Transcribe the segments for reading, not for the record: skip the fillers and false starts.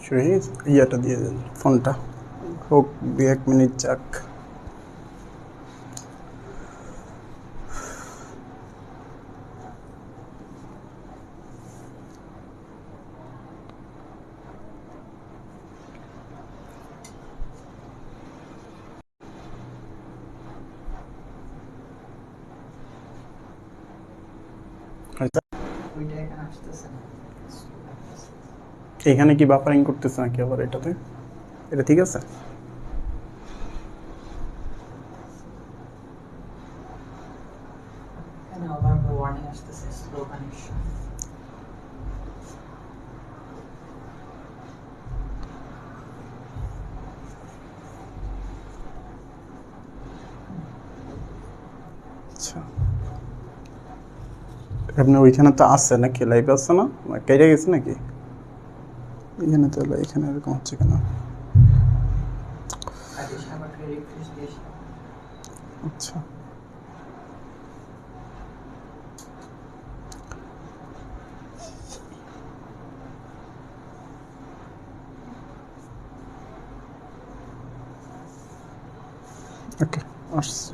শুরু হয়ে গেছে, ইয়াটা দিয়ে দেন ফোনটা, হোক 2-1 মিনিট যাক। এখানে কি বাফারিং করতেছে নাকি আবার এটাতে? এটা ঠিক আছে? আচ্ছা, আপনার ওইখানে তো আছে নাকি, লাইভ আছে না, কেটে গেছে নাকি? এখানে তো এখানে এরকম হচ্ছে কেন? আচ্ছা, ওকে আসছে।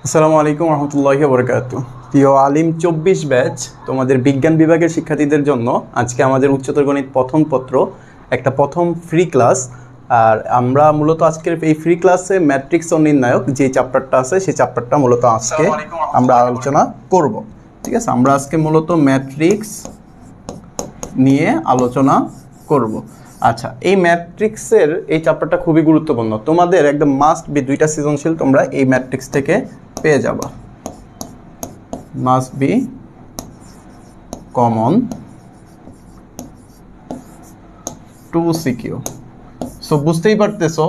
আসসালামু আলাইকুম রহমতুল্লাহি বরকাতু। প্রিয় আলিম 24 ব্যাচ তোমাদের বিজ্ঞান বিভাগের শিক্ষার্থীদের জন্য আজকে আমাদের উচ্চতর গণিত প্রথম পত্র একটা প্রথম ফ্রি ক্লাস। আর আমরা মূলত আজকের এই ফ্রি ক্লাসে ম্যাট্রিক্স ও নির্ণায়ক যে চ্যাপ্টারটা আছে সেই চ্যাপ্টারটা মূলত আজকে আমরা আলোচনা করব। ঠিক আছে, আমরা আজকে মূলত ম্যাট্রিক্স নিয়ে আলোচনা করব। আচ্ছা, এই ম্যাট্রিক্সের এই চ্যাপ্টারটা খুবই গুরুত্বপূর্ণ, তোমাদের একদম মাস্ট বি 2টা সৃজনশীল তোমরা এই ম্যাট্রিক্স থেকে পেয়ে যাবা। Must be common 2 CQ. So বুঝতেই পারতেছো,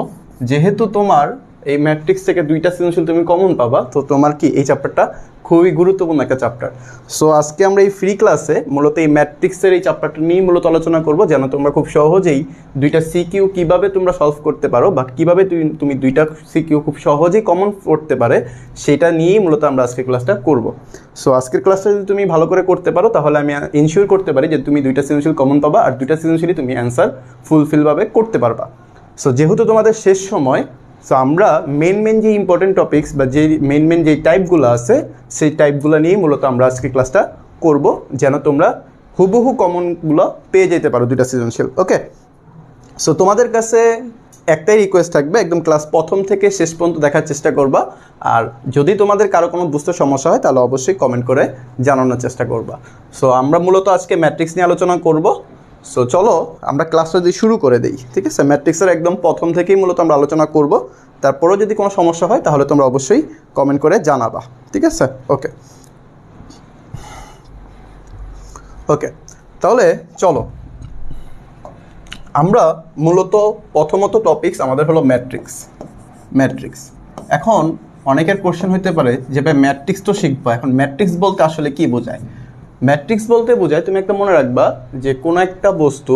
যেহেতু তোমার এই ম্যাট্রিক্স থেকে 2টা সৃজনশীল তুমি কমন পাবা, তো তোমার কি এই চ্যাপ্টারটা খুবই গুরুত্বপূর্ণ একটা চ্যাপ্টার। সো আজকে আমরা এই ফ্রি ক্লাসে মূলত এই ম্যাট্রিক্সের এই চ্যাপ্টারটা নিয়ে মূলত আলোচনা করব, যেন তোমরা খুব সহজেই 2টা সিকিউ কিভাবে তোমরা সলভ করতে পারো বা কিভাবে তুমি 2টা সিকিউ খুব সহজেই কমন করতে পারে সেটা নিয়েই মূলত আমরা আজকের ক্লাসটা করব। সো আজকের ক্লাসটা যদি তুমি ভালো করে করতে পারো তাহলে আমি ইনশিওর করতে পারি যে তুমি 2টা সৃজনশীল কমন পাবা আর 2টা সৃজনশীলই তুমি অ্যান্সার ফুলফিলভাবে করতে পারবা। সো যেহেতু তোমাদের শেষ সময়, সো আমরা মেন যে ইম্পর্টেন্ট টপিকস বা যে মেন যে টাইপগুলো আছে সেই টাইপগুলো নিয়েই মূলত আমরা আজকে ক্লাসটা করব, যেন তোমরা হুবহু কমনগুলো পেয়ে যেতে পারো 2টা সৃজনশীল। ওকে, সো তোমাদের কাছে একটাই রিকোয়েস্ট থাকবে, একদম ক্লাস প্রথম থেকে শেষ পর্যন্ত দেখার চেষ্টা করবা। আর যদি তোমাদের কারো কোনো বুঝতে সমস্যা হয় তাহলে অবশ্যই কমেন্ট করে জানানোর চেষ্টা করবা। সো আমরা মূলত আজকে ম্যাট্রিক্স নিয়ে আলোচনা করব। সো চলো আমরা ক্লাসটা যদি শুরু করে দিই। ঠিক আছে, ম্যাট্রিক্সের একদম প্রথম থেকেই মূলত আমরা আলোচনা করব, তারপরেও যদি কোনো সমস্যা হয় তাহলে তোমরা অবশ্যই কমেন্ট করে জানাবা। ঠিক আছে, ওকে ওকে তাহলে চলো আমরা মূলত প্রথমত টপিকস আমাদের হলো ম্যাট্রিক্স। এখন অনেকের কোশ্চেন হতে পারে যে ভাই ম্যাট্রিক্স তো শিখবো, এখন ম্যাট্রিক্স বলতে আসলে কি বোঝায়? ম্যাট্রিক্স বলতে বোঝায়, তুমি একটা মনে রাখবা যে কোনো একটা বস্তু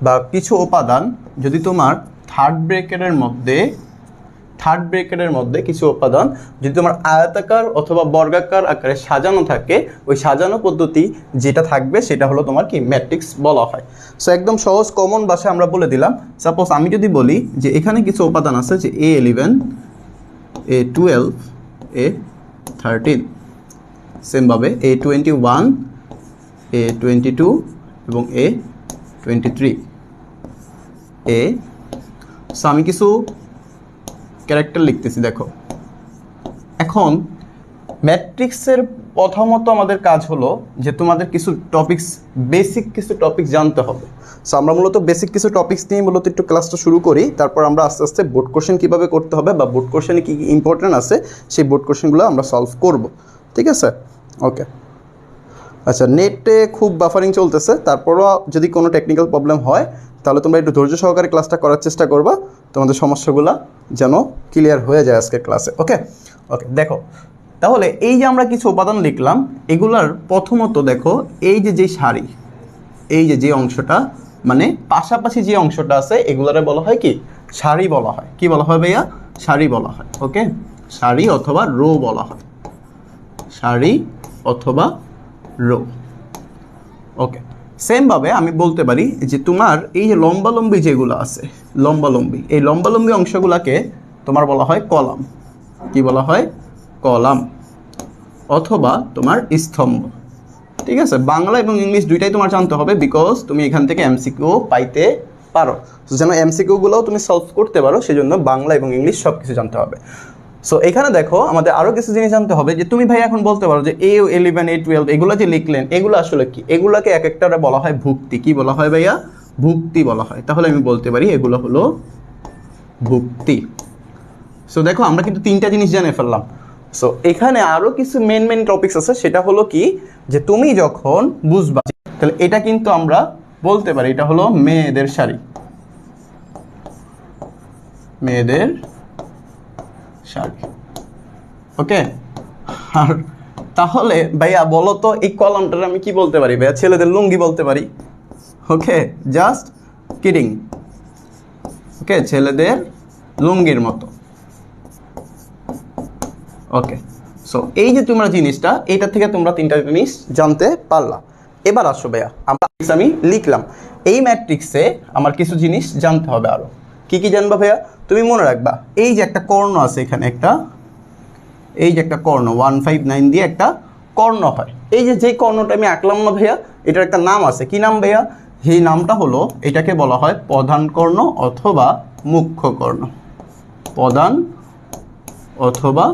বা কিছু উপাদান যদি তোমার থার্ড ব্র্যাকেটের মধ্যে কিছু উপাদান যদি তোমার আয়তাকার অথবা বর্গাকার আকারে সাজানো থাকে, ওই সাজানো পদ্ধতি যেটা থাকবে সেটা হলো তোমার কি ম্যাট্রিক্স বলা হয়। সো একদম সহজ কমন ভাষায় আমরা বলে দিলাম। সাপোজ আমি যদি বলি যে এখানে কিছু উপাদান আছে যে A11, A12, A13, সেমভাবে A21, A22 এবং A23 সো আমি কিছু ক্যারেক্টার লিখতেছি। দেখো এখন ম্যাট্রিক্সের প্রথমত আমাদের কাজ হলো যে তোমাদের কিছু টপিকস, বেসিক কিছু টপিকস জানতে হবে। সো আমরা মূলত বেসিক কিছু টপিকস নিয়ে মূলত একটু ক্লাসটা শুরু করি, তারপর আমরা আস্তে আস্তে বোর্ড কোশ্চেন কীভাবে করতে হবে বা বোর্ড কোশ্চেনে কী কী ইম্পর্টেন্ট আছে সেই বোর্ড কোশ্চেনগুলো আমরা সলভ করব। ঠিক আছে, ওকে। আচ্ছা, নেটে খুব বাফারিং চলতেছে, তারপরও যদি কোনো টেকনিক্যাল প্রবলেম হয় তাহলে তোমরা একটু ধৈর্য সহকারে ক্লাসটা করার চেষ্টা করবা, তোমাদের সমস্যাগুলো যেন ক্লিয়ার হয়ে যায় আজকের ক্লাসে। ওকে ওকে, দেখো তাহলে এই যে আমরা কিছু উপাদান লিখলাম, এগুলার প্রথমত দেখো এই যে সারি, এই যে অংশটা মানে পাশাপাশি যে অংশটা আছে এগুলারে বলা হয় কি সারি বলা হয়। কি বলা হয় ভাইয়া? সারি বলা হয়। ওকে, সারি অথবা রো বলা হয়, সারি অথবা রো। ওকে, সেমভাবে আমি বলতে পারি যে তোমার এই যে লম্বালম্বি যেগুলো আছে, লম্বালম্বি, এই লম্বালম্বি অংশগুলোকে তোমার বলা হয় কলাম। কি বলা হয়? কলাম অথবা তোমার স্তম্ভ। ঠিক আছে, বাংলা এবং ইংলিশ দুইটাই তোমার জানতে হবে, বিকজ তুমি এখান থেকে এমসিকিউ পাইতে পারো। তো যেন এমসিকিউগুলোও তুমি সলভ করতে পারো সেজন্য বাংলা এবং ইংলিশ সব কিছু জানতে হবে। সো এখানে দেখো আমাদের আরও কিছু জিনিস জানতে হবে যে তুমি ভাই এখন বলতে পারো যে A11 A12 এগুলো যে লিখলেন এগুলো আসলে কি? এগুলোকে এক একটা বলা হয় ভুক্তি। কি বলা হয় ভাইয়া? ভুক্তি বলা হয়। তাহলে আমি বলতে পারি এগুলো হলো ভুক্তি। সো দেখো আমরা কিন্তু তিনটা জিনিস জেনে ফেললাম। সো এখানে আরও কিছু মেন টপিকস আছে, সেটা হলো কি যে তুমি যখন বুঝবা তাহলে এটা কিন্তু আমরা বলতে পারি এটা হলো মেয়েদের শাড়ি, মেয়েদের শাড়ি। ওকে, আর তাহলে ভাইয়া বলো তো এই কলামটার আমি কি বলতে পারি ভাইয়া? ছেলেদের লুঙ্গি বলতে পারি। ওকে, জাস্ট কিডিং। ওকে, ছেলেদের লুঙ্গির মতো। ওকে, সো এই যে তোমরা জিনিসটা, এইটা থেকে তোমরা তিনটা জিনিস জানতে পারলা। এবার আসো ভাইয়া, আমি লিখলাম এই ম্যাট্রিক্সে আমার কিছু জিনিস জানতে হবে আরো। কি কি জানবা ভাইয়া? তুমি মনে রাখবা এই যে একটা কর্ণ আছে এখানে, এই যে একটা কর্ণ 159 দিয়ে একটা কর্ণ হয়। এই যে কর্ণটা আমি আঁকলাম না ভাইয়া, এটার একটা নাম আছে। কি নাম ভাইয়া? এই নামটা হলো, এটাকে বলা হয় প্রধান কর্ণ অথবা মুখ্য কর্ণ। প্রধান অথবা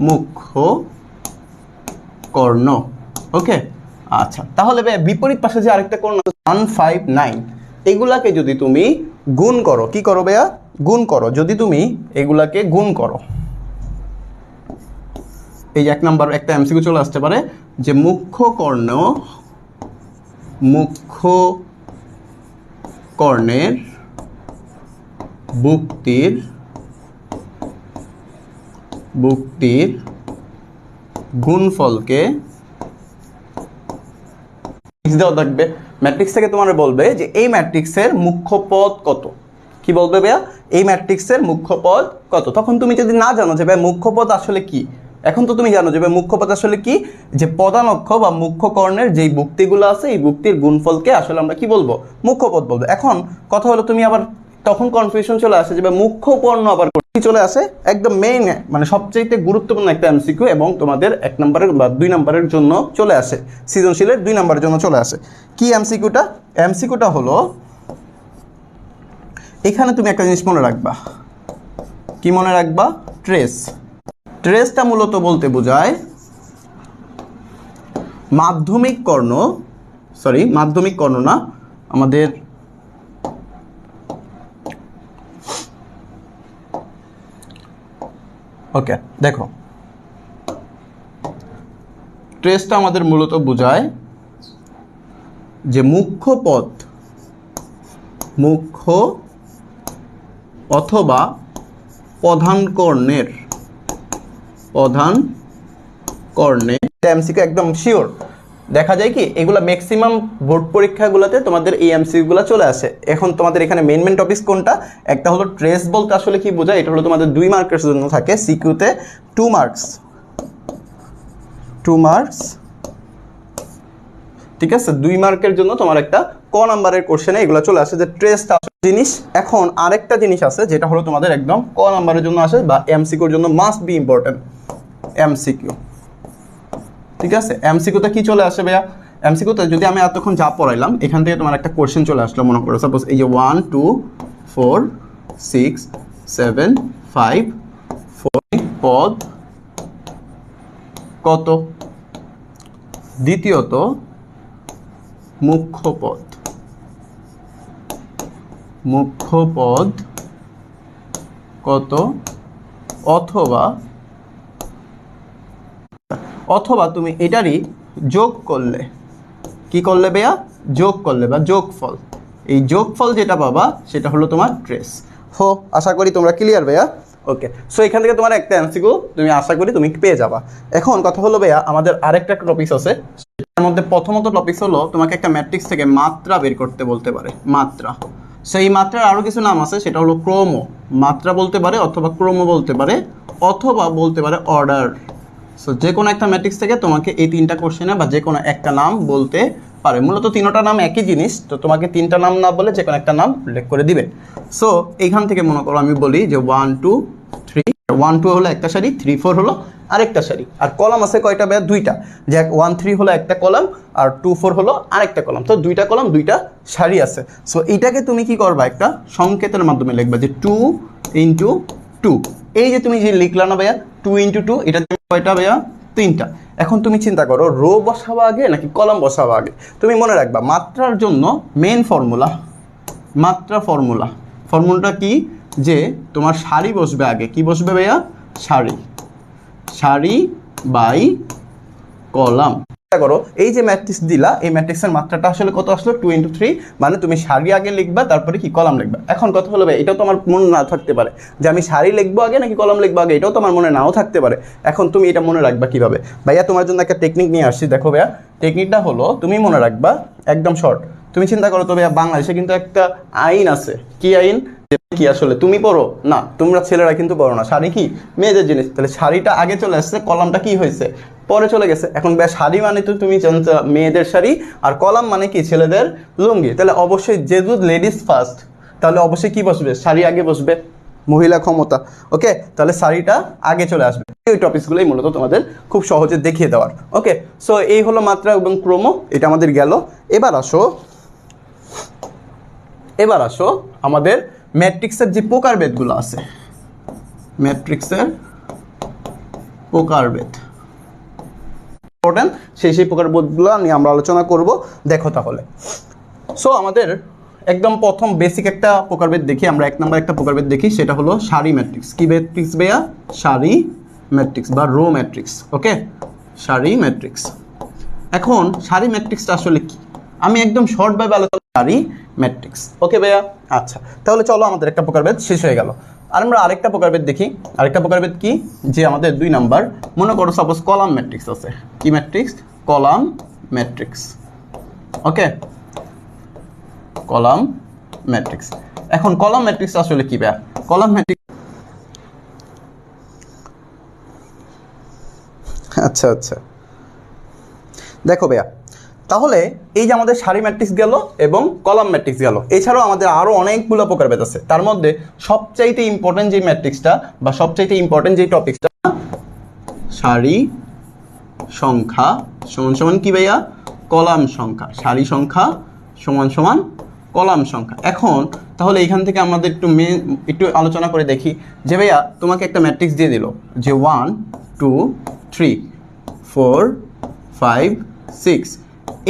মুখ্য কর্ণ। ওকে, আচ্ছা তাহলে ভাইয়া বিপরীত পাশে যে আরেকটা কর্ণ 159, এগুলাকে যদি তুমি গুণ করো, কি করো ভাইয়া? গুণ করো। যদি তুমি এগুলাকে গুণ করো, এই এক নাম্বার একটা এমসিকিউ চলে আসতে পারে যে মুখ্য কর্ণের ভুক্তির গুণফলকে দেওয়া থাকবে। ম্যাট্রিক্স থেকে তোমার বলবে যে এই ম্যাট্রিক্সের মুখ্য পদ কত। কি বলবে ভাইয়া? এই ম্যাট্রিক্সের মুখ্য পদ কত। তখন তুমি যদি না জানো যে ভাই মুখ্য পদ আসলে কি, এখন তো তুমি জানো যে ভাই মুখ্য পদ আসলে কি, যে প্রধান অক্ষ বা মুখ্য কর্ণের যেই ভুক্তিগুলো আছে এই ভুক্তির গুণফলকে আসলে আমরা কি বলবো? মুখ্য পদ বলবো। এখন কথা হলো তুমি আবার তখন কনফিউশন চলে আসে যে মুখ্য কর্ণ আবার কি চলে আসে, একদম মেইন মানে সবচেয়ে গুরুত্বপূর্ণ একটা এমসিকিউ, এবং তোমাদের 1 নম্বরের বা 2 নম্বরের জন্য চলে আসে, সৃজনশীলের 2 নম্বরের জন্য চলে আসে। কি এমসিকিউটা? এমসিকিউটা হলো এখানে তুমি একটা জিনিস মনে রাখবা। কি মনে রাখবা? ট্রেস। ট্রেসটা মূলত বলতে বোঝায় মাধ্যমিক কর্ণ না, আমাদের ওকে দেখো ট্রেসটা আমাদের মূলত বোঝায় যে মুখ্য অথবা প্রধান কর্ণের এমসিকিউ একদম শিওর। দেখা যায় কি এগুলা ম্যাক্সিমাম বোর্ড পরীক্ষাগুলোতে তোমাদের এই এমসিকিউগুলো চলে আসে। এখন তোমাদের এখানে মেন টপিকস কোনটা? একটা হলো ট্রেস বলতে আসলে কি বোঝায়, এটা হলো তোমাদের 2 মার্কের জন্য থাকে, সিকিউতে 2 মার্কস। ঠিক আছে, 2 মার্কের জন্য তোমার একটা ক নাম্বারের কোশ্চেনে এগুলো চলে আসে যে ট্রেসটা জিনিস। এখন আরেকটা জিনিস আছে যেটা হলো তোমাদের একদম ক নাম্বারের জন্য আসে বা এমসিকিউর জন্য মাস্ট বি ইম্পর্টেন্ট, এমসিকিউ। ঠিক আছে, এমসিকিউতে কি চলে আসে ভাইয়া? এমসিকিউতে যদি আমি এতক্ষণ যা পড়াইলাম এখান থেকে তোমার একটা কোশ্চেন চলে আসলো, মনে করো সাপোজ এই যে 1 2 4 6 7 5 4 পদ কত, দ্বিতীয়ত মুখ্য পদ, মুখ্য পদ কত, অথবা অথবা তুমি এটারই যোগ করলে, কি করলে ভাইয়া, যোগ করলে বা যোগফল, এই যোগফল যেটা পাবা সেটা হলো তোমার ট্রেস। হো, আশা করি তোমরা ক্লিয়ার ভাইয়া। ওকে, সো এখান থেকে তোমার একটা এমসিকিউ তুমি আশা করি তুমি পেয়ে যাবা। এখন কথা হলো ভাইয়া, আমাদের আরেকটা টপিকস আছে, তার মধ্যে প্রথমত টপিকস হলো তোমাকে একটা ম্যাট্রিক্স থেকে মাত্রা বের করতে বলতে পারে, মাত্রা। সেই মাত্রার আরও কিছু নাম আছে, সেটা হলো ক্রম, মাত্রা বলতে পারে অথবা ক্রম বলতে পারে অথবা বলতে পারে অর্ডার। সো যে কোনো একটা ম্যাট্রিক্স থেকে তোমাকে এই তিনটা কোশ্চেনে বা যে কোনো একটা নাম বলতে পারে। মূলত তিনটা নাম একই জিনিস, তো তোমাকে তিনটা নাম না বলে যে কোনো একটা নাম উল্লেখ করে দিবে। সো এইখান থেকে মনে করো আমি বলি যে 1 2 3, 1 2 হলো একটা সারি, 3 4 হলো আরেকটা সারি, আর কলাম আছে কয়টা ভাইয়া, দুইটা। যে 1 3 হলো একটা কলাম আর 2 4 হলো আরেকটা কলাম, তো দুইটা কলাম দুইটা সারি আছে। সো এইটাকে তুমি কি করবা, একটা সংকেতের মাধ্যমে লিখবা যে 2 × 2। এই যে তুমি যে লিখলা না ভাইয়া 2 × 2, এটা কয়টা ভাইয়া, তিনটা। এখন তুমি চিন্তা করো রো বসাবা আগে নাকি কলাম বসাবা আগে। তুমি মনে রাখবা মাত্রার জন্য মেন ফর্মুলা, মাত্রা ফর্মুলাটা কি, যে তোমার সারি বসবে আগে, কি বসবে ভাইয়া, সারি, সারি বাই কলাম। করো এই যে ম্যাট্রিক্স দিলা, এই ম্যাট্রিক্সের মাত্রাটা আসলে কত আসলো, 2 × 3, মানে তুমি সারি আগে লিখবা তারপরে কি কলাম লিখবা। এখন কথা হলো ভাই, এটাও তোমার মনে না থাকতে পারে যে আমি সারি লিখবো আগে নাকি কলাম লিখবো আগে, এটাও তোমার মনে নাও থাকতে পারে। এখন তুমি এটা মনে রাখবা কিভাবে ভাইয়া, তোমার জন্য একটা টেকনিক নিয়ে আসছি, দেখো ভাইয়া। টেকনিকটা হলো তুমি মনে রাখবা একদম শর্ট। তুমি চিন্তা করো তো ভাইয়া, বাংলাদেশে কিন্তু একটা আইন আছে, কি আইন, কি আসলে তুমি পড়ো না, তোমরা ছেলেরা কিন্তু পড়ো না, শাড়ি কি মেয়েদের জিনিস, তাহলে শাড়িটা আগে চলে আসছে, কলামটা কি হয়েছে, পরে চলে গেছে। এখন শাড়ি মানে তো তুমি জানতো মেয়েদের শাড়ি, আর কলাম মানে কি ছেলেদের লুঙ্গি, তাহলে অবশ্যই যেহেতু লেডিস ফার্স্ট, তাহলে অবশ্যই কি বসবে, শাড়ি আগে বসবে, মহিলা ক্ষমতা। ওকে, তাহলে শাড়িটা আগে চলে আসবে। এই টপিকসগুলোই মূলত তোমাদের খুব সহজে দেখিয়ে দেওয়ার। ওকে, সো এই হলো মাত্রা এবং ক্রম, এটা আমাদের গেল। এবার আসো আমাদের ম্যাট্রিক্সের যে প্রকারভেদগুলো আছে, ম্যাট্রিক্সের প্রকারভেদ ইম্পর্টেন্ট, সেই প্রকারভেদগুলো নিয়ে আমরা আলোচনা করব। দেখো তাহলে, সো আমাদের একদম প্রথম বেসিক একটা প্রকারভেদ দেখি আমরা, 1 নম্বর একটা প্রকারভেদ দেখি, সেটা হলো সারি ম্যাট্রিক্স। কি ম্যাট্রিক্স ভাইয়া, সারি ম্যাট্রিক্স বা রো ম্যাট্রিক্স। ওকে, সারি ম্যাট্রিক্স। এখন সারি ম্যাট্রিক্সটা আসলে কি, আমি একদম শর্টভাবে আলোচনা, সারি ম্যাট্রিক্স। ওকে ভাইয়া, আচ্ছা তাহলে চলো আমাদের একটা প্রকারভেদ শেষ হয়ে গেল। আর আমরা আরেকটা প্রকারভেদ দেখি। আরেকটা প্রকারভেদ কি, যে আমাদের 2 নাম্বার, মনে করো সাপোজ কলাম ম্যাট্রিক্স আছে। কি ম্যাট্রিক্স, কলাম ম্যাট্রিক্স। ওকে, কলাম ম্যাট্রিক্স। এখন কলাম ম্যাট্রিক্স আসলে কি ভাইয়া, কলাম ম্যাট্রিক্স, আচ্ছা দেখো ভাইয়া, তাহলে এই যে আমাদের সারি ম্যাট্রিক্স গেল এবং কলাম ম্যাট্রিক্স গেল, এছাড়াও আমাদের আরও অনেকগুলো প্রকারভেদ আছে। তার মধ্যে সবচাইতে ইম্পর্টেন্ট যে ম্যাট্রিক্সটা বা সবচাইতে ইম্পর্টেন্ট যে টপিকটা, সারি সংখ্যা সমান সমান কি ভাইয়া, কলাম সংখ্যা। সারি সংখ্যা সমান সমান কলাম সংখ্যা। এখন তাহলে এখান থেকে আমাদের একটু আলোচনা করে দেখি যে ভাইয়া তোমাকে একটা ম্যাট্রিক্স দিয়ে দিল যে 1 2 3 4 5 6,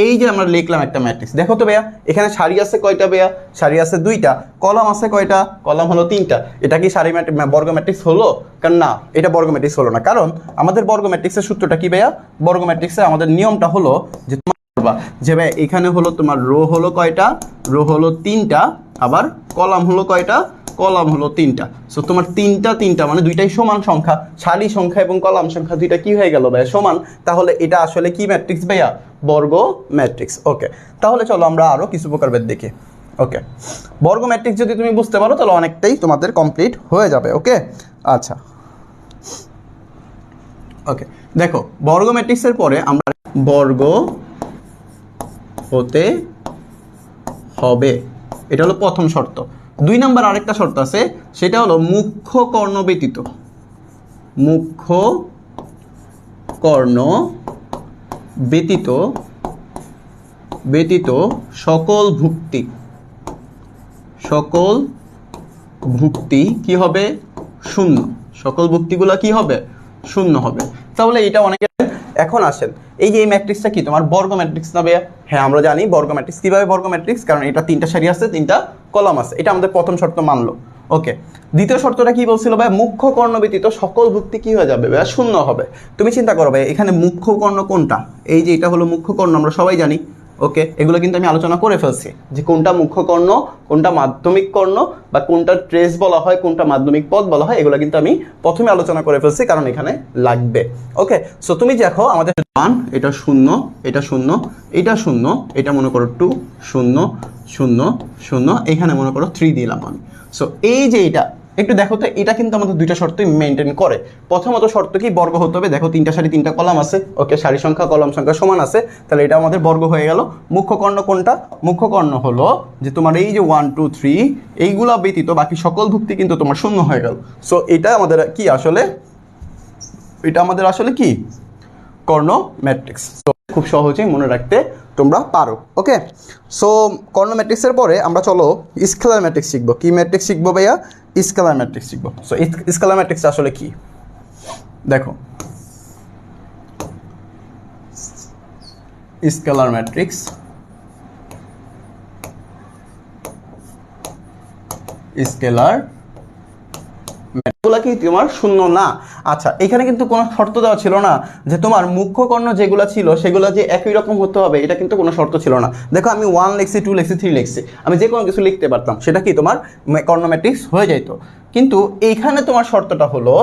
এই যে আমরা লিখলাম একটা ম্যাট্রিক্স। দেখো তো ভাইয়া এখানে সারি আছে কয়টা ভাইয়া, সারি আছে 2টা, কলাম আছে কয়টা, কলাম হলো 3টা। এটা কি সারি বর্গ ম্যাট্রিক্স হলো, কারণ না, এটা বর্গ ম্যাট্রিক্স হলো না। কারণ আমাদের বর্গ ম্যাট্রিক্সের সূত্রটা কি ভাইয়া, বর্গ ম্যাট্রিক্সের আমাদের নিয়মটা হলো যে যে ভাই এখানে হলো তোমার রো হলো কয়টা, রো হলো 3টা, আবার কলাম হলো কয়টা, কলাম হলো 3টা। সো তোমার 3টা মানে দুইটাই সমান সংখ্যা, সারি সংখ্যা এবং কলাম সংখ্যা দুইটা কি হয়ে গেল ভাইয়া, সমান। তাহলে এটা আসলে কি ম্যাট্রিক্স ভাইয়া, বর্গ ম্যাট্রিক্স। ওকে, তাহলে চলো আমরা আরও কিছু প্রকারভেদ দেখি। ওকে, বর্গ ম্যাট্রিক্স যদি তুমি বুঝতে পারো তাহলে অনেকটাই তোমাদের কমপ্লিট হয়ে যাবে। ওকে, আচ্ছা ওকে, দেখো বর্গ ম্যাট্রিক্সের পরে আমরা বর্গ হতে হবে, এটা হলো প্রথম শর্ত। 2 নাম্বার আরেকটা শর্ত আছে, সেটা হলো মুখ্য কর্ণ ব্যতীত, মুখ্য কর্ণ ব্যতীত সকল ভুক্তি কি হবে, শূন্য। সকল ভুক্তিগুলো কি হবে, শূন্য হবে। তাহলে এটা অনেকে এখন আসেন, এই যে এই ম্যাট্রিক্সটা কি তোমার বর্গ ম্যাট্রিক্স না ভাইয়া? হ্যাঁ আমরা জানি বর্গ ম্যাট্রিক্স। কীভাবে বর্গ ম্যাট্রিক্স? কারণ এটা 3টা সারি আছে, 3টা কলাম আছে, এটা আমাদের প্রথম শর্ত মানলো। ওকে, দ্বিতীয় শর্তটা কি বলছিল ভাই? মুখ্য কর্ণ ব্যতীত সকল ভুক্তি কি হয়ে যাবে ভাইয়া? শূন্য হবে। তুমি চিন্তা করো ভাই, এখানে মুখ্য কর্ণ কোনটা? এই যে এটা হলো মুখ্য কর্ণ, আমরা সবাই জানি। ওকে, এগুলো কিন্তু আমি আলোচনা করে ফেলছি যে কোনটা মুখ্য কর্ণ, কোনটা মাধ্যমিক কর্ণ, বা কোনটা ট্রেস বলা হয়, কোনটা মাধ্যমিক পদ বলা হয়, এগুলো কিন্তু আমি প্রথমে আলোচনা করে ফেলছি, কারণ এখানে লাগবে। ওকে, সো তুমি দেখো আমাদের 1, এটা 0, এটা 0, এটা 0, এটা মনে করো 2, 0, 0, 0, এখানে মনে করো 3 দিলাম আমি। সো এই যে এটা একটু দেখো তো, এটা কিন্তু আমাদের দুইটা শর্তই মেনটেন করে। প্রথমত শর্ত কি? বর্গ হতে হবে। দেখো 3টা সারি 3টা কলাম আছে। ওকে, সারি সংখ্যা কলাম সংখ্যা সমান আছে, তাহলে এটা আমাদের বর্গ হয়ে গেল। মুখ্য কর্ণ কোনটা? মুখ্য কর্ণ হলো যে তোমার এই যে 1 2 3 এইগুলা ব্যতীত বাকি সকল ভুক্তি কিন্তু তোমার শূন্য হয়ে গেল। সো এটা আমাদের কি আসলে, এটা আমাদের আসলে কি কর্ণ ম্যাট্রিক্স। তো খুব সহজেই মনে রাখতে তোমরা পারো। ওকে, সো কর্ণ ম্যাট্রিক্সের পরে আমরা চলো স্কেলার ম্যাট্রিক্স শিখবো। কি ম্যাট্রিক্স শিখবো ভাইয়া? স্কেলার ম্যাট্রিক্স শিখবো। সো স্কেলার ম্যাট্রিক্স আসলে কি দেখো, স্কেলার ম্যাট্রিক্স, স্কেলার এগুলা কি তোমার শূন্য না? আচ্ছা, এখানে কিন্তু কোনো শর্ত দেওয়া ছিল না যে তোমার মুখ্য কর্ণ যেগুলো ছিল সেগুলো যে একই রকম হতে হবে, এটা কিন্তু কোনো শর্ত ছিল না। দেখো আমি 1 লিখছি, 2 লিখছি, 3 লিখছি, আমি যে কোনো কিছু লিখতে পারতাম, সেটা কি তোমার কর্ণ ম্যাট্রিক্স হয়ে যেত। কিন্তু এইখানে তোমার শর্তটা হলো,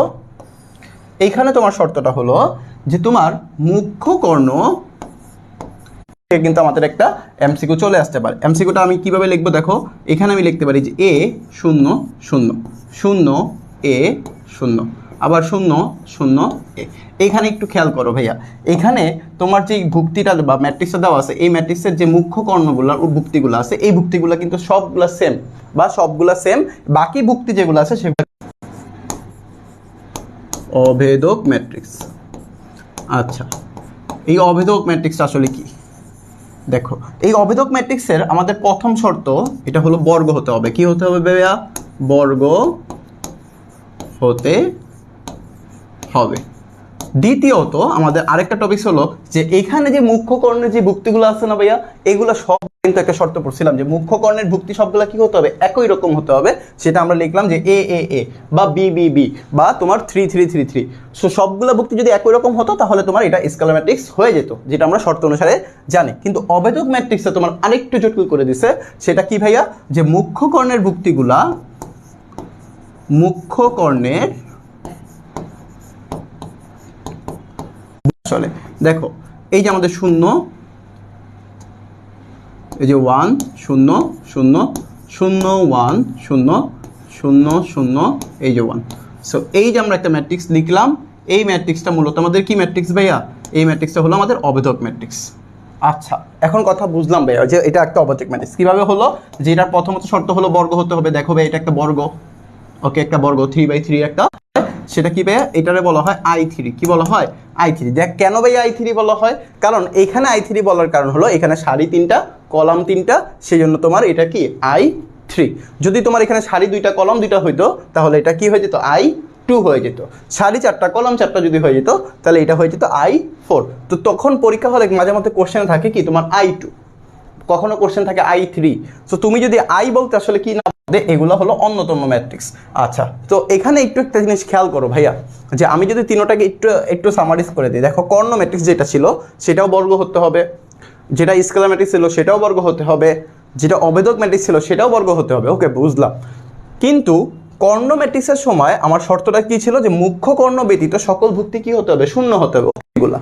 এইখানে তোমার শর্তটা হলো যে তোমার মুখ্য কর্ণ কিন্তু আমাদের একটা এমসিকিউ চলে আসতে পারে। এমসিকিউটা আমি কিভাবে লিখবো দেখো, এখানে আমি লিখতে পারি যে a 0 0 0 a 0 আবার 0 0 a। এইখানে একটু খেয়াল করো ভাইয়া, এখানে তোমার যে ভুক্তিটা বা ম্যাট্রিক্সটা দেওয়া আছে, এই ম্যাট্রিক্সের যে মুখ্য কর্ণগুলো ভুক্তিগুলো আছে, এই ভুক্তিগুলো কিন্তু সবগুলা সেম, বা সবগুলা সেম। বাকি ভুক্তি যেগুলো আছে সেগুলো অভেদক ম্যাট্রিক্স। আচ্ছা, এই অভেদক ম্যাট্রিক্সটা আসলে কি দেখো, এই অভেদক ম্যাট্রিক্সের আমাদের প্রথম শর্ত এটা হলো বর্গ হতে হবে। কি হতে হবে ভাইয়া? বর্গ হতে হবে। দ্বিতীয়ত আমাদের আরেকটা টপিক হলো যে এখানে যে মুখ্য কর্ণের যে ভুক্তিগুলো আছে না ভাইয়া, এগুলো সব কিন্তু একটা শর্ত পড়ছিলাম যে মুখ্য কর্ণের ভুক্তি সবগুলো কি হতে হবে? একই রকম হতে হবে। সেটা আমরা লিখলাম যে এ এ এ বা বি বি বি বা তোমার 3 3 3 3। সো সবগুলো ভুক্তি যদি একই রকম হতো তাহলে তোমার এটা স্কেলার ম্যাট্রিক্স হয়ে যেত, যেটা আমরা শর্ত অনুসারে জানি। কিন্তু অভেদক ম্যাট্রিক্সে তোমার আরেকটু জটিল করে দিছে। সেটা কি ভাইয়া? যে মুখ্য কর্ণের ভুক্তিগুলা, মুখ্য কর্ণের চলে দেখো, এই যে আমাদের 0, এই যে 1 0 0 0 1 0 0 0, এই যে 1। সো এই যে আমরা একটা ম্যাট্রিক্স লিখলাম, এই ম্যাট্রিক্সটা মূলত আমাদের কি ম্যাট্রিক্স ভাইয়া? এই ম্যাট্রিক্সটা হলো আমাদের অভেদক ম্যাট্রিক্স। আচ্ছা, এখন কথা বুঝলাম ভাইয়া যে এটা একটা অভেদক ম্যাট্রিক্স কিভাবে হলো, যে এটার প্রথমত শর্ত হলো বর্গ হতে হবে। দেখো ভাই, এটা একটা বর্গ। ওকে, একটা বর্গ 3/3 একটা, সেটা কি ভাইয়া? এটারে বলা হয় I3। কি বলা হয়? I3। দেখ কেন ভাইয়া I3 বলা হয়? কারণ এইখানে I3 বলার কারণ হলো এখানে সারি 3টা কলাম 3টা, সেই জন্য তোমার এটা কি I3। যদি তোমার এখানে সারি 2টা কলাম 2টা হইতো তাহলে এটা কি হয়ে যেত? I2 হয়ে যেত। সারি 4টা কলাম 4টা যদি হয়ে যেত তাহলে এটা হয়ে যেত I4। তো তখন পরীক্ষা হলে মাঝে মধ্যে কোশ্চেনে থাকে কি তোমার I2, কখনো কোশ্চেন থাকে I3। সো তুমি যদি I বলতে আসলে কি না, এগুলো হলো অন্যতম ম্যাট্রিক্স। আচ্ছা, তো এখানে একটু একটা জিনিস খেয়াল করো ভাইয়া, যে আমি যদি তিনোটাকে একটু একটু সামারাইজ করে দিই। দেখো, কর্ণ ম্যাট্রিক্স যেটা ছিল সেটাও বর্গ হতে হবে, যেটা স্কেলার ম্যাট্রিক্স ছিল সেটাও বর্গ হতে হবে, যেটা অভেদক ম্যাট্রিক্স ছিল সেটাও বর্গ হতে হবে। ওকে, বুঝলাম। কিন্তু কর্ণ ম্যাট্রিক্সের সময় আমার শর্তটা কি ছিল? যে মুখ্য কর্ণ ব্যতীত সকল ভুক্তি কি হতে হবে? শূন্য হতে হবে এগুলা।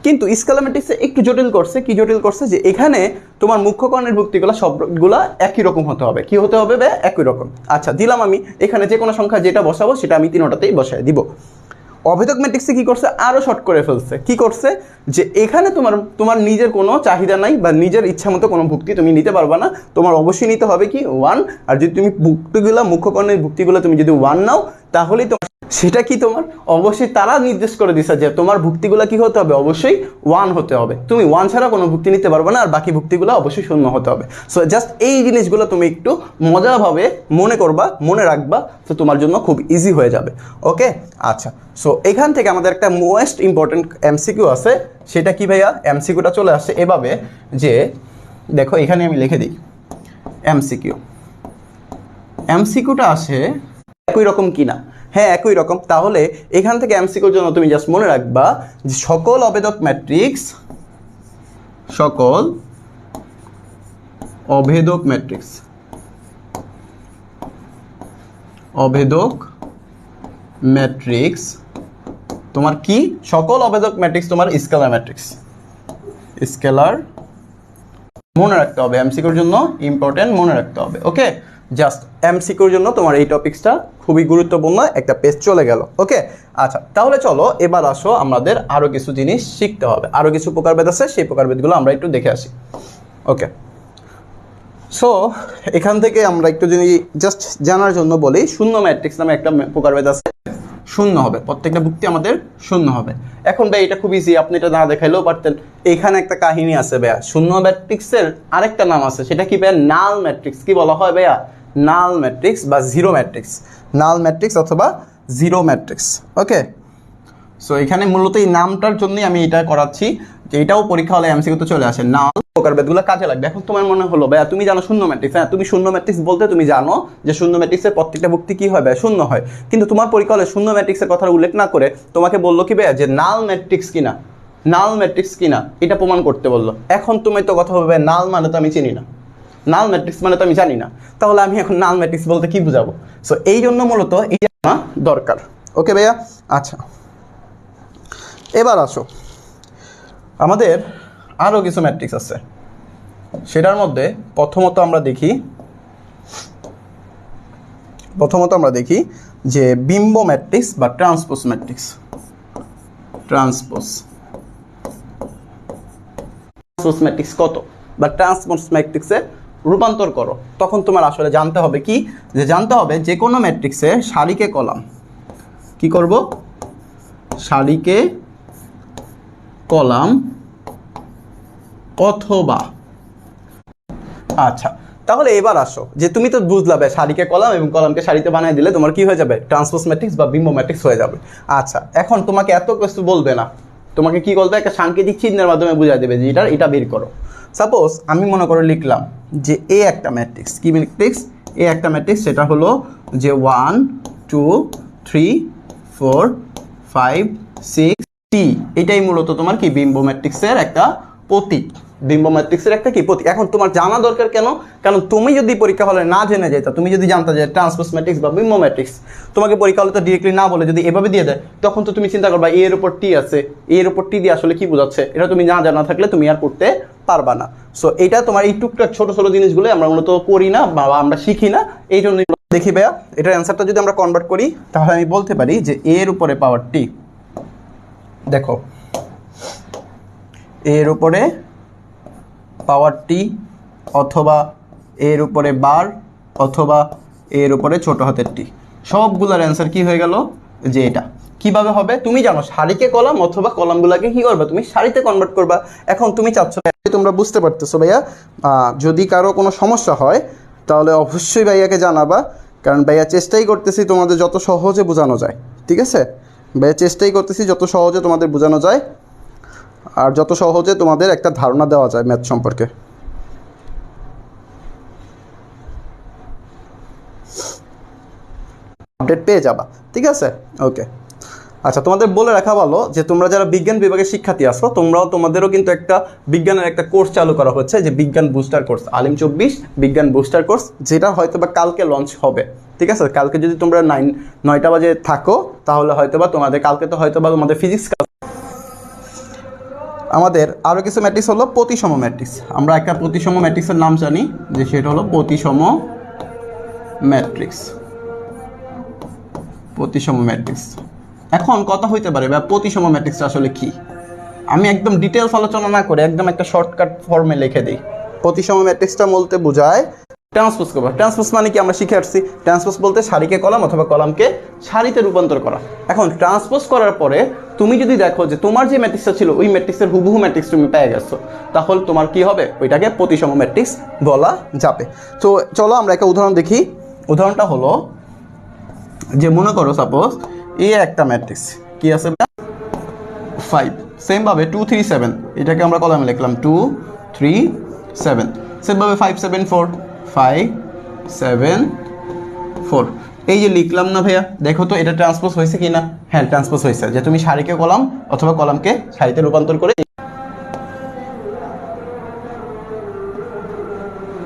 কিন্তু স্কেলার ম্যাট্রিক্সে একটু জটিল করছে। কি জটিল করছে? যে এখানে তোমার মুখ্য কর্ণের ভুক্তিগুলো সবগুলা একই রকম হতে হবে। কি হতে হবে? একই রকম। আচ্ছা, দিলাম আমি এখানে যে কোনো সংখ্যা যেটা বসাবো সেটা আমি তিনোটাতেই বসায় দিব। অভেদক ম্যাট্রিক্সে কি করছে? আরও শর্ট করে ফেলছে। কি করছে? যে এখানে তোমার নিজের কোনো চাহিদা নাই বা নিজের ইচ্ছা মতো কোনো ভুক্তি তুমি নিতে পারবা না। তোমার অবশ্যই নিতে হবে কি 1। আর যদি তুমি ভুক্তিগুলো মুখ্য কর্ণের ভুক্তিগুলো তুমি যদি 1 নাও তাহলেই তোমার সেটা কি তোমার অবশ্যই তারা নির্দেশ করে দিছে যে তোমার ভুক্তিগুলো কি হতে হবে, অবশ্যই 1 হতে হবে। তুমি 1 ছাড়া কোনো ভুক্তি নিতে পারবে না, আর বাকি ভুক্তিগুলো অবশ্যই 0 হতে হবে। সো জাস্ট এই জিনিসগুলো তুমি একটু মজাভাবে মনে করবা, মনে রাখবা, তো তোমার জন্য খুব ইজি হয়ে যাবে। ওকে, আচ্ছা। সো এখান থেকে আমাদের একটা মোস্ট ইম্পর্টেন্ট এমসিকিউ আছে। সেটা কি ভাইয়া? এমসিকিউটা চলে আসছে এভাবে যে, দেখো এখানে আমি লিখে দিই এমসিকিউ। এমসিকিউটা আসে একই রকম কিনা। হ্যাঁ, একই রকম। তাহলে এখান থেকে এমসিকিউর জন্য তুমি জাস্ট মনে রাখবা যে সকল অভেদক ম্যাট্রিক্স, সকল অভেদক ম্যাট্রিক্স, অভেদক ম্যাট্রিক্স তোমার কি? সকল অভেদক ম্যাট্রিক্স তোমার স্কেলার ম্যাট্রিক্স। স্কেলার মনে রাখতে হবে, এমসিকিউর জন্য ইম্পর্টেন্ট, মনে রাখতে হবে। ওকে, জাস্ট এমসিকিউর জন্য তোমার এই টপিক্সটা খুবই গুরুত্বপূর্ণ, একটা পেজ চলে গেল। ওকে, আচ্ছা, তাহলে চলো এবার আসো, আমাদের আরও কিছু জিনিস শিখতে হবে, আরও কিছু প্রকারভেদ আছে, সেই প্রকারভেদগুলো আমরা একটু দেখে আসি। ওকে, সো এখান থেকে আমরা একটু জিনিস জাস্ট জানার জন্য বলি, শূন্য ম্যাট্রিক্স নামে একটা প্রকারভেদ আছে। শূন্য হবে, প্রত্যেকটা ভুক্তি আমাদের শূন্য হবে। এখন ভাই এটা খুব ইজি, আপনি এটা না দেখাইলেও পারতেন। এখানে একটা কাহিনী আছে ভাইয়া, শূন্য ম্যাট্রিক্সের আরেকটা নাম আছে, সেটা কি ভাইয়া? নাল ম্যাট্রিক্স। কি বলা হয় ভাইয়া? নাল ম্যাট্রিক্স বা জিরো ম্যাট্রিক্স। নাল ম্যাট্রিক্স অথবা জিরো ম্যাট্রিক্স। ওকে, সো এখানে মূলত এই নামটার জন্যই আমি এটা করাচ্ছি, যে এটাও পরীক্ষা হলে এমসিকিউতে চলে আসে। নাল প্রকারভেদগুলো কাজে লাগবে। এখন তোমার মনে হলো ভাইয়া তুমি জানো শূন্য ম্যাট্রিক্স, হ্যাঁ তুমি শূন্য ম্যাট্রিক্স বলতে তুমি জানো যে শূন্য ম্যাট্রিক্সের প্রত্যেকটা ভুক্তি কি হয় ভাইয়া? শূন্য হয়। কিন্তু তোমার পরীক্ষা হলে শূন্য ম্যাট্রিক্সের কথা উল্লেখ না করে তোমাকে বললো কি ভাইয়া যে নাল ম্যাট্রিক্স কিনা, নাল ম্যাট্রিক্স কিনা এটা প্রমাণ করতে বললো। এখন তুমি তো কথা হবে নাল মানে তো আমি চিনি না, নাল ম্যাট্রিক্স মানে তো আমি জানি না, তাহলে আমি এখন নাল ম্যাট্রিক্স বলতে কি বুঝাবো? সো এই জন্য মূলত এই জানা দরকার। ওকে ভাইয়া, আচ্ছা এবার আসো, আমাদের আরও কিছু ম্যাট্রিক্স আছে, সেটার মধ্যে প্রথমত আমরা দেখি যে বিম্ব ম্যাট্রিক্স বা ট্রান্সপোজ ম্যাট্রিক্স। ট্রান্সপোজ ম্যাট্রিক্স কত বা ট্রান্সপোজ ম্যাট্রিক্সে রূপান্তর করো, তখন তোমার আসলে জানতে হবে কি, যে জানতে হবে যে কোনো ম্যাট্রিক্সে সারিকে কলাম কি করব? সারিকে কলাম অথবা, আচ্ছা তাহলে এবার আসো, যে তুমি তো বুঝলাবে সারিকে কলাম এবং কলামকে সারিতে বানিয়ে দিলে তোমার কি হয়ে যাবে? ট্রান্সপোজ ম্যাট্রিক্স বা বিম্ব ম্যাট্রিক্স হয়ে যাবে। আচ্ছা, এখন তোমাকে এত কিছু বলবে না, তোমাকে কি বলবে? একটা সাংকেতিক চিহ্নের মাধ্যমে বুঝিয়ে দেবে যে এটা বের করো। সাপোজ আমি মনে করে লিখলাম যে এ একটা ম্যাট্রিক্স। কি ম্যাট্রিক্স? এ একটা ম্যাট্রিক্স, সেটা হলো যে 1 2 3 4 5 6 টি। এটাই মূলত তোমার কি বিম্ব ম্যাট্রিক্সের একটা প্রতীক। বিম্ব ম্যাট্রিক্সের একটা কি প্রতীক। এখন তোমার জানা দরকার কেন? কারণ তুমি যদি পরীক্ষা হলে না জেনে যেত, তুমি যদি জানতে যে ট্রান্সপোজ ম্যাট্রিক্স বা বিম্ব ম্যাট্রিক্স, তোমাকে পরীক্ষা হলে তো ডিরেক্টলি না বলে যদি এভাবে দিয়ে দেয়, তখন তো তুমি চিন্তা করবা এর উপর টি আছে, এর উপর টি দিয়ে আসলে কি বোঝাচ্ছে, এটা তুমি না জানা থাকলে তুমি আর করতে পারবা না। সো এটা তোমার এই টুকটাক ছোট ছোট জিনিসগুলো আমরা মূলত করি না বা আমরা শিখি না, এই জন্য দেখি ভাইয়া এটার অ্যান্সারটা যদি আমরা কনভার্ট করি, তাহলে আমি বলতে পারি যে এর উপরে পাওয়ার টি, দেখো এর উপরে পাওয়ার টি, অথবা এর উপরে বার, অথবা এর উপরে ছোট হাতের টি, সবগুলোর অ্যান্সার কি হয়ে গেল? যে এটা। কিভাবে হবে? তুমি জানো সারিকে কলাম অথবা কলামগুলোকে কি করবে? তুমি সারিতে কনভার্ট করবা। এখন তুমি চাচ্ছ, তোমরা বুঝতে পারতেছো ভাইয়া, যদি কারো কোনো সমস্যা হয় তাহলে অবশ্যই ভাইয়াকে জানাবা, কারণ ভাইয়া চেষ্টাই করতেছি তোমাদের যত সহজে বোঝানো যায়। ঠিক আছে ভাইয়া, চেষ্টাই করতেছি যত সহজে তোমাদের বোঝানো যায় আর যত সহজে তোমাদের একটা ধারণা দেওয়া যায় ম্যাথ সম্পর্কে। আপডেট পেয়ে যাবা, ঠিক আছে? ওকে, আচ্ছা তোমাদের বলে রাখা ভালো যে তোমরা যারা বিজ্ঞান বিভাগের শিক্ষার্থী আসো, তোমাদেরও কিন্তু একটা বিজ্ঞানের একটা কোর্স চালু করা হচ্ছে, যে বিজ্ঞান বুস্টার কোর্স, আলিম 24 বিজ্ঞান বুস্টার কোর্স, যেটা হয়তোবা কালকে লঞ্চ হবে। ঠিক আছে, কালকে যদি তোমরা 9টা বাজে থাকো, তাহলে হয়তোবা তোমাদের কালকে তো হয়তোবা তোমাদের ফিজিক্স। আমাদের আরও কিছু ম্যাট্রিক্স হলো প্রতিসম ম্যাট্রিক্স। আমরা একটা প্রতিসম ম্যাট্রিক্সের নাম জানি, যে সেটা হলো প্রতিসম ম্যাট্রিক্স। প্রতিসম ম্যাট্রিক্স। এখন কথা হইতে পারে বা প্রতিসম ম্যাট্রিক্সটা আসলে কি? আমি একদম ডিটেলস আলোচনা না করে একদম একটা শর্টকাট ফর্মে লিখে দিই। প্রতিসম ম্যাট্রিক্সটা বলতে বোঝায় ট্রান্সপোজ করবা। ট্রান্সপোজ মানে কি আমরা শিখে আসছি, ট্রান্সপোজ বলতে সারিকে কলাম অথবা কলামকে সারিতে রূপান্তর করা। এখন ট্রান্সপোজ করার পরে তুমি যদি দেখো যে তোমার যে ম্যাট্রিক্সটা ছিল ওই ম্যাট্রিক্সের হুবহু ম্যাট্রিক্স তুমি পেয়ে গেছো, তাহলে তোমার কি হবে, ওইটাকে প্রতিসম ম্যাট্রিক্স বলা যাবে। তো চলো আমরা একটা উদাহরণ দেখি। উদাহরণটা হলো যে মনে করো সাপোজ এই একটা ম্যাট্রিক্স কি আছে 5, সেমভাবে 2 3 7, এটাকে আমরা কলামে লিখলাম 2 3 7, সেমভাবে 5 7 4 5 7 4, এই যে লিখলাম না ভাইয়া, দেখো তো এটা ট্রান্সপোজ হয়েছে কি না? হ্যাঁ ট্রান্সপোজ হয়েছে, যে তুমি সারিকে কলাম অথবা কলামকে সারিতে রূপান্তর করে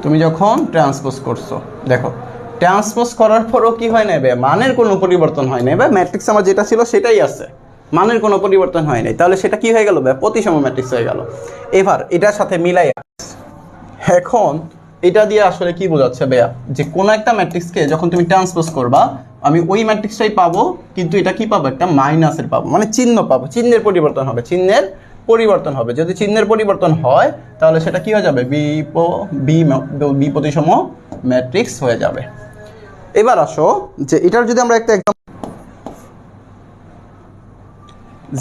তুমি যখন ট্রান্সপোজ করছো, দেখো ট্রান্সপোজ করার পরও কি হয় না ভাইয়া, মানের কোনো পরিবর্তন হয় না, বা ম্যাট্রিক্স আমার যেটা ছিল সেটাই আছে, মানের কোনো পরিবর্তন হয় নাই, তাহলে সেটা কি হয়ে গেল ভাইয়া, প্রতিসম ম্যাট্রিক্স হয়ে গেল। এবার এটার সাথে মিলাই, এখন এটা দিয়ে আসলে কি বোঝাচ্ছে ভাইয়া, যে কোনো একটা ম্যাট্রিক্সকে যখন তুমি ট্রান্সপোজ করবা আমি ওই ম্যাট্রিক্সটাই পাবো, কিন্তু এটা কি পাবো, একটা মাইনাসের পাবো, মানে চিহ্ন পাবো, চিহ্নের পরিবর্তন হবে, চিহ্নের পরিবর্তন হবে। যদি চিহ্নের পরিবর্তন হয় তাহলে সেটা কি হয়ে যাবে, বি প্রতিসম ম্যাট্রিক্স হয়ে যাবে। এবার আসো যে এটার যদি আমরা একটা একদম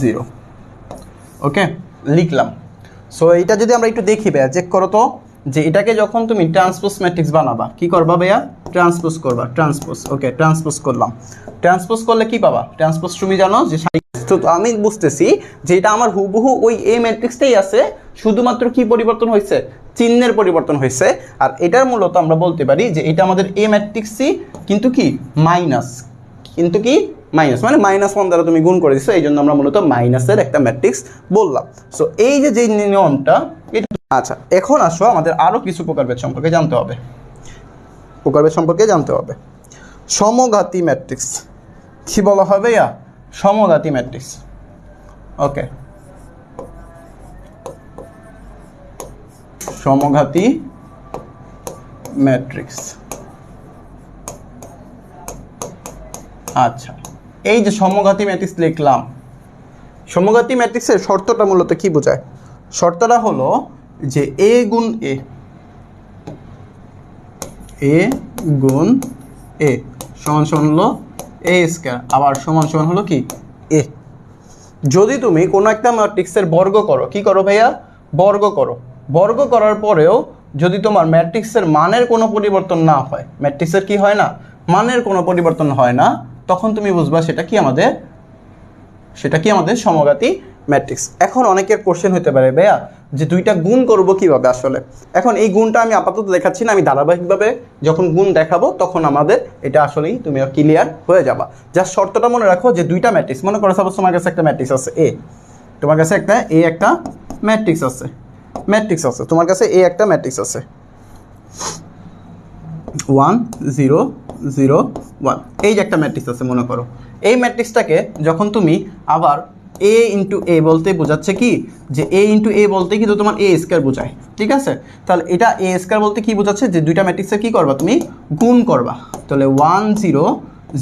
0 ওকে লিখলাম। সো এটা যদি আমরা একটু দেখি ভাইয়া, চেক করো তো যে এটাকে যখন তুমি ট্রান্সপোজ ম্যাট্রিক্স বানাবা কি করবা ভাইয়া, ট্রান্সপোজ করবা, ট্রান্সপোজ ওকে ট্রান্সপোজ করলাম। ট্রান্সপোজ করলে কি পাবা, ট্রান্সপোজ তুমি জানো যে তো আমি বুঝতেছি যে এটা আমার হুবহু ওই এ ম্যাট্রিক্সটাই আছে, শুধুমাত্র কি পরিবর্তন হয়েছে, চিহ্নের পরিবর্তন হয়েছে। আর এটার মূলত আমরা বলতে পারি যে এটা আমাদের এ ম্যাট্রিক্সই, কিন্তু কি মাইনাস, কিন্তু কি মাইনাস, মানে -1 দ্বারা তুমি গুণ করে দিচ্ছ, এই জন্য আমরা মূলত মাইনাসের একটা ম্যাট্রিক্স বললাম। সো এই যে নিয়মটা এটা। আচ্ছা এখন আসো আমাদের আরও কিছু প্রকারভেদ সম্পর্কে জানতে হবে, প্রকারভেদ সম্পর্কে জানতে হবে। সমঘাতী ম্যাট্রিক্স কি বলা হবে ইয়া, সমঘাতী ম্যাট্রিক্স ওকে, সমঘাতী ম্যাট্রিক্স। আচ্ছা এই যে সমঘাতী ম্যাট্রিক্স লিখলাম, সমঘাতী ম্যাট্রিক্সের শর্তটা মূলত কি বোঝায়, শর্তটা হলো যে এ গুণ এ, এ গুণ এ সমান সমান হলো এ স্কয়ার, আবার সমান সমান হলো কি এ। যদি তুমি কোনো একটা ম্যাট্রিক্সের বর্গ করো, কি করো ভাইয়া, বর্গ করো, বর্গ করার পরেও যদি তোমার ম্যাট্রিক্সের মানের কোনো পরিবর্তন না হয়, ম্যাট্রিক্সের কি হয় না, মানের কোনো পরিবর্তন হয় না, তখন তুমি বুঝবা সেটা কি আমাদের, সেটা কি আমাদের সমঘাতী ম্যাট্রিক্স। এখন অনেকের কোশ্চেন হতে পারে ভাইয়া যে দুইটা গুণ করব কিভাবে আসলে, এখন এই গুণটা আমি আপাতত দেখাচ্ছি না, আমি ধারাবাহিকভাবে যখন গুণ দেখাবো তখন আমাদের এটা আসলেই তুমি ক্লিয়ার হয়ে যাবা। জাস্ট শর্তটা মনে রাখো যে দুইটা ম্যাট্রিক্স, মনে করো সাপোজ তোমার কাছে একটা ম্যাট্রিক্স আছে এ, তোমার কাছে একটা এ একটা ম্যাট্রিক্স আছে, তোমার কাছে এ একটা ম্যাট্রিক্স আছে 1 0 0 1, এই যে একটা ম্যাট্রিক্স আছে মনে করো। এই ম্যাট্রিক্সটাকে যখন তুমি আবার এ ইন্টু এ বলতে বোঝাচ্ছে কি, যে এ ইন্টু এ বলতে কিন্তু তোমার এ স্কয়ার বোঝায়, ঠিক আছে? তাহলে এটা এ স্কয়ার বলতে কি বোঝাচ্ছে, যে দুইটা ম্যাট্রিক্সের কি করবা, তুমি গুণ করবা। তাহলে 1 0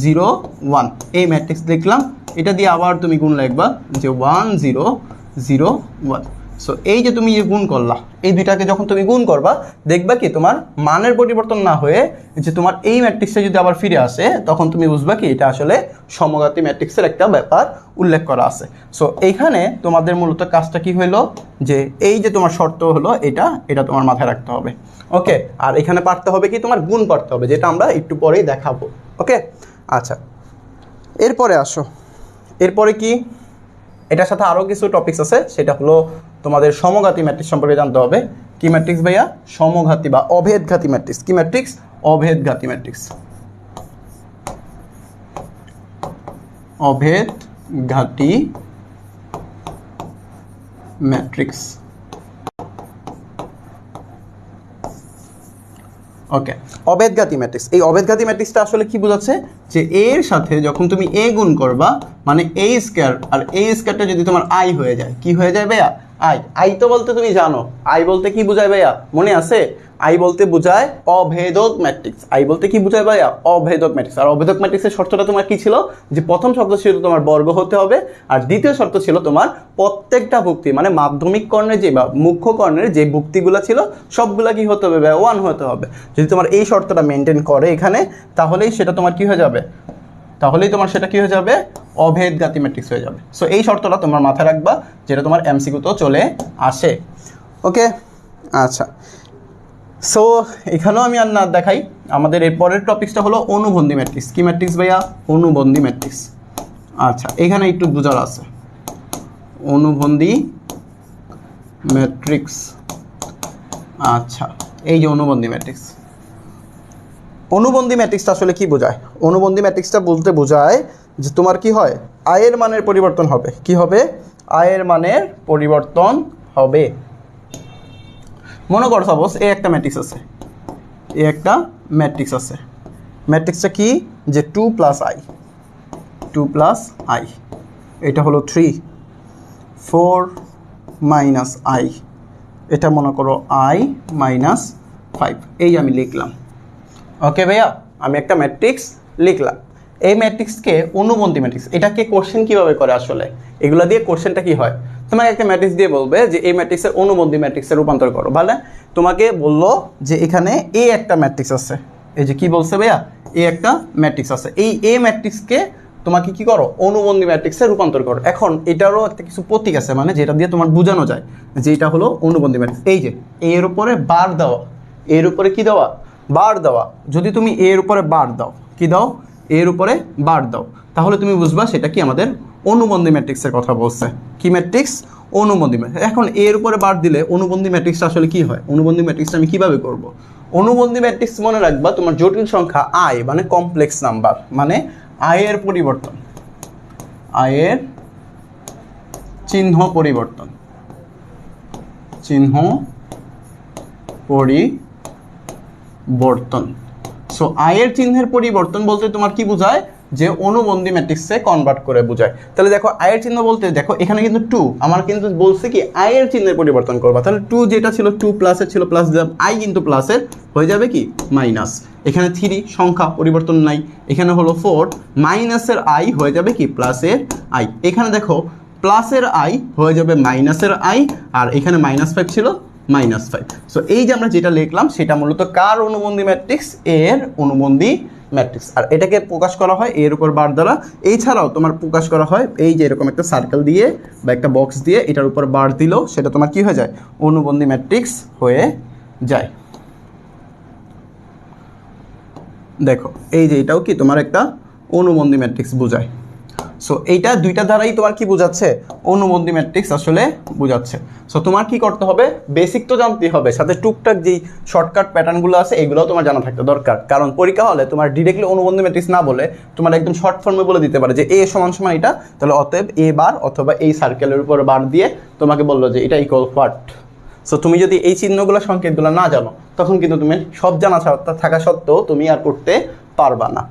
0 1 এই ম্যাট্রিক্স লিখলাম, এটা দিয়ে আবার তুমি গুণ লিখবা যে 1 0 0 1। সো এই যে তুমি গুণ করলা, এই দুইটাকে যখন তুমি গুণ করবা দেখবা কি তোমার মানের পরিবর্তন না হয়ে যে তোমার এই ম্যাট্রিক্সে যদি আবার ফিরে আসে, তখন তুমি বুঝবা কি এটা আসলে সমঘাতী ম্যাট্রিক্সের একটা ব্যাপার উল্লেখ করা আছে। সো এইখানে তোমাদের মূলত কাজটা কি হইলো, যে এই যে তোমার শর্ত হলো এটা তোমার মাথায় রাখতে হবে ওকে। আর এখানে পারতে হবে কি, তোমার গুণ পারতে হবে, যেটা আমরা একটু পরেই দেখাবো ওকে। আচ্ছা এরপরে আসো, এরপরে কি, এটার সাথে আরও কিছু টপিকস আছে, সেটা হলো তোমাদের সমঘাতী ম্যাট্রিক্স সম্পর্কে জানতে হবে। কি ম্যাট্রিক্স ভাইয়া, সমঘাতী বা অভেদঘাতী ম্যাট্রিক্স। কি ম্যাট্রিক্স, অভেদঘাতী ম্যাট্রিক্স, অভেদঘাতী ম্যাট্রিক্স ওকে। অভেদঘাতী ম্যাট্রিক্স, এই অভেদঘাতী ম্যাট্রিক্সটা আসলে কি বোঝাচ্ছে, যে এর সাথে যখন তুমি এ গুণ করবা মানে এ স্কয়ার, আর এ স্কয়ারটা যদি তোমার আই হয়ে যায়, কি হয়ে যায় ভাইয়া, আই, আই তো বলতে তুমি জানো আই বলতে কি বোঝায় ভাইয়া, মনে আছে? আই বলতে বোঝায় অভেদক ম্যাট্রিক্স। আই বলতে কি বোঝায় ভাইয়া? অভেদক ম্যাট্রিক্স। আর অভেদক ম্যাট্রিক্সের শর্তটা তোমার কি ছিল? যে প্রথম শর্ত ছিল তোমার বর্গ হতে হবে, আর দ্বিতীয় শর্ত ছিল তোমার প্রত্যেকটা ভুক্তি মানে মাধ্যমিক কর্ণের যে বা মুখ্য কর্ণের যে ভুক্তিগুলো ছিল সবগুলা কি হতে হবে ভাইয়া? 1 হতে হবে। যদি তোমার এই শর্তটা মেনটেন করে এখানে, তাহলেই সেটা তোমার কি হয়ে যাবে? তাহলেই তোমার সেটা কি হয়ে যাবে? অভেদঘাতী ম্যাট্রিক্স হয়ে যাবে। সো এই শর্তটা তোমার মাথায় রাখবা, যেটা তোমার এমসিকিউতেও চলে আসে। ওকে, আচ্ছা। সো এখানেও আমি আর না দেখাই, আমাদের এর পরের টপিকসটা হলো অনুবন্ধী ম্যাট্রিক্স। কি ম্যাট্রিক্স ভাইয়া? অনুবন্ধী ম্যাট্রিক্স। আচ্ছা, এখানে একটু বোঝার আছে। অনুবন্ধী ম্যাট্রিক্স, আচ্ছা এই যে অনুবন্ধী ম্যাট্রিক্স। অনুবন্ধী ম্যাট্রিক্সটা আসলে কি বোঝায়? অনুবন্ধী ম্যাট্রিক্সটা বলতে বোঝায় যে তোমার কি হয়? আয়ের মানের পরিবর্তন হবে। কি হবে? আয়ের মানের পরিবর্তন হবে। মনে করো সাপোজ এই একটা ম্যাট্রিক্স আছে, এই একটা ম্যাট্রিক্স আছে। ম্যাট্রিক্সটা কি? যে 2 প্লাস আই, 2 প্লাস আই, এটা হলো 3, 4 মাইনাস আই, এটা মনে করো আই মাইনাস 5। এই আমি লিখলাম। ওকে ভাইয়া, আমি একটা ম্যাট্রিক্স লিখলাম। এই ম্যাট্রিক্সকে অনুবন্ধী ম্যাট্রিক্স। এটাকে কোশ্চেন কিভাবে করে আসলে? এগুলো দিয়ে কোশ্চেনটা কি হয়? তোমাকে একটা ম্যাট্রিক্স দিয়ে বলবে যে এই ম্যাট্রিক্সের অনুবন্ধী ম্যাট্রিক্সে রূপান্তর করো। ভালো, তোমাকে বললো যে এখানে এ একটা ম্যাট্রিক্স আছে, এই যে কি বলছে ভাইয়া? এ একটা ম্যাট্রিক্স আছে, এই এ ম্যাট্রিক্সকে তোমাকে কি করো? অনুবন্ধী ম্যাট্রিক্সে রূপান্তর করো। এখন এটারও একটা কিছু প্রতীক আছে, মানে যেটা দিয়ে তোমার বোঝানো যায় যে এটা হলো অনুবন্ধী ম্যাট্রিক্স। এই যে এর উপরে বার দেওয়া, এর উপরে কি দেওয়া? বার দেওয়া। যদি তুমি এর উপরে বার দাও, কি দাও? এর উপরে বার দাও, তাহলে তুমি বুঝবা সেটা কি আমাদের অনুবন্ধী ম্যাট্রিক্সের কথা বলছে। কি ম্যাট্রিক্স? অনুবন্ধী ম্যাট্রিক্স। এখন এর উপরে বার দিলে অনুবন্ধী ম্যাট্রিক্সটা আসলে কি হয়? অনুবন্ধী ম্যাট্রিক্সটা আমি কিভাবে করব? অনুবন্ধী ম্যাট্রিক্স মনে রাখবা, তোমার জটিল সংখ্যা আই মানে কমপ্লেক্স নাম্বার, মানে আয়ের পরিবর্তন, আয়ের চিহ্ন পরিবর্তন, চিহ্ন পরিবর্তন। সো আয়ের চিহ্নের পরিবর্তন বলতে তোমার কি বোঝায়? যে অনুবন্ধী ম্যাট্রিক্সে কনভার্ট করে বোঝায়। তাহলে দেখো আয়ের চিহ্ন বলতে দেখো এখানে কিন্তু 2, আমার কিন্তু বলছে কি আয়ের চিহ্নের পরিবর্তন করবা। তাহলে 2 যেটা ছিল 2 প্লাসের ছিল প্লাস দিলাম, আই কিন্তু প্লাসের হয়ে যাবে কি মাইনাস। এখানে 3 সংখ্যা পরিবর্তন নাই, এখানে হলো 4 মাইনাসের আই হয়ে যাবে কি প্লাসের আই। এখানে দেখো প্লাসের আই হয়ে যাবে মাইনাসের আই, আর এখানে -5 ছিল -5। সো এই যে আমরা যেটা লিখলাম সেটা মূলত কার অনুবন্ধী ম্যাট্রিক্স? এর অনুবন্ধী ম্যাট্রিক্স। আর এটাকে প্রকাশ করা হয় এর উপর বার দ্বারা। এছাড়াও তোমার প্রকাশ করা হয় এই যে এরকম একটা সার্কেল দিয়ে বা একটা বক্স দিয়ে এটার উপর বার দিলেও সেটা তোমার কি হয়ে যায়? অনুবন্ধী ম্যাট্রিক্স হয়ে যায়। দেখো এই যে এটাও কি তোমার একটা অনুবন্ধী ম্যাট্রিক্স বোঝায়। সো এইটা দুইটা দ্বারাই তোমার কি বোঝাচ্ছে? অনুবন্ধী ম্যাট্রিক্স আসলে বোঝাচ্ছে। সো তোমার কি করতে হবে? বেসিক তো জানতেই হবে, সাথে টুকটাক যেই শর্টকাট প্যাটার্নগুলো আছে এগুলোও তোমার জানা থাকতে দরকার। কারণ পরীক্ষা হলে তোমার ডিরেক্টলি অনুবন্ধী ম্যাট্রিক্স না বলে তোমার একদম শর্ট ফর্মে বলে দিতে পারে যে এ সমান সমান এটা, তাহলে অতএব এ বার অথবা এই সার্কেলের উপর বার দিয়ে তোমাকে বললো যে এটা ইকুয়াল হোয়াট। সো তুমি যদি এই চিহ্নগুলো সংকেতগুলো না জানো তখন কিন্তু তুমি সব জানা থাকা সত্ত্বেও তুমি আর করতে পারবা না।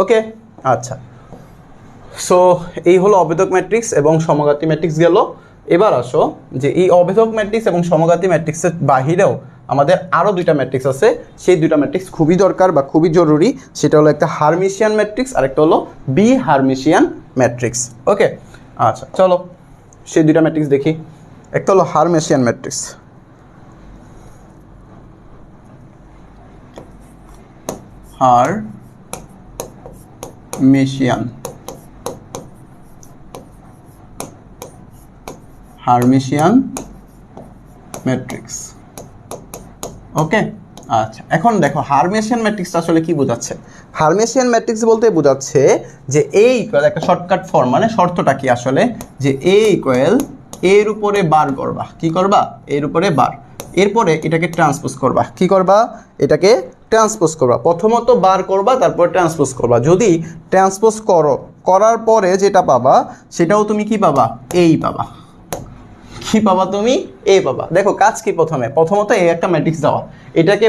ওকে, আচ্ছা। সো এই হলো অভেদক ম্যাট্রিক্স এবং সমঘাতী ম্যাট্রিক্স গেল। এবার আসো যে এই অভেদক ম্যাট্রিক্স এবং সমঘাতী ম্যাট্রিক্সের বাহিরেও আমাদের আরও দুইটা ম্যাট্রিক্স আছে। সেই দুইটা ম্যাট্রিক্স খুবই দরকার বা খুবই জরুরি। সেটা হলো একটা হারমিশিয়ান ম্যাট্রিক্স আর একটা হলো বি হারমিশিয়ান ম্যাট্রিক্স। ওকে, আচ্ছা চলো সেই দুইটা ম্যাট্রিক্স দেখি। একটা হলো হারমিশিয়ান ম্যাট্রিক্স, হারমিশিয়ান ম্যাট্রিক্স। ওকে, আচ্ছা এখন দেখো হারমিশিয়ান ম্যাট্রিক্সটা আসলে কি বোঝাচ্ছে? হারমিশিয়ান ম্যাট্রিক্স বলতে বোঝাচ্ছে যে এ ইকুয়াল একটা শর্টকাট ফর্ম, মানে শর্তটা কি আসলে? যে এ ইকুয়াল এর উপরে বার করবা। কি করবা? এর উপরে বার, এরপরে এটাকে ট্রান্সপোজ করবা। কি করবা? এটাকে ট্রান্সপোজ করবা। প্রথমত বার করবা, তারপর ট্রান্সপোজ করবা। যদি ট্রান্সপোজ করার পরে যেটা পাবা সেটাও তুমি কি পাবা? এই পাবা। কি পাবা তুমি? এ পাবা। দেখো কাজ কি, প্রথমত এই একটা ম্যাট্রিক্স দেওয়া, এটাকে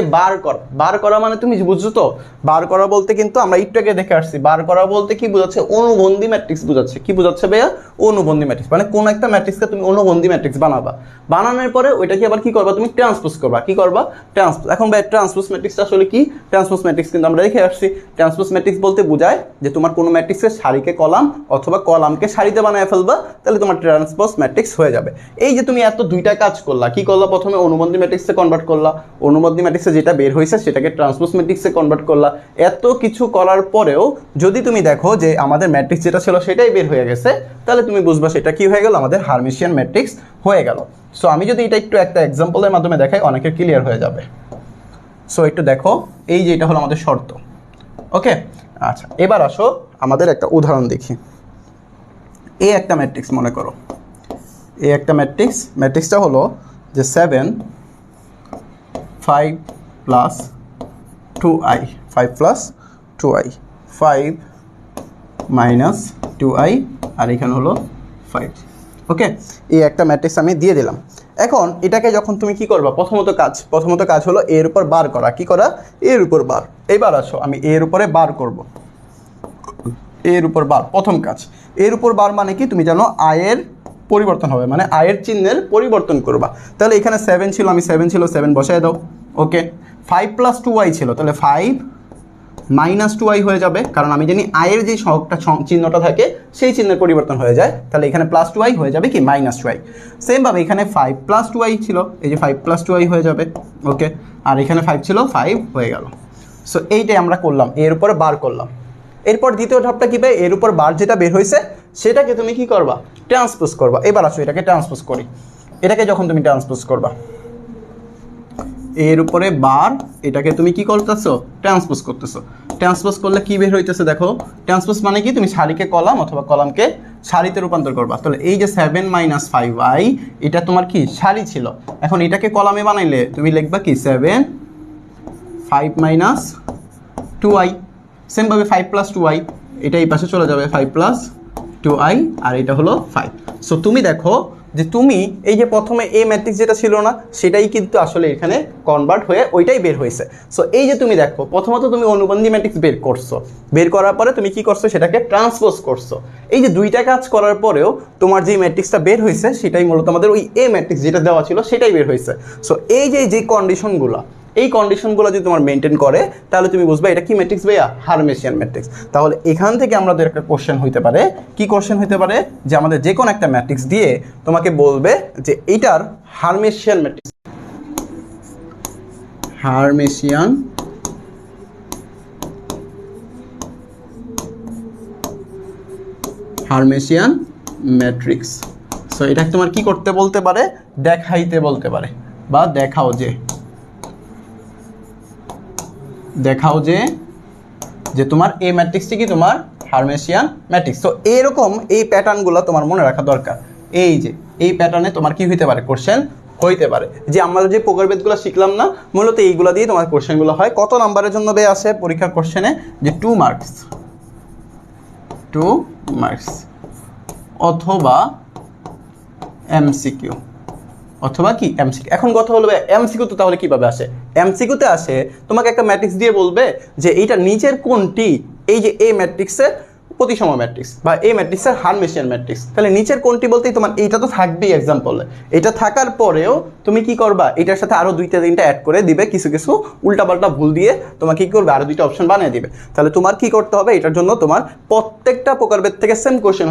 বার করা মানে তুমি বুঝছো তো, বার করা বলতে কিন্তু আমরা একটু আগে দেখে আসছি, বার করা বলতে কি বোঝাচ্ছে? অনুবন্ধী ম্যাট্রিক্স বোঝাচ্ছে। কি বোঝাচ্ছে ভাইয়া? অনুবন্ধী ম্যাট্রিক্স, মানে কোন একটা ম্যাট্রিক্সকে তুমি অনুবন্ধী ম্যাট্রিক্স বানাবা, বানানোর পরে ওইটাকে আবার কি করবা? তুমি ট্রান্সপোজ করবা। কি করবা? ট্রান্সপোজ। এখন ভাই ট্রান্সপোজ ম্যাট্রিক্সটা আসলে কি? ট্রান্সপোজ ম্যাট্রিক্স কিন্তু আমরা দেখে আসছি, ট্রান্সপোজ ম্যাট্রিক্স বলতে বোঝায় যে তোমার কোনো ম্যাট্রিক্সের সারিকে কলাম অথবা কলামকে সারিতে বানায় ফেলবা, তাহলে তোমার ট্রান্সপোজ ম্যাট্রিক্স হয়ে যাবে। এই যে তুমি এত দুইটা কাজ করলা, কি করলা? প্রথমে অনুবন্ধী ম্যাট্রিক্সে কনভার্ট করলা, অনুবন্ধী ম্যাট্রিক্সে যেটা বের হয়েছে সেটাকে ট্রান্সপোজ ম্যাট্রিক্সে কনভার্ট করলা। এত কিছু করার পরেও যদি তুমি দেখো যে আমাদের ম্যাট্রিক্স যেটা ছিল সেটাই বের হয়ে গেছে, তাহলে তুমি বুঝবা সেটা কি হয়ে গেল? আমাদের হার্মিশিয়ান ম্যাট্রিক্স হয়ে গেল। সো আমি যদি এটা একটু একটা এক্সাম্পলের মাধ্যমে দেখাই, অনেকের ক্লিয়ার হয়ে যাবে। সো একটু দেখো, এই যে এটা হলো আমাদের শর্ত। ওকে, আচ্ছা এবার আসো আমাদের একটা উদাহরণ দেখি। এই একটা ম্যাট্রিক্স মনে করো, এই একটা ম্যাট্রিক্সটা হলো যে 7 5 plus 2i, 5 plus 2i, 5 minus 2i, আর এখানে হলো 5। ওকে, এই একটা ম্যাট্রিক্স আমি দিয়ে দিলাম। এখন এটাকে যখন তুমি কি করবা? প্রথমত কাজ হলো এর উপর বার করা। কি করা? এর উপর বার। এবার আসো আমি এর উপরে বার করব, এর উপর বার। প্রথম কাজ, এর উপর বার মানে কি? তুমি জানো আয়ের পরিবর্তন হবে, মানে আয়ের চিহ্নের পরিবর্তন করবা। তাহলে এখানে 7 ছিল, 7 বসায় দাও। ওকে, 5 প্লাস 2i ছিল, তাহলে 5 মাইনাস 2i হয়ে যাবে, কারণ আমি জানি আয়ের যে চিহ্নটা থাকে সেই চিহ্নের পরিবর্তন হয়ে যায়। তাহলে এখানে প্লাস 2i হয়ে যাবে কি? Minus 2i। সেমভাবে এখানে 5 প্লাস 2i ছিল, এই যে 5 প্লাস 2i হয়ে যাবে। ওকে, আর এখানে 5 ছিল, 5 হয়ে গেল। সো এইটাই আমরা করলাম, এর উপরে বার করলাম। এরপর দ্বিতীয় ধাপটা কি? এর উপর বার যেটা বের হয়েছে সেটাকে তুমি কি করবা? ট্রান্সপোজ করবা। এবার আসো এটাকে ট্রান্সপোজ করি। এটাকে যখন তুমি ট্রান্সপোজ করবা, এর উপরে বার, এটাকে তুমি কি করতেছো? ট্রান্সপোজ করতেছো। ট্রান্সপোজ করলে কি বের হইতেছে দেখো? ট্রান্সপোজ মানে কি? তুমি সারিকে কলাম অথবা কলামকে সারিতে রূপান্তর করবা। তাহলে এই যে 7 মাইনাস 5i, এটা তোমার কি? সারি ছিল। এখন এটাকে কলামে বানাইলে তুমি লিখবা কি? 7 5 মাইনাস 2i। সেমভাবে 5 প্লাস 2i, এটা এই পাশে চলে যাবে, 5 প্লাস 2i, আর এটা হলো 5। সো তুমি দেখো যে তুমি এই যে প্রথমে এই ম্যাট্রিক্স যেটা ছিল না, সেটাই কিন্তু আসলে এখানে কনভার্ট হয়ে ওইটাই বের হয়েছে। সো এই যে তুমি দেখো, প্রথমত তুমি অনুবন্ধী ম্যাট্রিক্স বের করছো, বের করার পরে তুমি কি করছো? সেটাকে ট্রান্সপোজ করছো। এই যে দুইটা কাজ করার পরেও তোমার যে ম্যাট্রিক্সটা বের হয়েছে সেটাই মূলত আমাদের ওই এ ম্যাট্রিক্স যেটা দেওয়া ছিল সেটাই বের হয়েছে। সো এই যে কন্ডিশনগুলো, এই কন্ডিশনগুলো যদি তোমার মেনটেন করে, তাহলে তুমি বুঝবে এটা কি ম্যাট্রিক্স ভাইয়া? হার্মেশিয়ান ম্যাট্রিক্স। তাহলে এখান থেকে আমাদের একটা কোশ্চেন হইতে পারে, কি কোশ্চেন হইতে পারে? যে আমাদের যে কোনো একটা ম্যাট্রিক্স দিয়ে তোমাকে বলবে যে এইটার হার্মেশিয়ান ম্যাট্রিক্স, হার্মেশিয়ান ম্যাট্রিক্স। সো এটা তোমার কি করতে বলতে পারে? দেখাইতে বলতে পারে, বা দেখাও যে তোমার এই ম্যাট্রিক্সটি কি? তোমার হার্মেশিয়ান ম্যাট্রিক্স। তো এরকম এই প্যাটার্নগুলো তোমার মনে রাখা দরকার। এই যে এই প্যাটার্নে তোমার কি হইতে পারে? কোশ্চেন হইতে পারে। যে আমরা যে প্রকারভেদগুলো শিখলাম না, মূলত এইগুলো দিয়ে তোমার কোশ্চেনগুলো হয়। কত নাম্বারের জন্য আসে পরীক্ষার কোশ্চেনে? যে 2 মার্কস অথবা এমসিকিউ, অথবা কি এমসিকিউ। এখন কথা হলো এমসিকিউ তো তাহলে কিভাবে আসে? এমসিকিউতে আসে তোমাকে একটা ম্যাট্রিক্স দিয়ে বলবে যে এইটা নিচের কোনটি? এই যে এই ম্যাট্রিক্সের প্রতিসম ম্যাট্রিক্স বা এই ম্যাট্রিক্সের হার্মেশিয়ান ম্যাট্রিক্স। তাহলে নিচের কোনটি বলতেই তোমার এইটা তো থাকবেই এক্সাম্পলে। এটা থাকার পরেও তুমি কি করবা? এটার সাথে আরও 2-3টা অ্যাড করে দিবে, কিছু উল্টাপাল্টা ভুল দিয়ে তোমাকে কি করবে? আরও 2টা অপশন বানিয়ে দিবে। তাহলে তোমার কি করতে হবে? এটার জন্য তোমার প্রত্যেকটা প্রকারভেদ থেকে সেম কোশ্চেন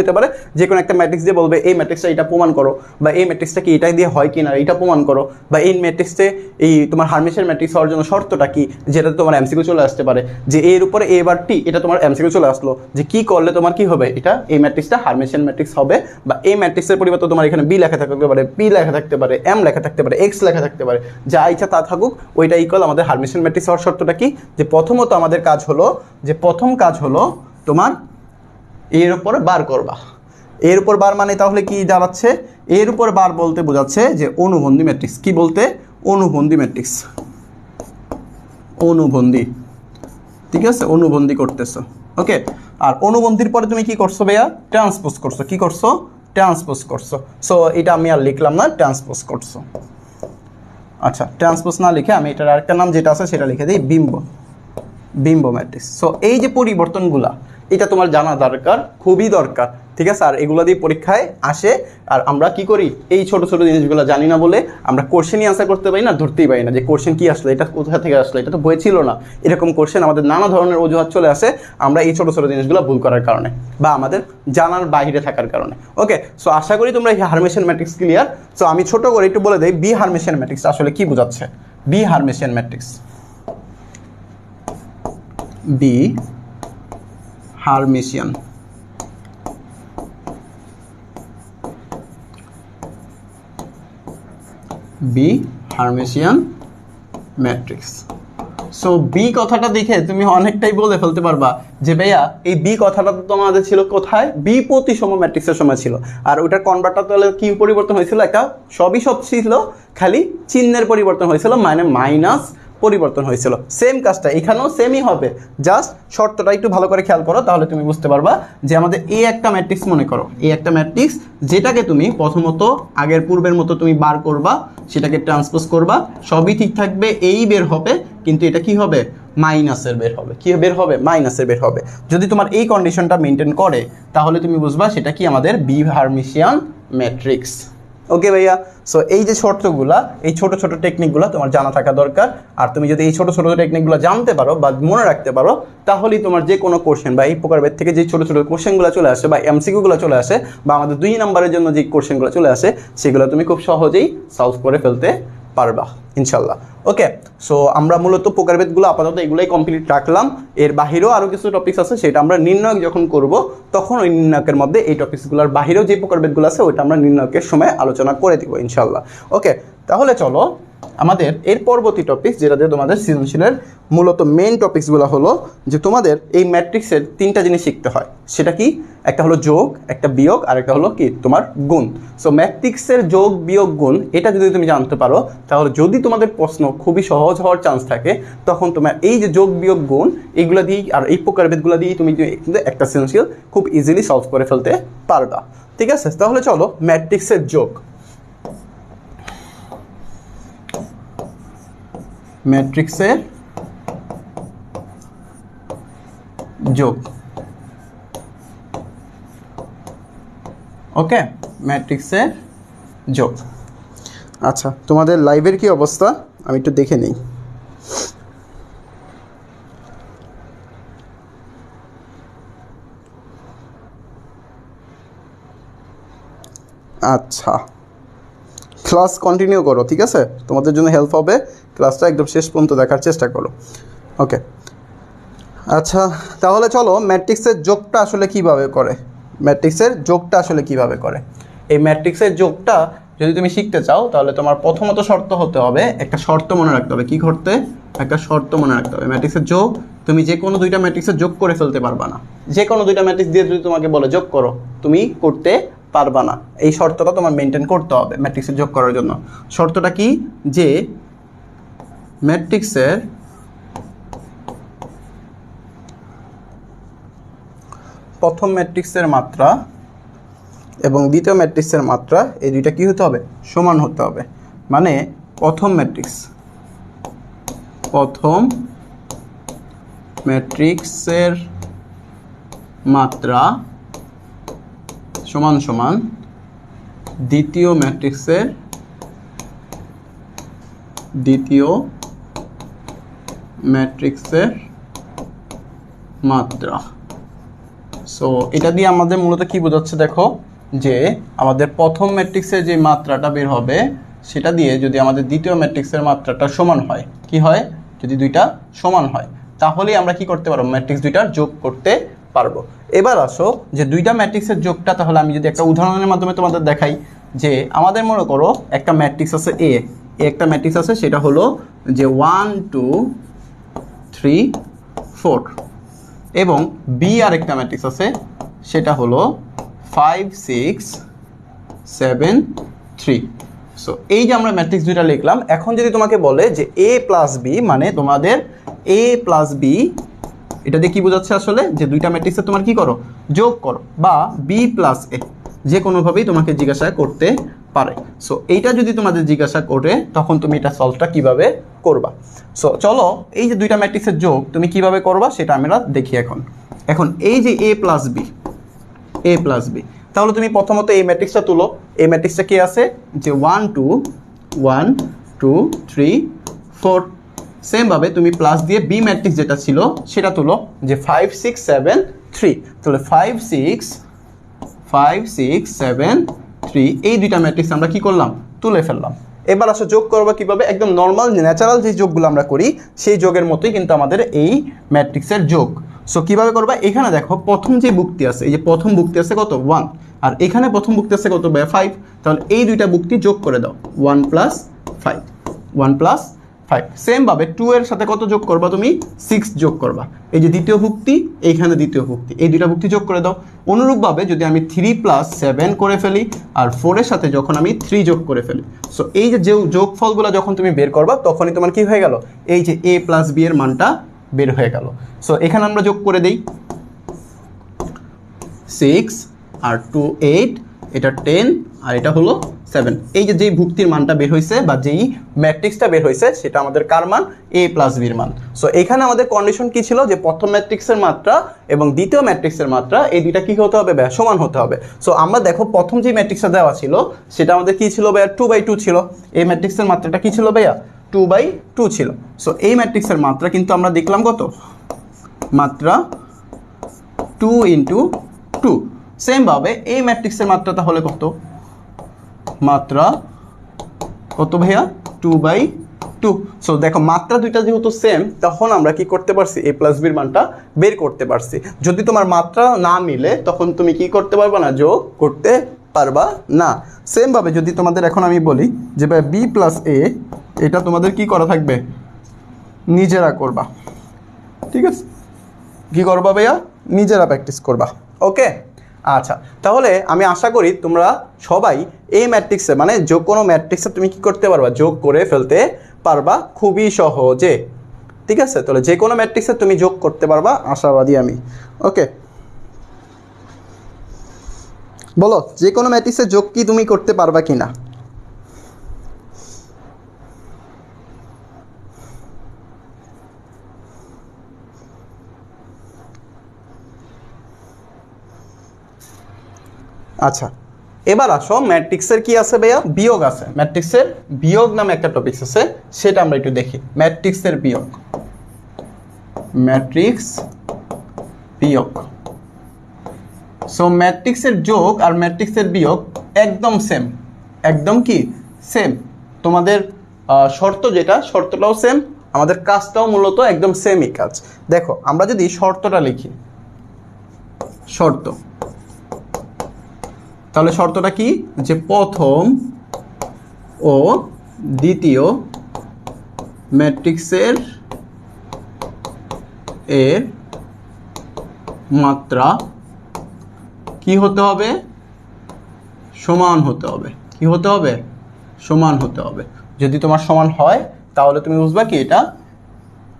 হইতে পারে, যে কোনো একটা ম্যাট্রিক্স দিয়ে বলবে এই ম্যাট্রিক্সটা এটা প্রমাণ করো, বা এই ম্যাট্রিক্সটা কি এটাই দিয়ে হয় কিনা এটা প্রমাণ করো, বা এই ম্যাট্রিক্সে এই তোমার হার্মেশিয়ান ম্যাট্রিক্স হওয়ার জন্য শর্তটা কি, যেটা তোমার এমসিকিউ চলে আসতে পারে। যে এর উপরে এ বার টি, এটা তোমার এমসিকিউ চলে আসলো, যে কি করলে তোমার কি হবে? এটা এই ম্যাট্রিক্সটা হার্মেশিয়ান ম্যাট্রিক্স হবে, বা এই ম্যাট্রিক্সের পরিবর্তে তোমার এখানে বি লেখা থাকতে পারে, পি লেখা থাকতে পারে, এম লেখা থাকতে পারে, এক্স লেখা থাকতে পারে, যা ইচ্ছা তা থাকুক, ওইটা ইকুয়াল আমাদের হার্মেশিয়ান ম্যাট্রিক্স হওয়ার শর্তটা কি? যে প্রথমত আমাদের কাজ হলো, প্রথম কাজ হলো তোমার এর উপর বার করবা। এর উপর বার মানে তাহলে কি দাঁড়াচ্ছে? এর উপর বার বলতে বোঝাচ্ছে যে অনুবন্ধী ম্যাট্রিক্স। কি বলতে? অনুবন্ধী ম্যাট্রিক্স, অনুবন্ধী। ঠিক আছে, অনুবন্ধী করতেছো। ওকে, আর অনুবন্ধীর পরে তুমি কি করছো ভাইয়া? ট্রান্সপোজ করছো। কি করছো? ট্রান্সপোজ করছো। সো এটা আমি আর লিখলাম না, ট্রান্সপোজ করছো। আচ্ছা, ট্রান্সপোজ না লিখে আমি এটার আরেকটা নাম যেটা আছে সেটা লিখে দিই, বিম্ব ম্যাট্রিক্স। সো এই যে পরিবর্তনগুলা, এটা তোমার জানা দরকার, খুবই দরকার, ঠিক আছে। আর এগুলো দিয়ে পরীক্ষায় আসে। আর আমরা কি করি, এই ছোট ছোট জিনিসগুলো জানি না বলে আমরা কোশ্চেনই আনসার করতে পারি না, ধরতেই পারি না যে কোশ্চেন কি আসলো, এটা কোথা থেকে আসলো, এটা তো বই ছিল না। এরকম কোশ্চেন আমাদের নানা ধরনের অজুহাত চলে আসে আমরা এই ছোট ছোট জিনিসগুলো ভুল করার কারণে বা আমাদের জানার বাইরে থাকার কারণে। ওকে, সো আশা করি তোমরা এই হারমেশিয়ান ম্যাট্রিক্স ক্লিয়ার। সো আমি ছোট করে একটু বলে দিই বি হারমেশিয়ান ম্যাট্রিক্স আসলে কি বোঝাচ্ছে। B Hermitian matrix, B Hermitian, B Hermitian matrix. So B কথাটা দেখে তুমি অনেকটাই বলে ফেলতে পারবা যে ভাইয়া এই বি কথাটা তো তোমাদের ছিল কোথায়, বি প্রতিসম ম্যাট্রিক্সের সময় ছিল। আর ওটার কনভার্টার তাহলে কি পরিবর্তন হয়েছিল, একটা সব ছিল, খালি চিহ্নের পরিবর্তন হয়েছিল, মানে মাইনাস পরিবর্তন হয়েছিল। সেম কাজটা এখানেও সেমই হবে, জাস্ট শর্তটা একটু ভালো করে খেয়াল করো, তাহলে তুমি বুঝতে পারবা যে আমাদের এই একটা ম্যাট্রিক্স, মনে করো এই একটা ম্যাট্রিক্স, যেটাকে তুমি প্রথমত আগের পূর্বের মতো তুমি বার করবা, সেটাকে ট্রান্সপোজ করবা, সবই ঠিক থাকবে, এই বের হবে, কিন্তু এটা কি হবে, মাইনাসের বের হবে। কি বের হবে, মাইনাসের বের হবে। যদি তোমার এই কন্ডিশনটা মেনটেন করে তাহলে তুমি বুঝবা সেটা কি আমাদের বি হারমেশিয়ান ম্যাট্রিক্স। ওকে ভাইয়া, সো এই যে শর্তগুলা, এই ছোট ছোট টেকনিকগুলো তোমার জানা থাকা দরকার। আর তুমি যদি এই ছোট ছোট টেকনিকগুলো জানতে পারো বা মনে রাখতে পারো, তাহলেই তোমার যে কোনো কোশ্চেন বা এই প্রকারভেদ থেকে যে ছোট ছোট কোশ্চেনগুলো চলে আসে বা এমসিকিউগুলো চলে আসে বা আমাদের 2 নম্বরের জন্য যে কোশ্চেনগুলো চলে আসে, সেগুলো তুমি খুব সহজেই সলভ করে ফেলতে পারবা ইনশাল্লাহ। ওকে, সো আমরা মূলত প্রকারভেদগুলো আপাতত এগুলোই কমপ্লিট রাখলাম। এর বাহিরেও আরও কিছু টপিক্স আছে, সেটা আমরা নির্ণায়ক যখন করব তখন ওই নির্ণায়কের মধ্যে এই টপিক্সগুলোর বাহিরেও যে প্রকারভেদগুলো আছে ওইটা আমরা নির্ণায়কের সময় আলোচনা করে দিব ইনশাল্লাহ। ওকে, তাহলে চলো আমাদের এর পরবর্তী টপিক্স, যেটা দিয়ে তোমাদের সৃজনশীলের মূলত মেইন টপিক্সগুলো হলো যে তোমাদের এই ম্যাট্রিক্সের 3টা জিনিস শিখতে হয়। সেটা কি, একটা হলো যোগ, একটা বিয়োগ, আর একটা হলো কি তোমার গুণ। সো ম্যাট্রিক্সের যোগ বিয়োগ গুণ এটা যদি তুমি জানতে পারো, তাহলে যদি তোমাদের প্রশ্ন খুবই সহজ হওয়ার চান্স থাকে, তখন তোমার এই যে যোগ বিয়োগ গুণ এগুলো দিয়েই আর এই প্রকারভেদগুলো দিয়েই তুমি একটা সৃজনশীল খুব ইজিলি সলভ করে ফেলতে পারবা। ঠিক আছে, তাহলে চলো ম্যাট্রিক্সের যোগ, ম্যাট্রিক্সের যোগ। ওকে, ম্যাট্রিক্সের যোগ। আচ্ছা, তোমাদের লাইভের কি অবস্থা আমি একটু দেখে নিই। আচ্ছা, ক্লাস কন্টিনিউ করো, ঠিক আছে, তোমাদের জন্য হেল্প হবে, ক্লাসটা একদম শেষ পর্যন্ত দেখার চেষ্টা করো। ওকে, আচ্ছা তাহলে চলো ম্যাট্রিক্সের যোগটা আসলে কিভাবে করে, ম্যাট্রিক্সের যোগটা আসলে কিভাবে করে। এই ম্যাট্রিক্সের যোগটা যদি তুমি শিখতে চাও, তাহলে তোমার প্রথমত শর্ত হতে হবে, একটা শর্ত মনে রাখতে হবে। কি করতে, একটা শর্ত মনে রাখতে হবে। ম্যাট্রিক্সের যোগ, তুমি যে কোনো দুইটা ম্যাট্রিক্সের যোগ করে ফেলতে পারবা না। যে কোনো দুইটা ম্যাট্রিক্স দিয়ে যদি তোমাকে বলে যোগ করো, তুমি করতে পারবা না। এই শর্তটা তোমার মেনটেন করতে হবে ম্যাট্রিক্সের যোগ করার জন্য। শর্তটা কি, যে ম্যাট্রিক্সের প্রথম ম্যাট্রিক্সের মাত্রা এবং দ্বিতীয় ম্যাট্রিক্সের মাত্রা, এই দুইটা কি হতে হবে, সমান হতে হবে। মানে প্রথম ম্যাট্রিক্সের মাত্রা সমান সমান দ্বিতীয় ম্যাট্রিক্সের মাত্রা। সো এটা দিয়ে আমাদের মূলত কি বোঝাচ্ছে দেখো, যে আমাদের প্রথম ম্যাট্রিক্সের যে মাত্রাটা বের হবে সেটা দিয়ে যদি আমাদের দ্বিতীয় ম্যাট্রিক্সের মাত্রাটা সমান হয়, কি হয়, যদি দুইটা সমান হয় তাহলেই আমরা কি করতে পারবো, ম্যাট্রিক্স দুইটার যোগ করতে পারবো। এবার আসো যে দুইটা ম্যাট্রিক্সের যোগটা, তাহলে আমি যদি একটা উদাহরণের মাধ্যমে তোমাদের দেখাই, যে আমাদের মনে করো একটা ম্যাট্রিক্স আছে এ, একটা ম্যাট্রিক্স আছে, সেটা হলো যে 1 2 3 4, এবং বি আর একটা ম্যাট্রিক্স আছে, সেটা হলো 5 6 7 3। সো এই যে আমরা ম্যাট্রিক্স দুইটা লিখলাম, এখন যদি তোমাকে বলে যে এ প্লাস বি, মানে তোমাদের এ প্লাস বি, এটা দিয়ে কি বোঝাচ্ছে আসলে, যে দুইটা ম্যাট্রিক্সে তোমার কি করো, যোগ করো, বা বি প্লাস এ, যে কোনোভাবেই তোমাকে জিজ্ঞাসা করতে পারে। সো এইটা যদি তোমাদের জিজ্ঞাসা করে তখন তুমি এটা সলভটা কিভাবে করবা। সো চলো এই যে দুইটা ম্যাট্রিক্সের যোগ তুমি কিভাবে করবা সেটা আমরা দেখি। এখন এই যে এ প্লাস বি, তাহলে তুমি প্রথমত এই ম্যাট্রিক্সটা তুলো। এই ম্যাট্রিক্সটা কি আছে যে 1 2 3 4। সেমভাবে তুমি প্লাস দিয়ে বি ম্যাট্রিক্স যেটা ছিল সেটা তুলো, যে 5 6 7 3। তাহলে 5 6 7 3 এই দুইটা ম্যাট্রিক্স আমরা কি করলাম, তুলে ফেললাম। এবার আসো যোগ করবা কিভাবে, একদম নর্মাল ন্যাচারাল যে যোগগুলো আমরা করি সেই যোগের মতোই কিন্তু আমাদের এই ম্যাট্রিক্সের যোগ। সো কিভাবে করবা, এখানে দেখো প্রথম যে বুকটি আছে, এই যে প্রথম বুকটি আছে কত 1, আর এখানে প্রথম বুকটি আছে কত 5। তাহলে এই দুইটা বুকটি যোগ করে দাও, 1 + 5। সেমভাবে 2 এর সাথে কত যোগ করবা, তুমি 6 যোগ করবা। এই যে দ্বিতীয় ভুক্তি, এইখানে দ্বিতীয় ভুক্তি, এই দুইটা ভুক্তি যোগ করে দাও। অনুরূপভাবে যদি আমি 3 + 7 করে ফেলি আর 4 এর সাথে যখন আমি 3 যোগ করে ফেলি, সো এই যে যোগফলগুলো যখন তুমি বের করবা তখনই তোমার কি হয়ে গেল, এই যে a + b এর মানটা বের হয়ে গেল। সো এখানে আমরা যোগ করে দেই, 6 আর 2 8, এটা 10 আর এটা হলো 7। এই যে যেই ভুক্তির মানটা বের হয়েছে বা যেই ম্যাট্রিক্সটা বের হয়েছে সেটা আমাদের কার মান, a + b এর মান। সো এখানে আমাদের কন্ডিশন কি ছিল, যে প্রথম ম্যাট্রিক্সের মাত্রা এবং দ্বিতীয় ম্যাট্রিক্সের মাত্রা এই দুইটা কি হতে হবে, সমান হতে হবে। সো আমরা দেখো প্রথম যে ম্যাট্রিক্সটা দেওয়া ছিল সেটা আমাদের কি ছিল ভাইয়া, 2/2 ছিল। এই ম্যাট্রিক্সের মাত্রাটা কি ছিল ভাইয়া, 2/2 ছিল। সো এই ম্যাট্রিক্সের মাত্রা কিন্তু আমরা দেখলাম কত, মাত্রা 2 × 2। সেমভাবে এই ম্যাট্রিক্সের মাত্রা তাহলে কত, মাত্রা কত ভাইয়া, 2/2। সো দেখো মাত্রা দুইটা যেহেতু সেম, তখন আমরা কি করতে পারছি, a + b এর মানটা বের করতে পারছি। যদি তোমার মাত্রা না মিলে তখন তুমি কি করতে পারবা না, যোগ করতে পারবা না। সেমভাবে যদি তোমাদের এখন আমি বলি যে ভাই b + a, এটা তোমাদের কি করা থাকবে, নিজেরা করবা। ঠিক আছে, কি করবা ভাইয়া, নিজেরা প্র্যাকটিস করবা। ওকে, আচ্ছা, তাহলে আমি আশা করি তোমরা সবাই এই ম্যাট্রিক্সে, মানে যে কোনো ম্যাট্রিক্সে তুমি কি করতে পারবা, যোগ করে ফেলতে পারবা খুবই সহজে। ঠিক আছে, তাহলে যে কোনো ম্যাট্রিক্সে তুমি যোগ করতে পারবা, আশাবাদী আমি। ওকে, বলো যে কোনো ম্যাট্রিক্সে যোগ কি তুমি করতে পারবা কি না। আচ্ছা, এবার আসো ম্যাট্রিক্সের কি আছে ভাইয়া, বিয়োগ আছে। ম্যাট্রিক্সের বিয়োগ নামে একটা টপিক আছে, সেটা আমরা একটু দেখি। ম্যাট্রিক্সের বিয়োগ, ম্যাট্রিক্স বিয়োগ। সো ম্যাট্রিক্সের যোগ আর ম্যাট্রিক্সের বিয়োগ একদম সেম, একদম কি সেম। তোমাদের শর্ত যেটা, শর্তটাও সেম, আমাদের কাজটাও মূলত একদম সেমই কাজ। দেখো আমরা যদি শর্তটা লিখি, শর্ত, তাহলে শর্তটা কি, যে প্রথম ও দ্বিতীয় ম্যাট্রিক্সের এর মাত্রা কি হতে হবে, সমান হতে হবে। কি হতে হবে, সমান হতে হবে। যদি তোমার সমান হয় তাহলে তুমি বুঝবা কি এটা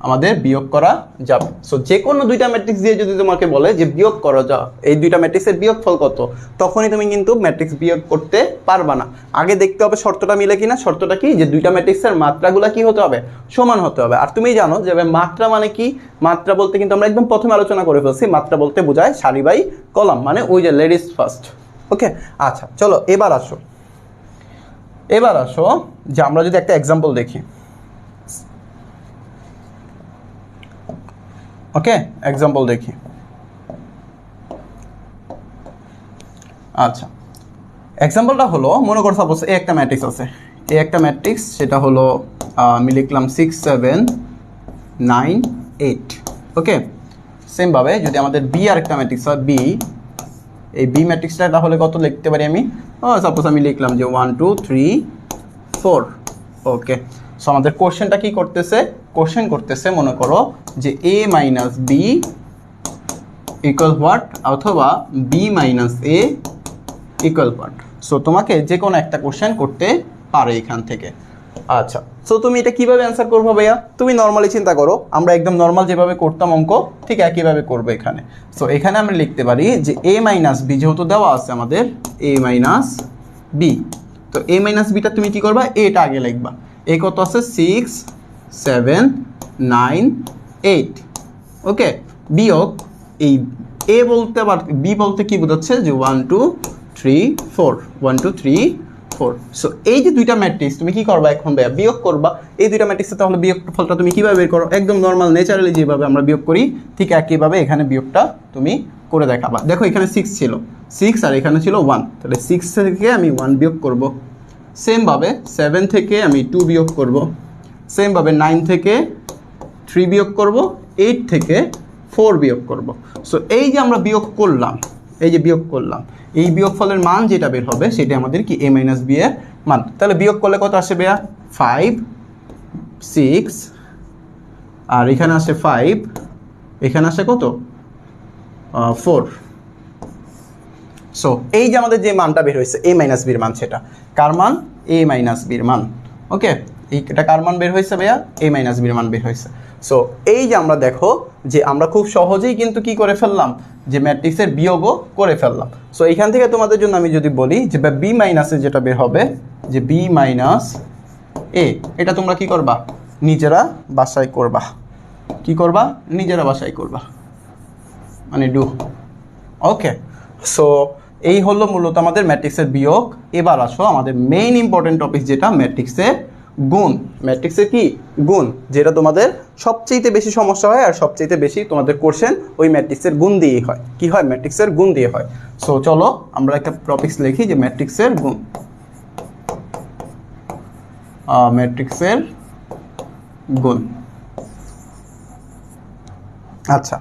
আমাদের বিয়োগ করা যাবে। সো যে কোনো দুইটা ম্যাট্রিক্স দিয়ে যদি তোমাকে বলে যে বিয়োগ করা যাও, এই দুইটা ম্যাট্রিক্সের বিয়োগফল কত, তখনই তুমি কিন্তু ম্যাট্রিক্স বিয়োগ করতে পারবা না। আগে দেখতে হবে শর্তটা মিলে কিনা। শর্তটা কি, যে দুইটা ম্যাট্রিক্সের মাত্রাগুলো কি হতে হবে, সমান হতে হবে। আর তুমি জানো যে মাত্রা মানে কি, মাত্রা বলতে কিন্তু আমরা একদম প্রথমে আলোচনা করে ফেলছি, মাত্রা বলতে বোঝায় সারি বাই কলাম, মানে ওই যে লেডিস ফার্স্ট। ওকে, আচ্ছা চলো এবার আসো যে আমরা যদি একটা এক্সাম্পল দেখি। ওকে, এক্সাম্পল দেখি। আচ্ছা, এক্সাম্পলটা হলো, মনে করো সাপোজ এ একটা ম্যাট্রিক্স আছে, এ একটা ম্যাট্রিক্স, সেটা হলো আমি লিখলাম 6 7 9 8। ওকে, সেমভাবে যদি আমাদের বি আর একটা ম্যাট্রিক্স হয়, বি, এই বি ম্যাট্রিক্সটা তাহলে কত লিখতে পারি আমি, সাপোজ আমি লিখলাম যে 1 2 3 4। ওকে, সো আমাদের কোশ্চেনটা কি করতেছে, কোশ্চেন করতেছে মনে করো যে a - b ইকুয়াল হোয়াট, অথবা b - a equal what. So তোমাকে যে কোনো একটা কোশ্চেন করতে পারে এখান থেকে। আচ্ছা, সো তুমি এটা কিভাবে অ্যান্সার করবো ভাইয়া? তুমি নর্মালি চিন্তা করো, আমরা একদম নর্মাল যেভাবে করতাম অঙ্ক ঠিক একইভাবে করবো এখানে। সো এখানে আমরা লিখতে পারি যে a মাইনাস বি যেহেতু দেওয়া আছে আমাদের a মাইনাস বি, তো a মাইনাস বিটা তুমি কি করবা, এটা আগে লিখবা। এ কত আছে 6 7 9 8, ওকে, বিয়োগ এই a বলতে আবার b বলতে কি বোঝাচ্ছে যে 1 2 3 4 1 2 3 4। সো এই যে দুইটা ম্যাট্রিক্স তুমি কি করবা এখন ভাইয়া, বিয়োগ করবা। এই দুইটা ম্যাট্রিক্সে তাহলে বিয়োগ ফলটা তুমি কিভাবে বের করো, একদম নর্মাল ন্যাচারালি যেভাবে আমরা বিয়োগ করি ঠিক একইভাবে এখানে বিয়োগটা তুমি করে দেখাবা। দেখো এখানে 6 ছিল 6 আর এখানে ছিল 1, তাহলে 6 থেকে আমি 1 বিয়োগ করব। সেমভাবে 7 থেকে আমি 2 বিয়োগ করব। সেমভাবে 9 থেকে 3 বিয়োগ করব, 8 থেকে 4 বিয়োগ করব। সো এই যে আমরা বিয়োগ করলাম, এই যে বিয়োগ করলাম, এই বিয়োগফলের মান যেটা বের হবে সেটা আমাদের কি a মাইনাস বি এর মান। তাহলে বিয়োগ করলে কত আসে ভাইয়া, 5 6 আর এখানে আসে 5, এখানে আসে কত 4। সো এই যে আমাদের যে মানটা বের হয়েছে a মাইনাস বির মান, সেটা কার মান, a মাইনাস বির মান। ওকে, এটা কার মান বের হয়েছে ভাইয়া, a মাইনাস বির মান বের হয়েছে। সো এই যে আমরা দেখো যে আমরা খুব সহজেই কিন্তু কি করে ফেললাম, যে ম্যাট্রিক্সের বিয়োগও করে ফেললাম। সো এইখান থেকে তোমাদের জন্য আমি যদি বলি যে বি মাইনাসে যেটা বের হবে যে বি মাইনাস এ, এটা তোমরা কি করবা, নিজেরা বাসায় করবা। কি করবা, নিজেরা বাসায় করবা, মানে ডু। ওকে, সো এই হলো মূলত আমাদের ম্যাট্রিক্সের বিয়োগ। এবার আসো আমাদের মেইন ইম্পর্টেন্ট টপিক যেটা ম্যাট্রিক্সের গুণ। ম্যাট্রিক্সের কি গুণ, যেটা তোমাদের সবচেয়ে বেশি সমস্যা হয় আর সবচেয়ে বেশি তোমাদের কোশ্চেন ওই ম্যাট্রিক্সের গুণ দিয়েই হয়। কি হয়, ম্যাট্রিক্সের গুণ দিয়ে হয়। সো চলো আমরা একটা টপিকস লিখি যে ম্যাট্রিক্সের গুণ। ম্যাট্রিক্সের গুণ। আচ্ছা,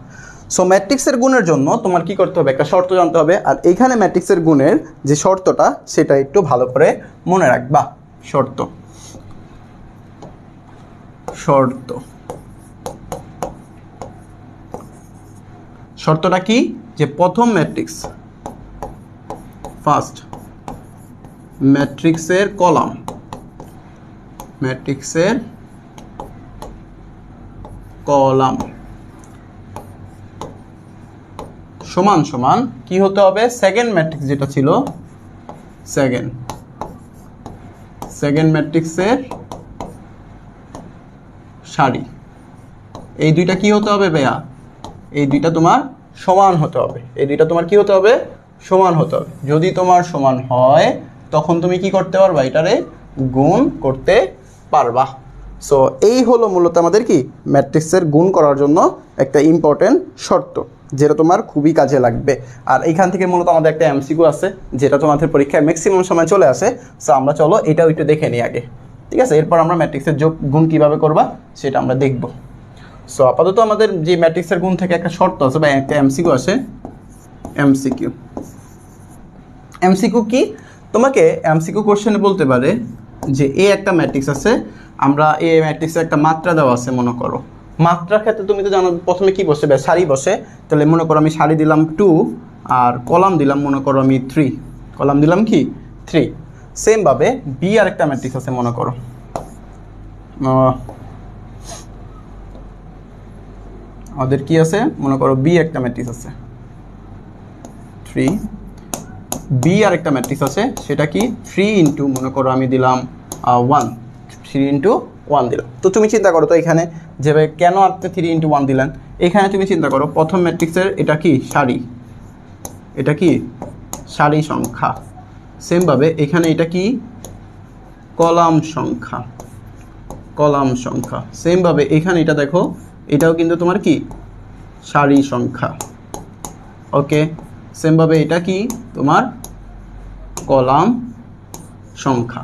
সো ম্যাট্রিক্সের গুণের জন্য তোমার কি করতে হবে, একটা শর্ত জানতে হবে। আর এইখানে ম্যাট্রিক্সের গুণের যে শর্তটা সেটা একটু ভালো করে মনে রাখবা। শর্ত, শর্ত, শর্তটা কি, যে প্রথম ম্যাট্রিক্স, ফার্স্ট ম্যাট্রিক্সের কলাম, ম্যাট্রিক্সের কলাম সমান সমান কি হতে হবে, সেকেন্ড ম্যাট্রিক্স যেটা ছিল, সেকেন্ড ম্যাট্রিক্সের সারি। এই দুইটা কি হতে হবে ভাইয়া, এই দুইটা তোমার সমান হতে হবে। এই দুইটা তোমার কি হতে হবে, সমান হতে হবে। যদি তোমার সমান হয় তখন তুমি কি করতে পারবা, এটারে গুণ করতে পারবা। সো এই হলো মূলত আমাদের কি ম্যাট্রিক্সের গুণ করার জন্য একটা ইম্পর্টেন্ট শর্ত, যেটা তোমার খুবই কাজে লাগবে। আর এইখান থেকে মূলত আমাদের একটা এমসিকিউ আছে যেটা তোমাদের পরীক্ষায় ম্যাক্সিমাম সময় চলে আসে। সো আমরা চলো এটাও একটু দেখে নিই আগে, ঠিক আছে? এরপর আমরা ম্যাট্রিক্সের যোগ গুণ কীভাবে করবা সেটা আমরা দেখব। সো আপাতত আমাদের যে ম্যাট্রিক্সের গুণ থেকে একটা শর্ত আছে বা একটা এমসিকিউ আছে। এমসিকিউ, এমসিকিউ কি, তোমাকে এমসিকিউ কোশ্চেনে বলতে পারে যে এ একটা ম্যাট্রিক্স আছে, আমরা এ ম্যাট্রিক্সের একটা মাত্রা দেওয়া আছে মনে করো। মাত্রার ক্ষেত্রে তুমি তো জানো প্রথমে কি বসে, সারি বসে। তাহলে মনে করো আমি সারি দিলাম 2 আর কলাম দিলাম মনে করো আমি 3, কলাম দিলাম কি 3। সেমভাবে বি আর একটা ম্যাট্রিক্স আছে মনে করো, আমাদের কি আছে মনে করো বি একটা ম্যাট্রিক্স আছে 3, বি আর একটা ম্যাট্রিক্স আছে সেটা কি 3 ইন্টু মনে করো আমি দিলাম 1, 3 ইন্টু 1 দিলাম। তো তুমি চিন্তা করো তো এখানে যেভাবে কেন আপনি 3 ইন্টু 1 দিলেন, এখানে তুমি চিন্তা করো প্রথম ম্যাট্রিক্সের এটা কি সারি, এটা কি সারি সংখ্যা। সেমভাবে এখানে এটা কি কলাম সংখ্যা, কলাম সংখ্যা। সেমভাবে এখানে এটা দেখো এটাও কিন্তু তোমার কি সারি সংখ্যা। ওকে, সেমভাবে এটা কি তোমার কলাম সংখ্যা।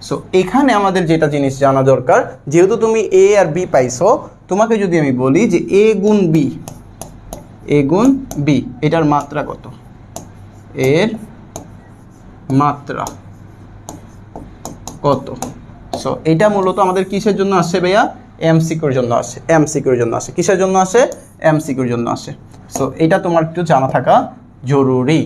সো এখানে আমাদের যেটা জিনিস জানা দরকার, যেহেতু তুমি এ আর বি পাইছো, তোমাকে যদি আমি বলি যে এ গুণ বি, এ গুণ বি এটার মাত্রা কত, এর মাত্রা কত। সো এটা মূলত আমাদের কিসের জন্য আসে ভাইয়া, এমসিকিউর জন্য আসে, এমসিকিউর জন্য আসে। কিসের জন্য আসে, এমসিকিউর জন্য আসে। সো এটা তোমার একটু জানা থাকা জরুরি।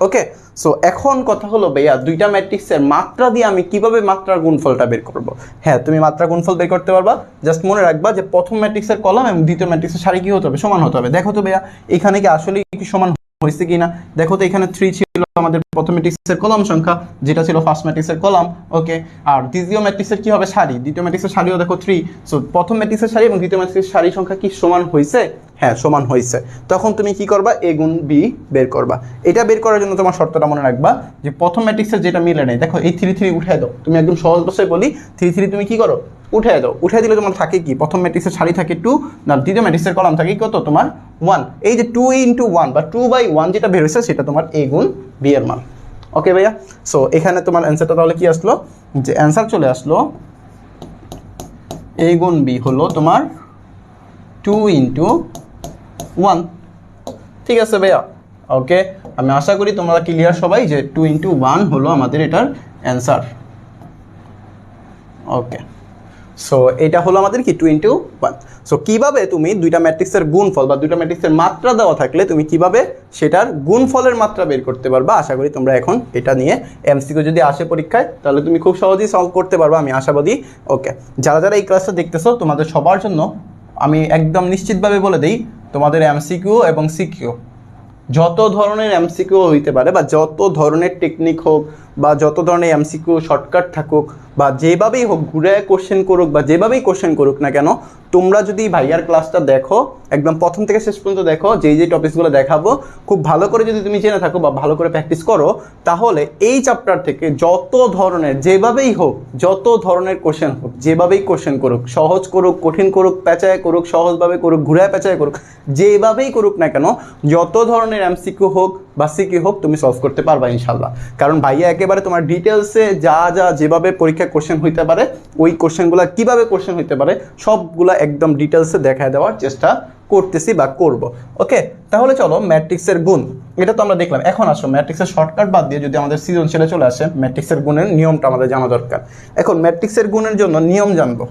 ওকে, সো এখন কথা হলো ভাইয়া দুইটা ম্যাট্রিক্সের মাত্রা দিয়ে আমি কিভাবে মাত্রার গুণফলটা বের করব। হ্যাঁ, তুমি মাত্রা গুণফল বের করতে পারবা, জাস্ট মনে রাখবা যে প্রথম ম্যাট্রিক্সের কলাম এবং দ্বিতীয় ম্যাট্রিক্সের সারি কি হতে হবে, সমান হতে হবে। দেখো তো ভাইয়া এখানে কি আসলে কি সমান হয়েছে কিনা দেখো তো। এখানে 3 ছিল আমাদের প্রথম ম্যাট্রিক্সের কলাম সংখ্যা, যেটা ছিল ফার্স্ট ম্যাট্রিক্সের কলাম। ওকে, আর দ্বিতীয় ম্যাট্রিক্সের কি হবে, সারি। দ্বিতীয় ম্যাট্রিক্সের সারিও দেখো 3। সো প্রথম ম্যাট্রিক্সের সারি এবং দ্বিতীয় ম্যাট্রিক্সের সারি সংখ্যা কি সমান হয়েছে? হ্যাঁ, সমান হয়েছে। তখন তুমি কি করবা, এ গুণ বি বের করবা। এটা বের করার জন্য তোমার শর্তটা মনে রাখবা যে প্রথম ম্যাট্রিক্সের যেটা মিলে নেই, দেখো এই 3 3 উঠাই দাও। তুমি একদম সহজ ভাষায় বলি, 3 3 তুমি কি করো, উঠাই দাও। উঠাই দিলে তোমার থাকে কি, প্রথম ম্যাট্রিক্সের সারি থাকে 2, না দ্বিতীয় ম্যাট্রিক্সের কলাম থাকে কত তোমার 1। এই যে 2 × 1 বা 2/1 যেটা বের হয়েছে সেটা তোমার এ গুণ বি এর মান। ওকে ভাইয়া, সো এখানে তোমার অ্যান্সারটা তাহলে কি আসলো, যে অ্যান্সার চলে আসলো এ গুণ বি হলো তোমার 2 × 1। ঠিক আছে ভাইয়া, ওকে, আমি আশা করি তোমরা ক্লিয়ার সবাই যে 2 × 1 হলো আমাদের এটার অ্যান্সার। ওকে, সো এটা হলো আমাদের কি 2 × 1। সো কিভাবে তুমি দুইটা ম্যাট্রিক্সের গুণফল বা দুইটা ম্যাট্রিক্সের মাত্রা দেওয়া থাকলে তুমি কিভাবে সেটার গুণফলের মাত্রা বের করতে পারবা, আশা করি তোমরা এখন এটা নিয়ে এমসিকিউ যদি আসে পরীক্ষায় তাহলে তুমি খুব সহজেই সলভ করতে পারবা, আমি আশাবাদী। ওকে, যারা যারা এই ক্লাসটা দেখতেছো তোমাদের সবার জন্য আমি একদম নিশ্চিতভাবে বলে দিই, তোমাদের এমসিকিউ এবং সিকিউ যত ধরনের এমসিকিউ হইতে পারে বা যত ধরনের টেকনিক হোক বা যত ধরনের এমসিকিউ শর্টকাট থাকুক বা যেভাবেই হোক ঘুরে কোশ্চেন করুক বা যেভাবেই কোশ্চেন করুক না কেন, তোমরা যদি ভাইয়ার ক্লাসটা দেখো একদম প্রথম থেকে শেষ পর্যন্ত দেখো, যেই টপিকসগুলো দেখাবো খুব ভালো করে যদি তুমি জেনে থাকো বা ভালো করে প্র্যাকটিস করো, তাহলে এই চ্যাপ্টার থেকে যত ধরনের যেভাবেই হোক, যত ধরনের কোশ্চেন হোক, যেভাবেই কোশ্চেন করুক, সহজ করুক কঠিন করুক পেঁচায় করুক সহজভাবে করুক ঘুরায় পেঁচায় করুক, যেভাবেই করুক না কেন, যত ধরনের এমসিকিউ হোক বা সিকিউ হোক তুমি সলভ করতে পারবা ইনশাল্লাহ। কারণ ভাইয়া একেবারে তোমার ডিটেলসে যা যা যেভাবে পরীক্ষা কোশ্চেন হইতে পারে, ওই কোশ্চেনগুলো কিভাবে কোশ্চেন হইতে পারে সবগুলা একদম ডিটেলসে দেখায় দেওয়ার চেষ্টা করতেছি বা করব। ওকে, তাহলে চলো ম্যাট্রিক্সের গুণ এটা তো আমরা দেখলাম। এখন আসো ম্যাট্রিক্সের শর্টকাট বাদ দিয়ে যদি আমাদের সৃজনশীলে চলে আসে, ম্যাট্রিক্সের গুণের নিয়মটা আমাদের জানা দরকার। এখন ম্যাট্রিক্সের গুণের জন্য নিয়ম জানবো,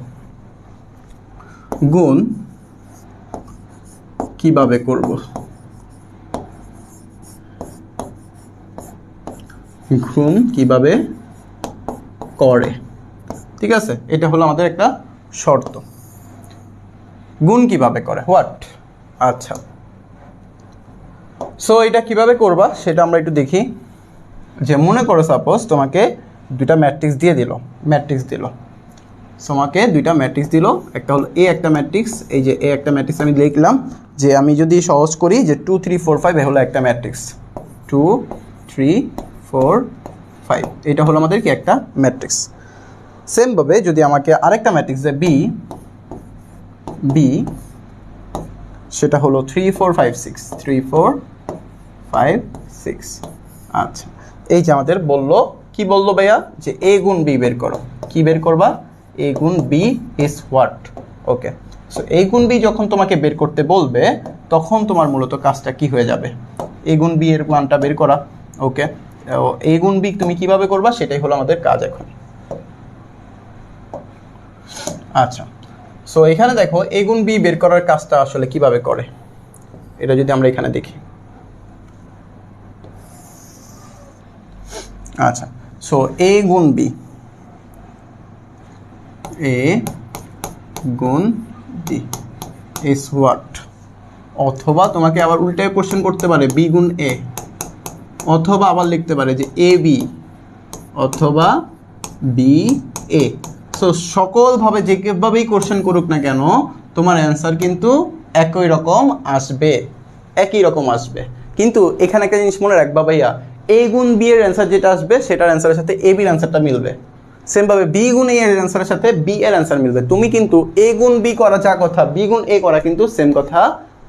গুণ কিভাবে করব, গুণ কিভাবে করে। ঠিক আছে, এটা হলো আমাদের একটা শর্ত, গুণ কিভাবে করে, হোয়াট। আচ্ছা, সো এটা কিভাবে করবা সেটা আমরা একটু দেখি। যে মনে করো সাপোজ তোমাকে দুইটা ম্যাট্রিক্স দিয়ে দিল, তোমাকে দুইটা ম্যাট্রিক্স দিল, একটা হলো এ একটা ম্যাট্রিক্স, এই যে এ একটা ম্যাট্রিক্স আমি লিখলাম, যে আমি যদি সহজ করি যে 2 3 4 5 এ হলো একটা ম্যাট্রিক্স, 2 3 4 5 এটা হলো আমাদের কি একটা ম্যাট্রিক্স। সেমভাবে যদি আমাকে আরেকটা ম্যাট্রিক্স দেয় বি, সেটা হলো 3 4 5 6 3 4 5 6। আচ্ছা, এই যে আমাদের বললো, কি বললো ভাইয়া, যে এ গুণ বি বের করো। কি বের করবা, এ গুণ B is what. Okay, so A গুণ বি যখন তোমাকে বের করতে বলবে তখন তোমার মূলত কাজটা কি হয়ে যাবে, এ গুণ বি এর মানটা বের করা। ওকে, এ গুণ বি তুমি কিভাবে করবা সেটাই হলো আমাদের কাজ এখন। আচ্ছা, সো এখানে দেখো এ গুণ বি বের করার কাজটা আসলে কিভাবে করে, এটা যদি আমরা এখানে দেখি। আচ্ছা, সো এ গুণ বি, এ গুণ বি ইজ হোয়াট। অথবা তোমাকে আবার উল্টে কোশ্চেন করতে পারে বি গুণ এ, অথবা আবার লিখতে পারে যে এ বি অথবা বি এ। সো সকলভাবে যেভাবেই কোশ্চেন করুক না কেন তোমার অ্যান্সার কিন্তু একই রকম আসবে, একই রকম আসবে। কিন্তু এখানে একটা জিনিস মনে রাখবা ভাইয়া, এ গুণ বি এর অ্যান্সার যেটা আসবে সেটার অ্যান্সারের সাথে এ বির অ্যান্সারটা মিলবে, সেমভাবে বি গুণ এ এর অ্যান্সারের সাথে বি এর অ্যান্সার মিলবে। তুমি কিন্তু এ গুণ বি করা যা কথা, বি গুণ এ করা কিন্তু সেম কথা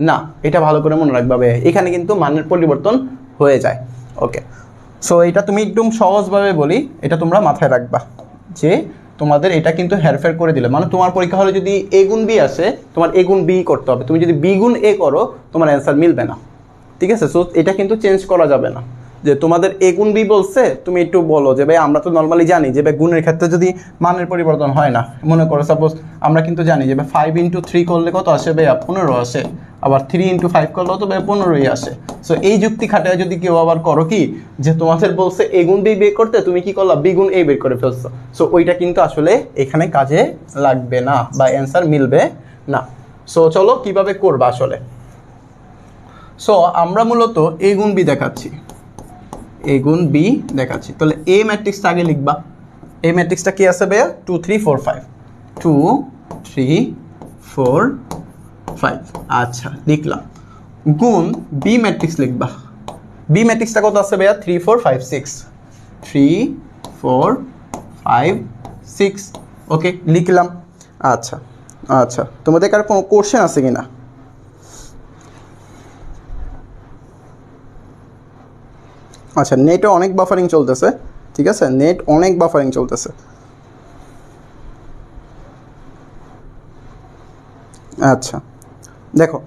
না, এটা ভালো করে মনে রাখবা ভাইয়া, এখানে কিন্তু মানের পরিবর্তন হয়ে যায়। ওকে, সো এটা তুমি একদম সহজভাবে বলি, এটা তোমরা মাথায় রাখবা যে তোমাদের এটা কিন্তু হেরফের করে দিলে, মানে তোমার পরীক্ষা হলে যদি এ গুণ বি আসে তোমার এ গুণ বি করতে হবে, তুমি যদি বি গুণ এ করো তোমার অ্যান্সার মিলবে না। ঠিক আছে, সো এটা কিন্তু চেঞ্জ করা যাবে না, যে তোমাদের এ গুণ বি বলছে, তুমি একটু বলো যে ভাই আমরা তো নর্মালি জানি যে ভাই গুণের ক্ষেত্রে যদি মানের পরিবর্তন হয় না, মনে করো সাপোজ আমরা কিন্তু জানি যে ভাই 5 × 3 করলে কত আসে ভাইয়া 15 আসে, আবার 3 × 5 করলেও তো ভাই 15ই আসে। সো এই যুক্তি খাটায় যদি কেউ আবার করো কি যে তোমাদের বলছে এ গুণ বি বের করতে, তুমি কি করলা বি গুণ এ বের করে ফেলছো, সো ওইটা কিন্তু আসলে এখানে কাজে লাগবে না বা অ্যান্সার মিলবে না। সো চলো কিভাবে করবা আসলে। সো আমরা মূলত এ গুণ বি দেখাচ্ছি, এ গুণ বি দেখাচ্ছি, তাহলে এ ম্যাট্রিক্সটা আগে লিখবা। এ ম্যাট্রিক্সটা কি আছে ভাইয়া 2 3 4 5, 2 3 4 5। আচ্ছা লিখলাম। গুণ বি ম্যাট্রিক্স লিখবা। বি ম্যাট্রিক্সটা কত আছে ভাইয়া 3 4 5 6, 3 4 5 6। ওকে লিখলাম। আচ্ছা আচ্ছা, তোমাদের কার কোনো কোশ্চেন আছে কি না? আচ্ছা, নেটে অনেক বাফারিং চলতেছে, ঠিক আছে, নেট অনেক বাফারিং চলতেছে। আচ্ছা দেখো,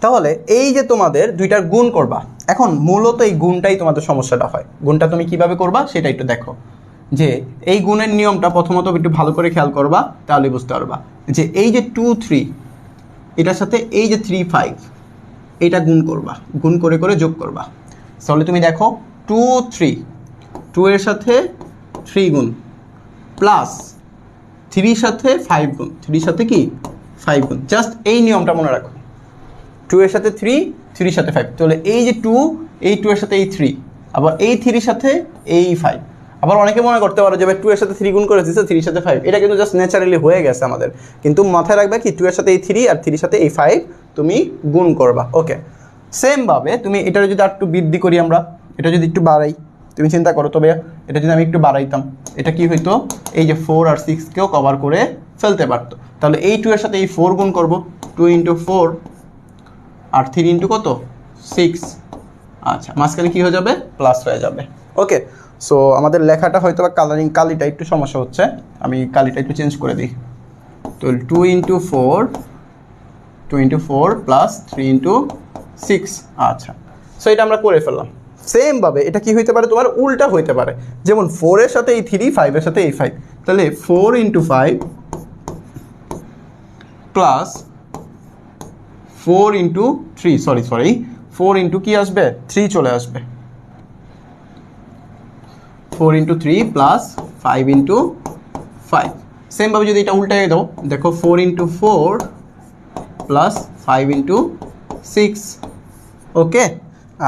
তাহলে এই যে তোমাদের দুইটার গুণ করবা, এখন মূলত এই গুণটাই তোমাদের সমস্যাটা হয়। গুণটা তুমি কিভাবে করবা সেটা একটু দেখো, যে এই গুণের নিয়মটা প্রথমত একটু ভালো করে খেয়াল করবা, তাহলে বুঝতে পারবা যে এই যে 2 3 এটার সাথে এই যে 3 5 এটা গুণ করবা, গুণ করে করে যোগ করবা। তাহলে তুমি দেখো 2 3, 2 এর সাথে 3 গুণ প্লাস 3 সাথে 5 গুণ, 3 সাথে কি 5 গুণ, জাস্ট এই নিয়মটা মনে রাখো। 2 এর সাথে 3, 3 সাথে 5, তাহলে এই যে 2, এই 2 এর সাথে এই 3, আবার এই 3 সাথে এই 5। আবার অনেকে মনে করতে পারো যে ভাই 2 এর সাথে 3 গুণ করে দিচ্ছে, 3 সাথে 5, এটা কিন্তু জাস্ট ন্যাচারালি হয়ে গেছে আমাদের। কিন্তু মাথায় রাখবে কি 2 এর সাথে এই 3 আর 3 সাথে এই 5 তুমি গুণ করবা। ওকে, সেমভাবে তুমি এটা যদি আর একটু বৃদ্ধি করি, আমরা এটা যদি একটু বাড়াই, তুমি চিন্তা করো তবে এটা যদি আমি একটু বাড়াইতাম, এটা কি হইতো, এই যে 4 আর 6কেও কভার করে ফেলতে পারতো। তাহলে এই 2 এর সাথে এই 4 গুণ করবো, 2 × 4 আর 3 × কত 6। আচ্ছা, মাঝখানে কী হয়ে যাবে, প্লাস হয়ে যাবে। ওকে, সো আমাদের লেখাটা হয়তো বা কালিটা একটু সমস্যা হচ্ছে, আমি কালিটা একটু চেঞ্জ করে দিই। তো 2 × 4 প্লাস 3 × 6। আচ্ছা, সো এটা আমরা করে ফেললাম। সেমভাবে এটা কি হইতে পারে, তোমার উল্টা হইতে পারে, যেমন 4 এর সাথে এই 3, 5 এর সাথে এই 5, তাহলে 4 × 5 প্লাস 4 × 3, সরি 4 × কি আসবে 3 চলে আসবে, 4 × 3 প্লাস 5 × 5। সেমভাবে যদি এটা উল্টাই দাও, দেখো 4 × 4 প্লাস 5 × 6। ওকে,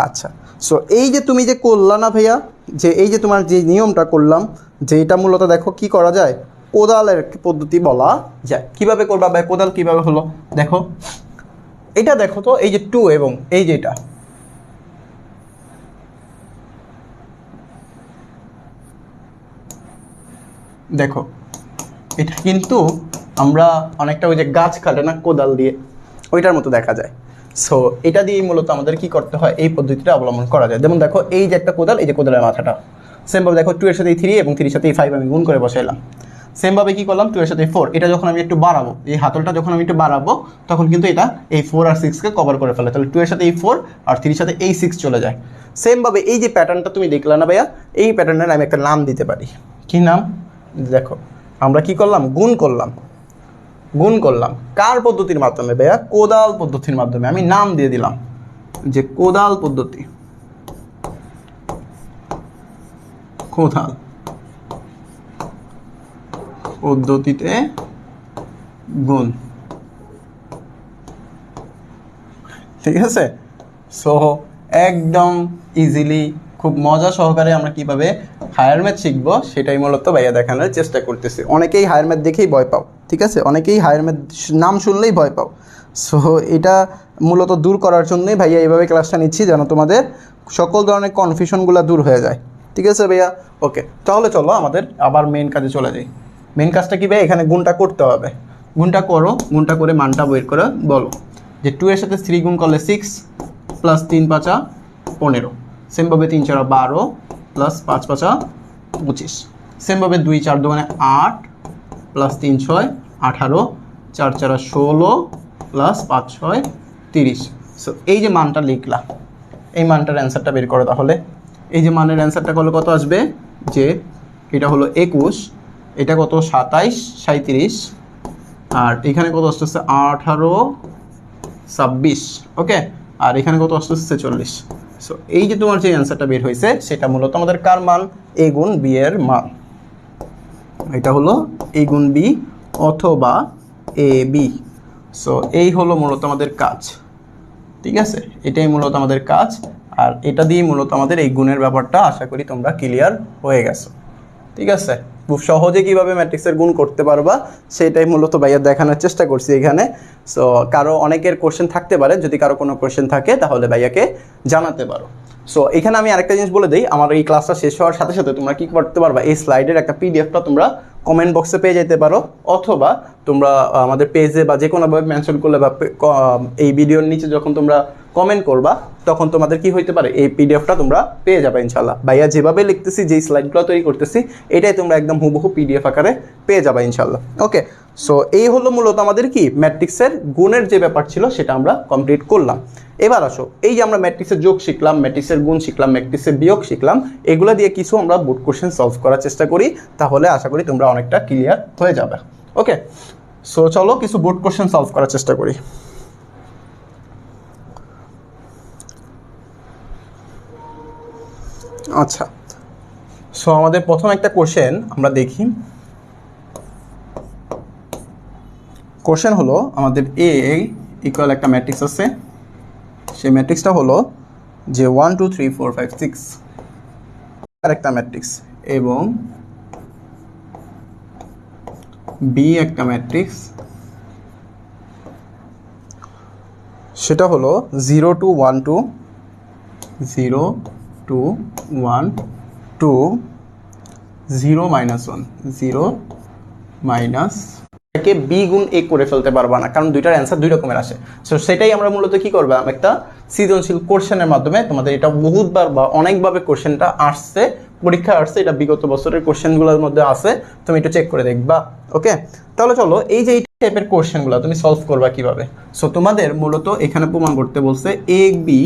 আচ্ছা, সো এই যে তুমি যে করলা না ভাইয়া, যে এই যে তোমার যে নিয়মটা করলাম, যে এটা মূলত দেখো কি করা যায়, কোদালের পদ্ধতি বলা যায়। কিভাবে করবা ভাই, কোদাল কিভাবে হলো দেখো, এটা দেখো তো, এই যে 2 এবং এই যে এটা, দেখো এটা কিন্তু আমরা অনেকটা ওই যে গাছ কাটে না কোদাল দিয়ে, ওইটার মতো দেখা যায়। সো এটা দিয়েই মূলত আমাদের কি করতে হয়, এই পদ্ধতিটা অবলম্বন করা যায়। যেমন দেখো এই যে একটা কোদাল, এই যে কোদালের মাথাটা, সেমভাবে দেখো 2 এর সাথে 3 এবং 3 এর সাথে 5 আমি গুণ করে বসাইলাম। সেমভাবে কি করলাম, 2 এর সাথে 4, এটা যখন আমি একটু বাড়াবো, এই হাতলটা যখন আমি একটু বাড়াবো, তখন কিন্তু এটা এই 4 আর 6কে কভার করে ফেলে, তাহলে 2 এর সাথে এই 4 আর 3 এর সাথে এই 6 চলে যায়। সেমভাবে এই যে প্যাটার্নটা তুমি দেখলা না ভাইয়া, এই প্যাটার্নের আমি একটা নাম দিতে পারি। কি নাম, দেখো আমরা কি করলাম, গুণ করলাম কার পদ্ধতির মাধ্যমে ভাইয়া, কোদাল পদ্ধতির মাধ্যমে। আমি নাম দিয়ে দিলাম যে কোদাল পদ্ধতি, কোদাল পদ্ধতিতে গুণ, ঠিক আছে। সো একদম ইজিলি, খুব মজা সহকারে আমরা কিভাবে হায়ার ম্যাথ শিখবো সেটাই মূলত ভাইয়া দেখানোর চেষ্টা করতেছি। অনেকেই হায়ার ম্যাথ দেখেই ভয় পাও, ঠিক আছে, অনেকেই হায়ার ম্যাথ নাম শুনলেই ভয় পাও। সো এটা মূলত দূর করার জন্যই ভাইয়া এইভাবে ক্লাসটা নিচ্ছি, যেন তোমাদের সকল ধরনের কনফিউশনগুলো দূর হয়ে যায়, ঠিক আছে ভাইয়া। ওকে, তাহলে চলো আমাদের আবার মেন কাজে চলে যাই। মেন কাজটা কী ভাই, এখানে গুণটা করতে হবে। গুণটা করো, গুণটা করে মানটা বের করে বলো যে 2 এর সাথে 3 গুণ করলে 6 প্লাস 3 × 5 = 15, সেমভাবে 3 × 4 = 12 প্লাস 5 × 5 = 25, সেমভাবে 2 × 4 = 8 প্লাস 3 × 6 = 18, 4 × 4 = 16 প্লাস 5 × 6 = 30। সো এই যে মানটা লিখলাম, এই মানটার অ্যান্সারটা বের করো। তাহলে এই যে মানের অ্যান্সারটা করলে কত আসবে, যে এটা হলো 21, এটা কত 27, 37, আর এখানে কত আসতেছে 18, 26, ওকে, আর এখানে কত আসতেছে 46। সো এই যে তোমার যে অ্যান্সারটা বের হয়েছে সেটা মূলত আমাদের কার মান, এ গুণ বি এর মান। এটা হলো এ গুণ বি অথবা এ বি। সো এই হলো মূলত আমাদের কাজ, ঠিক আছে, এটাই মূলত আমাদের কাজ। আর এটা দিয়ে মূলত আমাদের এই গুণের ব্যাপারটা আশা করি তোমরা ক্লিয়ার হয়ে গেছো, ঠিক আছে। খুব সহজে কিভাবে ম্যাট্রিক্সের গুণ করতে পারবা সেটাই মূলত ভাইয়া দেখানোর চেষ্টা করছি এখানে। সো কারো অনেকের কোশ্চেন থাকতে পারে, যদি কারো কোনো কোশ্চেন থাকে তাহলে ভাইয়াকে জানাতে পারো। সো এখানে আমি আরেকটা জিনিস বলে দিই, আমার এই ক্লাসটা শেষ হওয়ার সাথে সাথে তোমরা কি করতে পারবা, এই স্লাইডের একটা পিডিএফটা তোমরা কমেন্ট বক্সে পেয়ে যেতে পারো, অথবা তোমরা আমাদের পেজে বা যে কোনোভাবে মেনশন করলে বা এই ভিডিওর নিচে যখন তোমরা কমেন্ট করবা তখন তোমাদের কি হইতে পারে, এই পিডিএফটা তোমরা পেয়ে যাবে ইনশাল্লাহ। ভাইয়া যেভাবে লিখতেছি, যেই স্লাইডগুলো তৈরি করতেছি, এটাই তোমরা একদম হুবহু পিডিএফ আকারে পেয়ে যাবে ইনশাল্লাহ, ওকে। সো এই হলো মূলত আমাদের কি ম্যাট্রিক্সের গুণের যে ব্যাপার ছিল সেটা আমরা কমপ্লিট করলাম। এবার আসো, এই যে আমরা ম্যাট্রিক্সের যোগ শিখলাম, ম্যাট্রিক্সের গুণ শিখলাম, ম্যাট্রিক্সের বিয়োগ শিখলাম, এগুলো দিয়ে কিছু আমরা বোর্ড কোশ্চেন সলভ করার চেষ্টা করি, তাহলে আশা করি তোমরা অনেকটা ক্লিয়ার হয়ে যাবে, ওকে। সো চলো কিছু বোর্ড কোশ্চেন সলভ করার চেষ্টা করি। আচ্ছা, সো আমাদের প্রথম একটা কোশ্চেন আমরা দেখি। কোশ্চেন হলো আমাদের এ ইকুয়াল একটা ম্যাট্রিক্স আছে, সেই ম্যাট্রিক্সটা হলো যে 1 2 3 4 5 6 আর একটা ম্যাট্রিক্স, এবং বি একটা ম্যাট্রিক্স, সেটা হলো 0 2 1 2 0 2 1 2 0 -1 0 মাইনাস কে বি গুণ এ করে ফেলতে পারবা না, কারণ দুইটার অ্যান্সার দুই রকমের আসে। সো সেটাই আমরা মূলত কি করবো, একটা সৃজনশীল কোশ্চেনের মাধ্যমে, তোমাদের এটা বহুতবার বা অনেকভাবে কোশ্চেনটা আসছে, পরীক্ষা আসছে, এটা বিগত বছরের কোশ্চেনগুলোর মধ্যে আছে, তুমি একটু চেক করে দেখবা, ওকে। তাহলে চলো এই যে এই টাইপের কোশ্চেনগুলো তুমি সলভ করবা কিভাবে। সো তোমাদের মূলত এখানে প্রমাণ করতে বলছে এ বি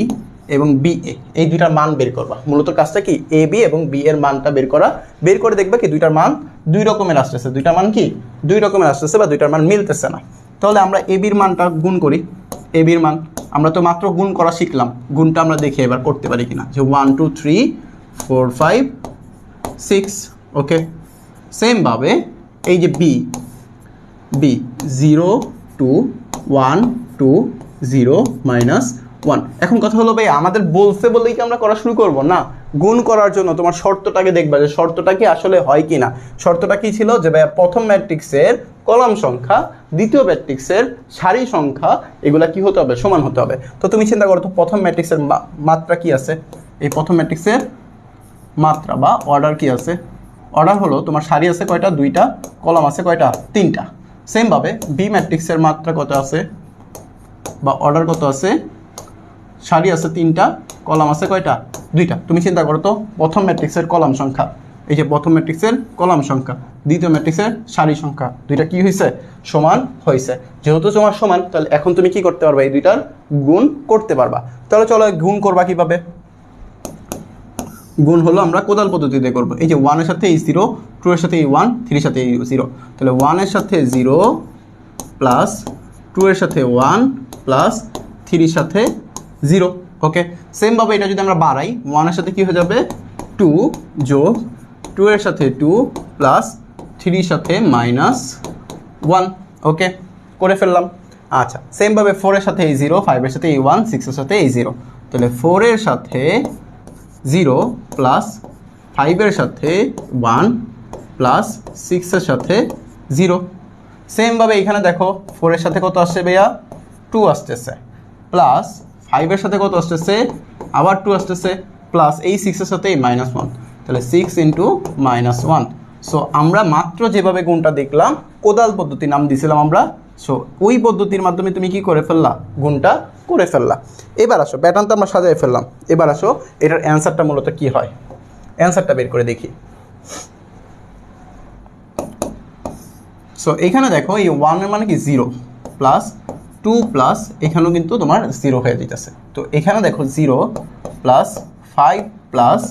এবং বি এ, এই দুইটার মান বের করবা। মূলত কাজটা কি, এ বি এবং বি এর মানটা বের করা, বের করে দেখবা কি দুইটার মান দুই রকমের আসতেছে, দুইটার মান কি দুই রকমের আসতেছে বা দুইটার মান মিলতেছে না। তাহলে আমরা এ বির মানটা গুণ করি, এ বির মান আমরা তো মাত্র গুণ করা শিখলাম, গুণটা আমরা দেখি এবার করতে পারি কিনা, যে 1 2 3 4 5 6, ওকে। সেমভাবে এই যে বি বি 0 2 1 2 0 -1। এখন কথা হলো ভাই, আমাদের বলছে বলেই কি আমরা করা শুরু করব না, গুণ করার জন্য তোমার শর্তটাকে দেখবা যে শর্তটা কি আসলে হয় কিনা। শর্তটা কি ছিল, যে ভাইয়া প্রথম ম্যাট্রিক্সের কলাম সংখ্যা, দ্বিতীয় ম্যাট্রিক্সের সারি সংখ্যা, এগুলা কি হতে হবে, সমান হতে হবে। তো তুমি চিন্তা করো তো, প্রথম ম্যাট্রিক্সের মাত্রা কি আছে, এই প্রথম ম্যাট্রিক্সের মাত্রা বা অর্ডার কি আছে, অর্ডার হলো তোমার সারি আছে কয়টা, দুইটা, কলাম আছে কয়টা, তিনটা। সেমভাবে বি ম্যাট্রিক্সের মাত্রা কত আছে বা অর্ডার কত আছে, সারি আছে তিনটা, কলাম আছে কয়টা, দুইটা। তুমি চিন্তা করো তো, প্রথম ম্যাট্রিক্সের কলাম সংখ্যা, এই যে প্রথম ম্যাট্রিক্সের কলাম সংখ্যা, দ্বিতীয় ম্যাট্রিক্সের সারি সংখ্যা, দুইটা কি হয়েছে, সমান হয়েছে। যেহেতু তোমার সমান, তাহলে এখন তুমি কি করতে পারবা, এই দুইটার গুণ করতে পারবা। তাহলে চলো গুণ করবা কিভাবে। গুণ হলো আমরা কোদাল পদ্ধতিতে করবো। এই যে 1 এর সাথে এই 0, 2 এর সাথে এই 1, 3 এর সাথে এই 0, তাহলে 1 এর সাথে 0 প্লাস 2 এর সাথে 1 প্লাস 3 এর সাথে 0, ওকে। সেমভাবে এটা যদি আমরা বাড়াই, 1 এর সাথে কি হয়ে যাবে 2 যোগ 2 এর সাথে 2 প্লাস 3 এর সাথে -1, ওকে, করে ফেললাম। আচ্ছা, সেমভাবে 4 এর সাথে এই 0, 5 এর সাথে এই 1, 6 এর সাথে এই 0, তাহলে 4 এর সাথে 0 প্লাস 5 এর সাথে 1 প্লাস 6 এর সাথে 0। সেমভাবে এখানে দেখো 4 এর সাথে কত আসছে ভাইয়া, 2 আসতেছে, প্লাস 5 এর সাথে কত আসতেছে, আবার 2 আসতেছে, প্লাস এই 6 এর সাথে এই -1, তাহলে 6 × -1। সো আমরা মাত্র যেভাবে গুণটা দেখলাম, কোদাল পদ্ধতি নাম দিয়েছিলাম আমরা, সো ওই পদ্ধতির মাধ্যমে তুমি কি করে ফেললা, গুণটা করে ফেললা। এবার আসো, প্যাটার্ন তো আমরা সাজাই ফেললাম, এবার আসো এটার অ্যান্সারটা মূলত কি হয়, অ্যান্সারটা বের করে দেখি। সো এখানে দেখো এই 1 এর মানে কি 0 প্লাস 2 প্লাস এখানেও কিন্তু তোমার 0 হয়ে যেতেছে। তো এখানে দেখো 0 প্লাস 5 প্লাস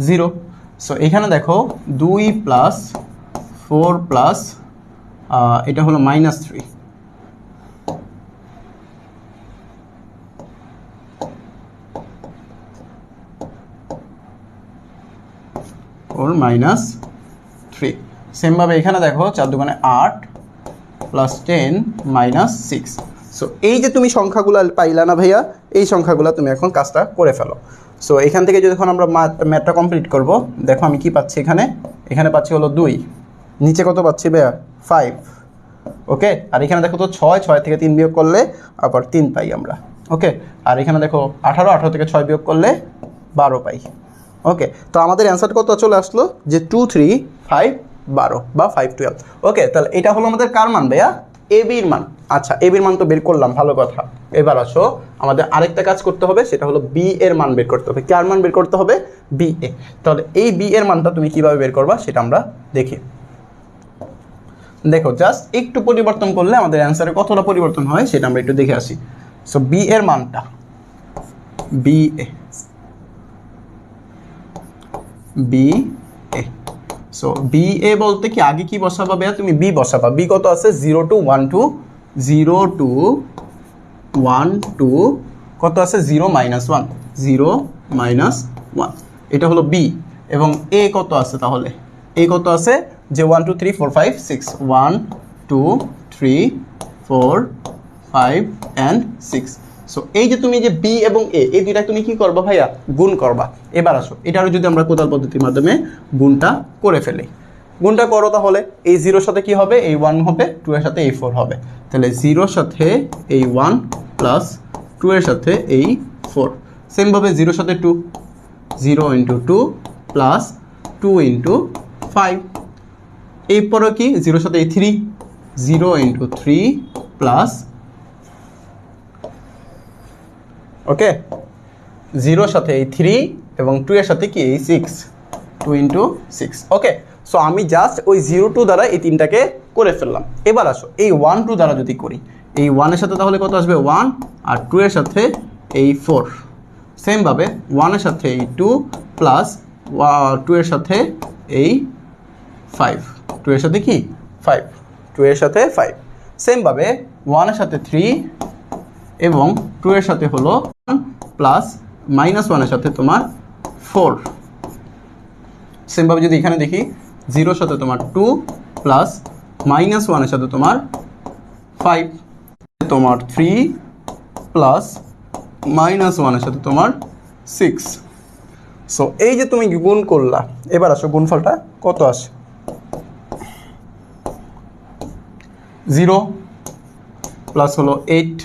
0। সো এখানে দেখো 2 প্লাস 4 প্লাস এটা হলো -3, ওর -3। সেমভাবে এখানে দেখো 4 দুগুণে 8 প্লাস 10 -6। সো এই যে তুমি সংখ্যাগুলো পাইলা না ভাইয়া, এই সংখ্যাগুলো তুমি এখন কাজটা করে ফেলো। সো এখান থেকে যখন আমরা ম্যাথটা কমপ্লিট করব, দেখো আমি কি পাচ্ছি এখানে পাচ্ছি হলো 2, নিচে কত পাচ্ছি ভাইয়া 5। ওকে, আর এখানে দেখো তো 6 থেকে 3 বিয়োগ করলে আবার 3 পাই আমরা। ওকে, আর এখানে দেখো 18 থেকে 6 বিয়োগ করলে 12 পাই। ওকে, তো আমাদের অ্যান্সার কত চলে আসলো যে 2 3 5 12 বা 5 12। ওকে, তাহলে এটা হলো আমাদের কার মান ভাইয়া? এ বির মান। আচ্ছা, এ বির মান তো বের করলাম, ভালো কথা। এবার আসো আমাদের আরেকটা কাজ করতে হবে, সেটা হলো বি এর মান বের করতে হবে। কার মান বের করতে হবে? B A. তাহলে এই বি এর মানটা তুমি কিভাবে বের করবা সেটা আমরা দেখি। দেখো, জাস্ট একটু পরিবর্তন করলে আমাদের অ্যান্সারে কতটা পরিবর্তন হয় সেটা আমরা একটু দেখে আসি। সো বি এর মানটা B A, B A. So B A বলতে কি আগে কি বসাবা ভাইয়া? তুমি বি বসাবা। বি কত আছে? 0 to 1 2, 0 to 1 2, কত আছে? 0 -1, 0 -1, এটা হলো বি। এবং এ কত আছে তাহলে? এ কত আছে? যে 1 2 3 4 5 6, 1 2 3 4 5 and 6। সো এই যে তুমি যে বি এবং এ, এই দুইটা তুমি কি করবা ভাইয়া? গুণ করবা। এবার আসো এটারও যদি আমরা কোদাল পদ্ধতির মাধ্যমে গুণটা করে ফেলি। গুণটা করো, তাহলে এই 0-র সাথে কি হবে? এই 1 হবে, 2 এর সাথে এই 4 হবে। তাহলে 0-র সাথে এই 1 প্লাস 2 এর সাথে এই 4। সেমভাবে 0-র সাথে 2, 0 × 2 প্লাস 2 × 5। এরপরে কি? 0-র সাথে এই 3, 0 × 3 প্লাস, ওকে, 0-র সাথে এই 3 এবং 2 এর সাথে কি? এই 6, 2 × 6। ওকে, সো আমি জাস্ট ওই 0 2 দ্বারা এই তিনটাকে করে ফেললাম। এবার আসো এই 1 2 দ্বারা যদি করি, এই 1 এর সাথে তাহলে কত আসবে? 1, আর 2 এর সাথে এই 4। সেমভাবে 1 এর সাথে এই 2 প্লাস 2 এর সাথে এই 5, 2 এর সাথে কি? 5, 2 এর সাথে 5। সেমভাবে 1 এর সাথে 3 এবং 2 এর সাথে হলো প্লাস -1 এর সাথে তোমার 4। সেমভাবে যদি এখানে দেখি, 0-র সাথে তোমার 2 প্লাস -1 এর সাথে তোমার 5, তোমার 3 প্লাস -1 এর সাথে তোমার 6। সো এই যে তুমি গুণ করলা, এবার আসো গুণফলটা কত আসে? 0 প্লাস হলো 8,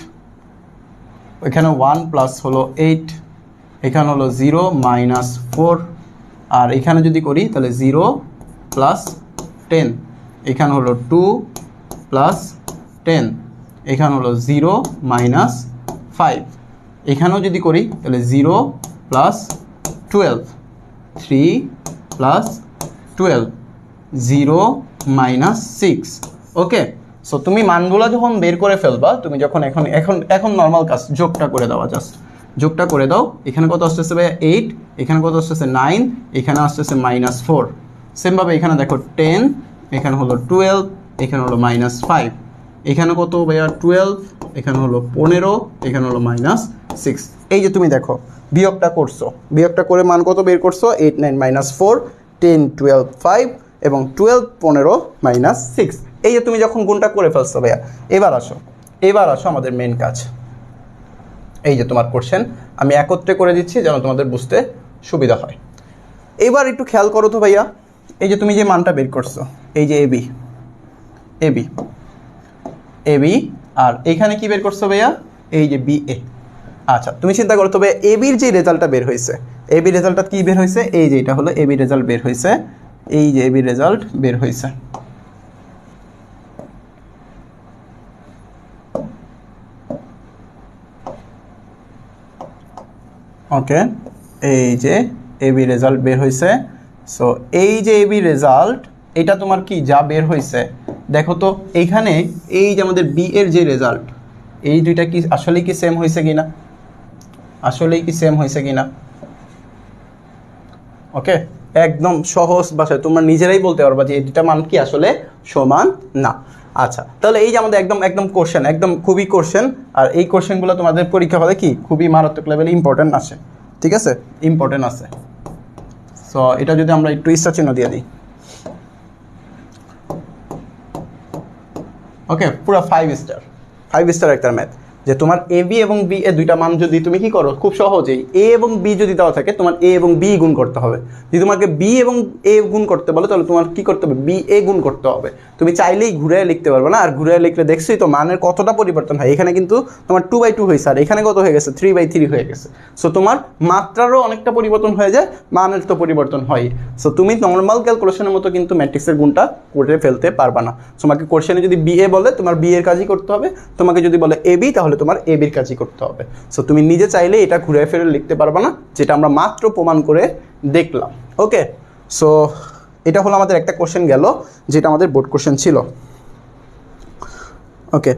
এখানে 1 প্লাস হলো 8, এখানে হলো 0 -4, আর এখানে যদি করি তাহলে 0 প্লাস 10, এখানে হলো 2 প্লাস 10, এখানে হলো 0 -5, এখানেও যদি করি তাহলে 0 প্লাস 12, 3 প্লাস 12, 0 -6। ওকে, সো তুমি মানগুলো যখন বের করে ফেলবা, তুমি যখন এখন নর্মাল কাজ, যোগটা করে দেওয়া, জাস্ট যোগটা করে দাও। এখানে কত আসতেছে ভাইয়া? 8, এখানে কত আসতেছে? 9, এখানে আসতেছে -4। সেমভাবে এখানে দেখো 10, এখানে হলো 12, এখানে হলো -5, এখানে কত ভাইয়া? 12, এখানে হলো 15, এখানে হলো -6। এই যে তুমি দেখো বিয়োগটা করছো, বিয়োগটা করে মান কত বের করছো? 8 9 -4, 10 12 5 এবং 12 15 -6। এই যে তুমি যখন গুণটা করে ফেলছো ভাইয়া, এবার আসো আমাদের মেন কাজ। এই যে তোমার কোশ্চেন আমি একত্রে করে দিচ্ছি যেন তোমাদের বুঝতে সুবিধা হয়। এবার একটু খেয়াল করো তো ভাইয়া, এই যে তুমি যে মানটা বের করছো, এই যে এবি এবি এবি, আর এখানে কি বের করছো ভাইয়া? এই যে বি এ। আচ্ছা, তুমি চিন্তা করো তবে এবির যে রেজাল্টটা বের হয়েছে, এবি রেজাল্টটা কি বের হয়েছে? এই যে এটা হলো এবি রেজাল্ট বের হয়েছে, এই যে এবি রেজাল্ট বের হয়েছে। ওকে, এই যে এবি রেজাল্ট বের হয়েছে। সো এই যে এবি রেজাল্ট, এটা তোমার কি যা বের হয়েছে, দেখো তো এইখানে এই যে আমাদের বি এর যে রেজাল্ট, এই দুইটা কি আসলেই কি সেম হয়েছে কিনা? আসলেই কি সেম হয়েছে কিনা? ওকে, একদম সহজ ভাষায় তোমরা নিজেরাই বলতে পারবা যে এই দুটা মান কি আসলে সমান না। আচ্ছা, তাহলে এই যে আমাদের একদম একদম কোশ্চেন, একদম খুবই কোশ্চেন, আর এই কোশ্চেনগুলো তোমাদের পরীক্ষা হলে কি খুবই মারাত্মক লেভেলে ইম্পর্টেন্ট আসে, ঠিক আছে, ইম্পর্টেন্ট আছে। সো এটা যদি আমরা একটু স্টার চিহ্ন দিয়ে দিই, ওকে, পুরো 5 স্টার, 5 স্টার একটা ম্যাথ, যে তোমার এ বি এবং বি এ দুইটা মান যদি তুমি কি করো খুব সহজেই, এ এবং বি যদি দেওয়া থাকে তোমার এ এবং বি গুণ করতে হবে। যদি তোমাকে বি এবং এ গুণ করতে বলে তাহলে তোমার কি করতে হবে, বি এ গুণ করতে হবে। তুমি চাইলেই ঘুরে লিখতে পারবে না, আর ঘুরে লিখলে দেখছোই তো মানের কতটা পরিবর্তন হয়। এখানে কিন্তু তোমার 2/2 হয়েছে, আর এখানে কত হয়ে গেছে, 3/3 হয়ে গেছে। সো তোমার মাত্রারও অনেকটা পরিবর্তন হয়ে যায়, মানের তো পরিবর্তন হয়। সো তুমি নর্মাল ক্যালকুলেশনের মতো কিন্তু ম্যাট্রিক্সের গুণটা করে ফেলতে পারবা না। তোমাকে কোশ্চেনে যদি বি এ বলে তোমার বি এর কাজই করতে হবে, তোমাকে যদি বলে এ বি তাহলে তোমার এ বির কাজই করতে হবে। সো তুমি নিজে চাইলে এটা ঘুরে ফিরে লিখতে পারবা না, যেটা আমরা মাত্র প্রমাণ করে দেখলাম। ওকে, সো এটা হলো আমাদের একটা কোশ্চেন গেল, যেটা আমাদের বোর্ড কোশ্চেন ছিল। ওকে,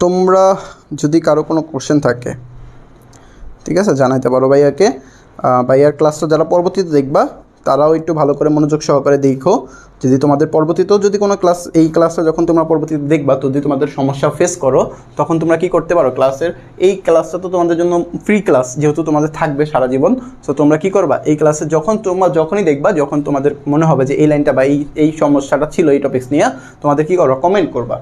তোমরা যদি কারো কোনো কোশ্চেন থাকে, ঠিক আছে, জানাইতে পারো ভাইয়াকে। ভাইয়ার ক্লাসটা যারা পরবর্তীতে দেখবা তারাও একটু ভালো করে মনোযোগ সহকারে দেখো। যদি তোমাদের পরবর্তীতেও যদি কোনো ক্লাস, এই ক্লাসটা যখন তোমরা পরবর্তীতে দেখবা তো যদি তোমাদের সমস্যা ফেস করো, তখন তোমরা কি করতে পারো, ক্লাসের এই ক্লাসটা তো তোমাদের জন্য ফ্রি ক্লাস, যেহেতু তোমাদের থাকবে সারা জীবন। সো তোমরা কি করবা, এই ক্লাসে যখনই দেখবা, যখন তোমাদের মনে হবে যে এই লাইনটা বা এই সমস্যাটা ছিল এই টপিক্স নিয়ে, তোমাদের কি করবা, কমেন্ট করবা।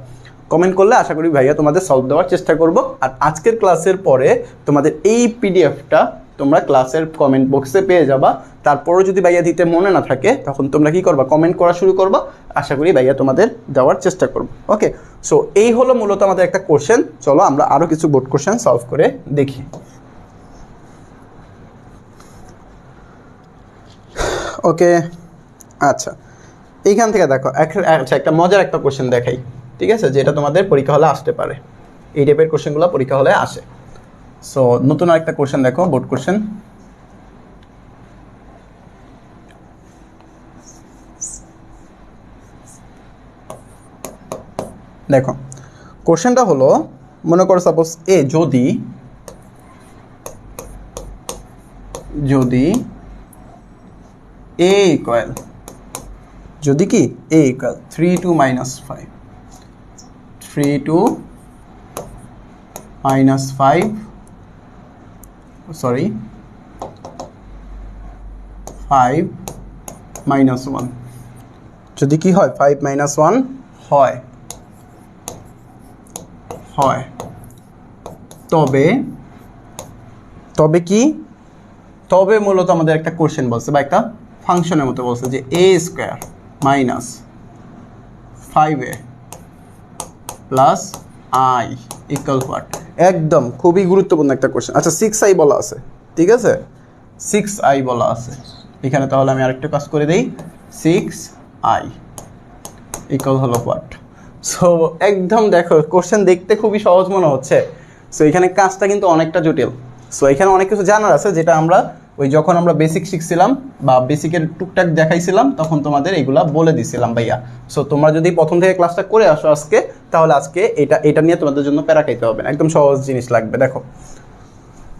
কমেন্ট করলে আশা করি ভাইয়া তোমাদের সলভ দেওয়ার চেষ্টা করব। আর আজকের ক্লাসের পরে তোমাদের এই পিডিএফটা তোমরা ক্লাসের কমেন্ট বক্সে পেয়ে যাবা। তারপরও যদি ভাইয়া দিতে মনে না থাকে তখন তোমরা কি করবা, কমেন্ট করা শুরু করবা। আশা করি ভাইয়া তোমাদের দেওয়ার চেষ্টা করব। ওকে, সো এই হলো মূলত আমাদের একটা কোশ্চেন। চলো আমরা আরও কিছু বোর্ড কোশ্চেন সলভ করে দেখি। ওকে, আচ্ছা, এইখান থেকে দেখো আচ্ছা একটা মজার একটা কোশ্চেন দেখাই, ঠিক আছে, যেটা তোমাদের পরীক্ষা হলে আসতে পারে। এই টাইপের কোশ্চেনগুলো পরীক্ষা হলে আসে। সো নতুন আরেকটা কোশ্চেন দেখো, বোর্ড কোশ্চেন। দেখো কোশ্চেনটা হলো, মনে করো সাপোজ এ যদি এ ইকুয়াল, যদি কি এ ইকুয়াল 3 - -5, 3 - 5, সরি 5 - 1, যদি কি হয় 5 - 1 হয়, তবে কি, তবে মূলত আমাদের একটা কোশ্চেন বলছে বা একটা ফাংশনের মতো বলছে যে a² - 5a plus i equal what. একদম খুবই গুরুত্বপূর্ণ একটা কোশ্চেন। আচ্ছা 6i বলা আছে, ঠিক আছে, 6i বলা আছে এখানে। তাহলে আমি আরেকটা কাজ করে দিই, 6i ইকুয়াল হলো হোয়াট। সো একদম দেখো কোশ্চেন দেখতে খুবই সহজ মনে হচ্ছে, সো এখানে কাজটা কিন্তু অনেকটা জটিল। সো এখানে অনেক কিছু জানার আছে, যেটা আমরা যখন আমরা বেসিক শিখছিলাম বা বেসিকের টুকটাক দেখাইছিলাম তখন তোমাদের এগুলা বলে দিছিলাম ভাইয়া। সো তোমরা যদি প্রথম থেকে ক্লাসটা করে আসো আজকে, তাহলে আজকে এটা নিয়ে তোমাদের জন্য প্যারা খাইতে হবে না, একদম সহজ জিনিস লাগবে। দেখো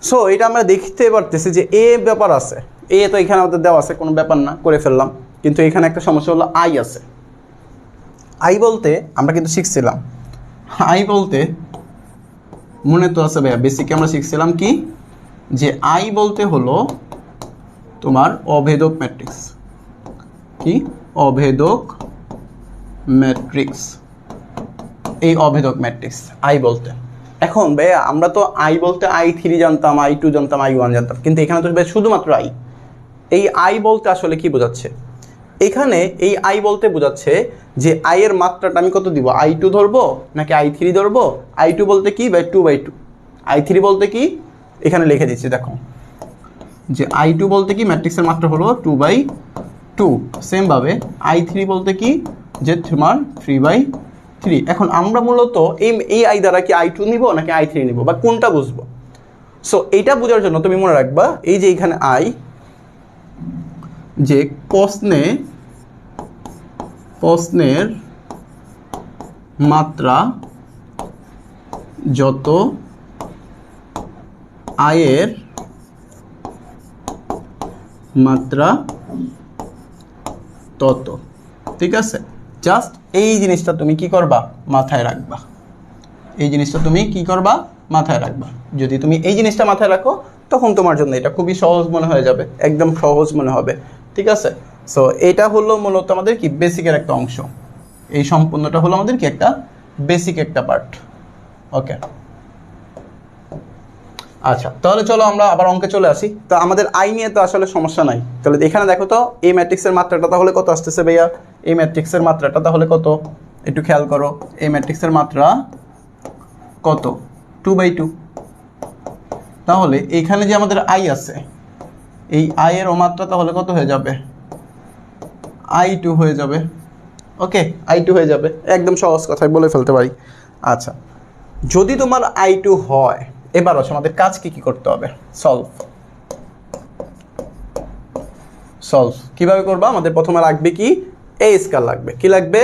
সো এটা আমরা দেখতে পারতেছি যে এ ব্যাপার আছে, এ তো এখানে আমাদের দেওয়া আছে, কোনো ব্যাপার না, করে ফেললাম। কিন্তু এখানে একটা সমস্যা হলো আই আছে। আই বলতে আমরা কিন্তু শিখছিলাম, আই বলতে মনে তো আছে ভাইয়া, বেসিকে আমরা শিখছিলাম কি, যে আই বলতে হলো তোমার অভেদক ম্যাট্রিক্স। কি অভেদক ম্যাট্রিক্স, এই অভেদক ম্যাট্রিক্স আই বলতে। এখন ভাইয়া আমরা তো আই বলতে i3 জানতাম, i2 জানতাম, i1 জানতাম, কিন্তু এখানে তো শুধুমাত্র আই। এই আই বলতে আসলে কি বোঝাচ্ছে, এখানে এই আই বলতে বোঝাচ্ছে যে আই এর মাত্রাটা আমি কত দিব, i2 ধরবো নাকি i3 ধরবো। i2 বলতে কি, 2/2। i3 বলতে কি, এখানে লিখে দিচ্ছি দেখো, যে i2 বলতে কি ম্যাট্রিক্সের মাত্রা হলো 2/2। সেমভাবে i3 বলতে কি, যে তোমার 3/3। এখন আমরা মূলত এই আই দ্বারা কি i2 নিব নাকি i3 নিব, বা কোনটা বুঝবো। সো এইটা বোঝার জন্য তুমি মনে রাখবা এই যে এখানে আই, যে প্রশ্নের মাত্রা যত আয়ের মাত্রা তত। ঠিক আছে, জাস্ট এই জিনিসটা তুমি কি করবা, মাথায় রাখবা। এই জিনিসটা তুমি কি করবা, মাথায় রাখবা। যদি তুমি এই জিনিসটা মাথায় রাখো তখন তোমার জন্য এটা খুবই সহজ মনে হয়ে যাবে, একদম সহজ মনে হবে। ঠিক আছে, সো এটা হলো মূলত আমাদের কি বেসিকের একটা অংশ। এই সম্পূর্ণটা হলো আমাদের কি একটা বেসিক একটা পার্ট। ওকে, আচ্ছা তাহলে চলো আমরা আবার অঙ্কে চলে আসি। তো আমাদের আই নিয়ে তো আসলে সমস্যা নাই। তাহলে এখানে দেখো তো এই ম্যাট্রিক্সের মাত্রাটা তাহলে কত আসতেছে ভাইয়া, এই ম্যাট্রিক্সের মাত্রাটা তাহলে কত, একটু খেয়াল করো। এই ম্যাট্রিক্সের মাত্রা কত, 2/2। তাহলে এইখানে যে আমাদের আই আছে, এই আই এর মাত্রা তাহলে কত হয়ে যাবে, I2 হয়ে যাবে। ওকে, I2 হয়ে যাবে, একদম সহজ কথায় বলে ফেলতে পারি। আচ্ছা, যদি তোমার I2 হয়, এবার আসো আমাদের কাজ কি করতে হবে, সলভ কিভাবে করবা। আমাদের প্রথমে লাগবে কি, এ স্কয়ার লাগবে। কি লাগবে,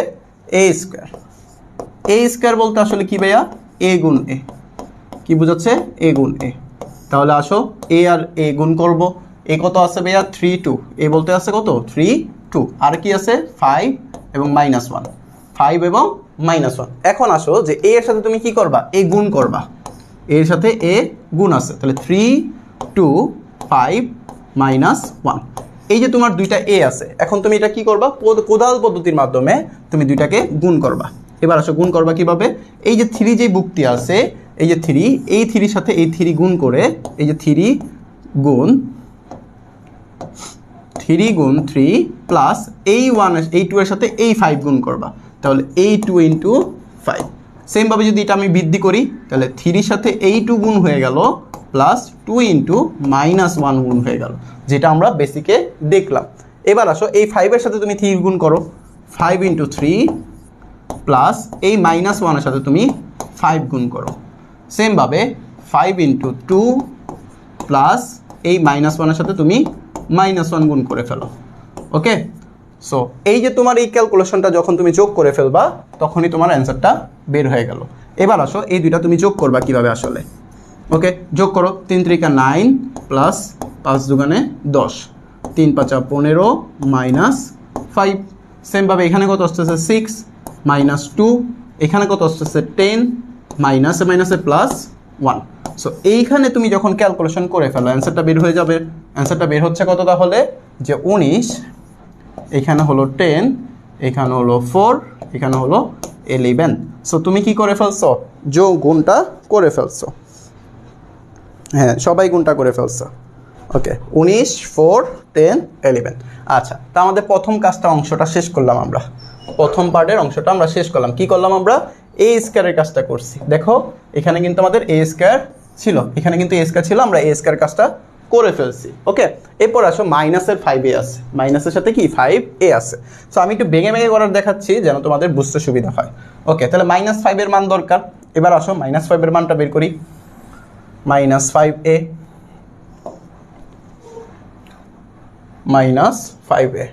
এ স্কয়ার। এ স্কয়ার বলতে আসলে কি ভাইয়া, এ গুণ এ। কি বুঝাচ্ছে, এ গুণ এ। তাহলে আসো এ আর এ গুণ করব। এ কত আছে ভাইয়া, 3 2। এ বলতে আছে কত, 3 2। আর কি আছে 5 এবং -1, 5 এবং -1। এখন আসো যে এ এর সাথে তুমি কি করবা, এ গুণ করবা। এর সাথে এ গুণ আছে, তাহলে 3 2 5 -1। এই যে তোমার দুইটা এ আছে, এখন তুমি এটা কি করবা, কোদাল পদ্ধতির মাধ্যমে তুমি দুইটাকে গুণ করবা। এবার আসো গুণ করবা কিভাবে, এই যে 3 যে বুকটি আছে, এই যে 3, এই 3 সাথে এই 3 গুণ করে, এই যে 3 গুণ 3 প্লাস এই 2 এর সাথে এই 5 গুণ করবা। তাহলে এই 2 ইন্টু 5। সেমভাবে যদি এটা আমি বৃদ্ধি করি, তাহলে 3 সাথে এই 2 গুণ হয়ে গেল, প্লাস 2 ইন্টু -1 গুণ হয়ে গেল, যেটা আমরা বেসিকে দেখলাম। এবার আসো এই 5 এর সাথে তুমি 3 গুণ করো, 5 ইন্টু 3 প্লাস এই -1 এর সাথে তুমি 5 গুণ করো। সেমভাবে 5 ইন্টু 2 প্লাস এই -1 এর সাথে তুমি -1 গুণ করে ফেলো। ওকে, সো এই যে তোমার এই ক্যালকুলেশনটা যখন তুমি যোগ করে ফেলবা, তখনই তোমার অ্যান্সারটা বের হয়ে গেল। এবার আসো এই দুইটা তুমি যোগ করবা কিভাবে আসলে। ওকে, যোগ করো। 3 3 9 প্লাস 5 দুগুণে 10, 3 5 15 -5। সেমভাবে এখানে কত আসতেছে 6 -2, এখানে কত আসতেছে 10, মাইনাসে মাইনাসে প্লাস 1। সো এইখানে তুমি যখন ক্যালকুলেশন করে ফেলো, অ্যান্সারটা বের হয়ে যাবে। অ্যান্সারটা বের হচ্ছে কত তাহলে, যে 19, এখানে হলো 10, এখানে হলো 4, এখানে হলো 11। সো তুমি কি করে ফেলছো, যোগ গুণটা করে ফেলছো। হ্যাঁ, সবাই গুণটা করে ফেলছো। ওকে, 19 4 10 11। আচ্ছা, তা আমাদের প্রথম কাজটা অংশটা শেষ করলাম আমরা। প্রথম পার্টের অংশটা আমরা শেষ করলাম। কি করলাম আমরা, এ স্কয়ারের কাজটা করছি। দেখো এখানে কিন্তু আমাদের এ স্কয়ার ছিল, এখানে কিন্তু এ স্কয়ার ছিল, আমরা এ স্কয়ার কাজটা করে ফেলছি। ওকে, এরপর আসো মাইনাসের 5a আছে, মাইনাসের সাথে কি 5a আছে। সো আমি একটু ভেঙে ভেঙে করার দেখাচ্ছি যেন তোমাদের বুঝতে সুবিধা হয়। ওকে, তাহলে -5 এর মান দরকার। এবার আসো -5 এর মানটা বের করি। -5a -5a।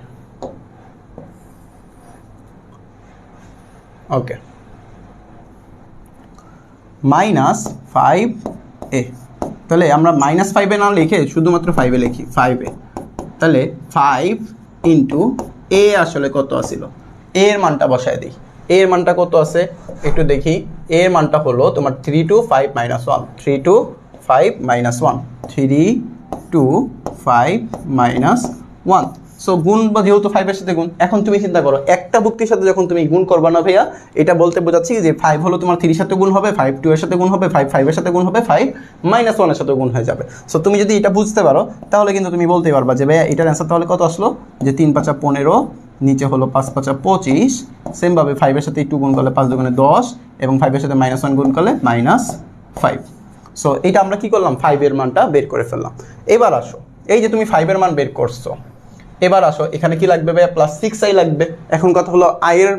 ওকে, -5a। তাহলে আমরা -5a না লিখে শুধুমাত্র 5a লিখি, 5a। তাহলে 5 ইন্টু এ আসলে কত আসিল, এর মানটা বসায় দিই। এর মানটা কত আছে একটু দেখি। এর মানটা হলো তোমার 3 2 5 -1, 3 2 5 -1, 3 2 5 -1। সো গুণ বা যেহেতু 5 এর সাথে গুণ, এখন তুমি চিন্তা করো একটা ভুক্তির সাথে যখন তুমি গুণ করবা না ভাইয়া, এটা বলতে বোঝাচ্ছি যে 5 হলো তোমার 3 এর সাথে গুণ হবে, 5 2 এর সাথে গুণ হবে, 5 5 এর সাথে গুণ হবে, 5 -1 এর সাথে গুণ হয়ে যাবে। সো তুমি যদি এটা বুঝতে পারো তাহলে কিন্তু তুমি বলতে পারবা যে ভাইয়া এটার অ্যান্সার তাহলে কত আসলো, যে 3 5 15, নিচে হলো 5 5 25। সেমভাবে 5 এর সাথে একটু গুণ করলে 5 2 10, এবং 5 এর সাথে -1 গুণ করলে -5। সো এটা আমরা কি করলাম, 5 এর মানটা বের করে ফেললাম। এবার আসো এই যে তুমি 5 এর মান বের করছো, এবার আসো এখানে কি লাগবে ভাইয়া, +6i লাগবে। এখন কথা হলো আয়ের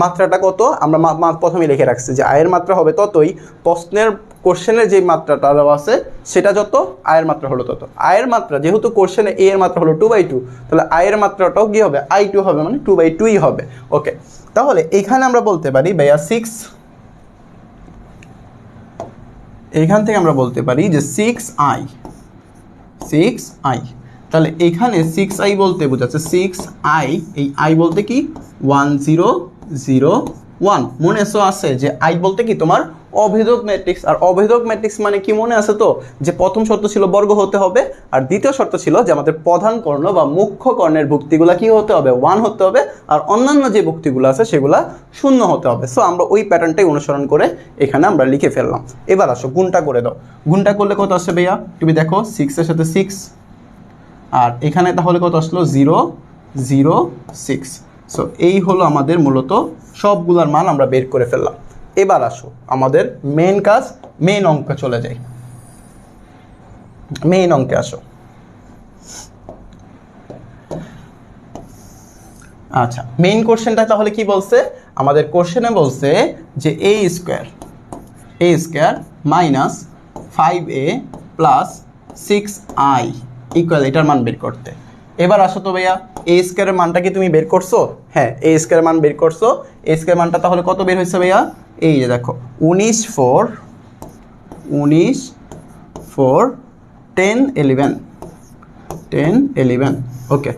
মাত্রাটা কত, আমরা প্রথমে লিখে রাখছি যে আয়ের মাত্রা হবে ততই, প্রশ্নের কোশ্চেনের যে মাত্রাটা দেওয়া আছে সেটা যত, আয়ের মাত্রা হলো তত। আয়ের মাত্রা যেহেতু কোশ্চেনে এ এর মাত্রা হলো 2/2, তাহলে আয়ের মাত্রাটাও কি হবে, I2 হবে, মানে 2/2ই হবে। ওকে, তাহলে এইখানে আমরা বলতে পারি ভাইয়া 6, এইখান থেকে আমরা বলতে পারি যে 6i। তাহলে এখানে 6i বলতে বোঝাচ্ছে 6i, এই i বলতে কি 1001, মনে আছে যে i বলতে কি তোমার অভেদক ম্যাট্রিক্স। আর অভেদক ম্যাট্রিক্স মানে কি মনে আছে তো, যে প্রথম শর্ত ছিল বর্গ হতে হবে, আর দ্বিতীয় শর্ত ছিল যে আমাদের প্রধান কর্ণ বা মুখ্য কর্ণের ভুক্তিগুলা কি হতে হবে, 1 হতে হবে, আর অন্যান্য যে ভুক্তিগুলো আছে সেগুলা 0 হতে হবে। সো আমরা ওই প্যাটার্নটাই অনুসরণ করে এখানে আমরা লিখে ফেললাম। এবার আসো গুণটা করে দাও। গুণটা করলে কত আসে ভাইয়া, তুমি দেখো 6 এর সাথে 6, আর এখানে তাহলে কত আসলো 0 0 6। সো এই হলো আমাদের মূলত সবগুলোর মান আমরা বের করে ফেললাম। এবার আসো আমাদের মেন কাজ, মেন অঙ্কে চলে যাই। মেন অঙ্কে আসো। আচ্ছা, মেইন কোশ্চেনটা তাহলে কি বলছে, আমাদের কোশ্চেনে বলছে যে a square minus 5a plus 6i equal এটার মান বের করতে। এবার আসো তো ভাইয়া, a স্কয়ারের মানটা কি তুমি বের করছো? হ্যাঁ, a স্কয়ারের মান বের করছো। a স্কয়ার মানটা তাহলে কত বের হয়েছে ভাইয়া, এই যে দেখো 19 4 10 11, ওকে,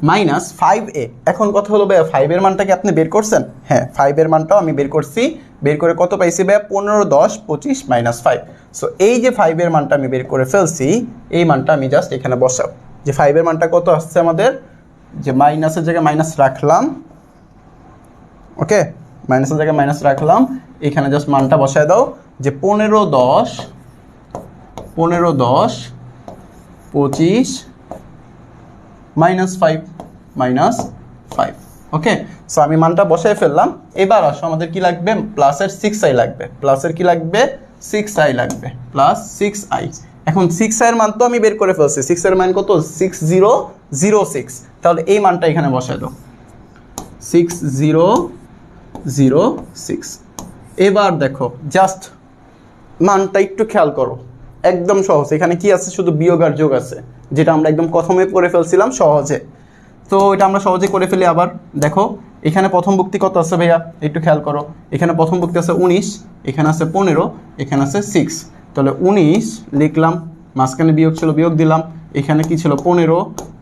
মাইনাস 5a। এখন কথা হলো ভাইয়া 5 এর মানটা কি আপনি বের করছেন? হ্যাঁ, 5 এর মানটাও আমি বের করছি। বের করে কত পাইছি ভাইয়া, 15 10 25 মাইনাস 5। সো এই যে 5 এর মানটা আমি বের করে ফেলছি, এই মানটা আমি জাস্ট এখানে বসাব। যে 5 এর মানটা কত আসছে আমাদের, যে মাইনাসের জায়গায় মাইনাস রাখলাম, ওকে, মাইনাসের জায়গায় মাইনাস রাখলাম, এখানে জাস্ট মানটা বসায় দাও যে 15 10 25 -5, ওকে। সো আমি মানটা বসায় ফেললাম। এবার আসো আমাদের কি লাগবে, প্লাসের 6i লাগবে, প্লাসের কি লাগবে 6i লাগবে, প্লাস 6i। এখন 6i এর মান তো আমি বের করে ফেলছি, 6 এর মান কত 6006, তাহলে এই মানটা এখানে বসায় দাও 6006। এবার দেখো জাস্ট মানটা একটু খেয়াল করো, একদম সহজ। এখানে কি আছে, শুধু বিয়োগ আর যোগ আছে, যেটা আমরা একদম প্রথমে করে ফেলছিলাম সহজে। তো এটা আমরা সহজে করে ফেলি। আবার দেখো এখানে প্রথম ভুক্তি কত আছে ভাইয়া, একটু খেয়াল করো। এখানে প্রথম ভুক্তি আছে 19, এখানে আছে 15, এখানে আছে 6। তাহলে 19 লিখলাম, মাঝখানে বিয়োগ ছিল বিয়োগ দিলাম, এখানে কি ছিল 15,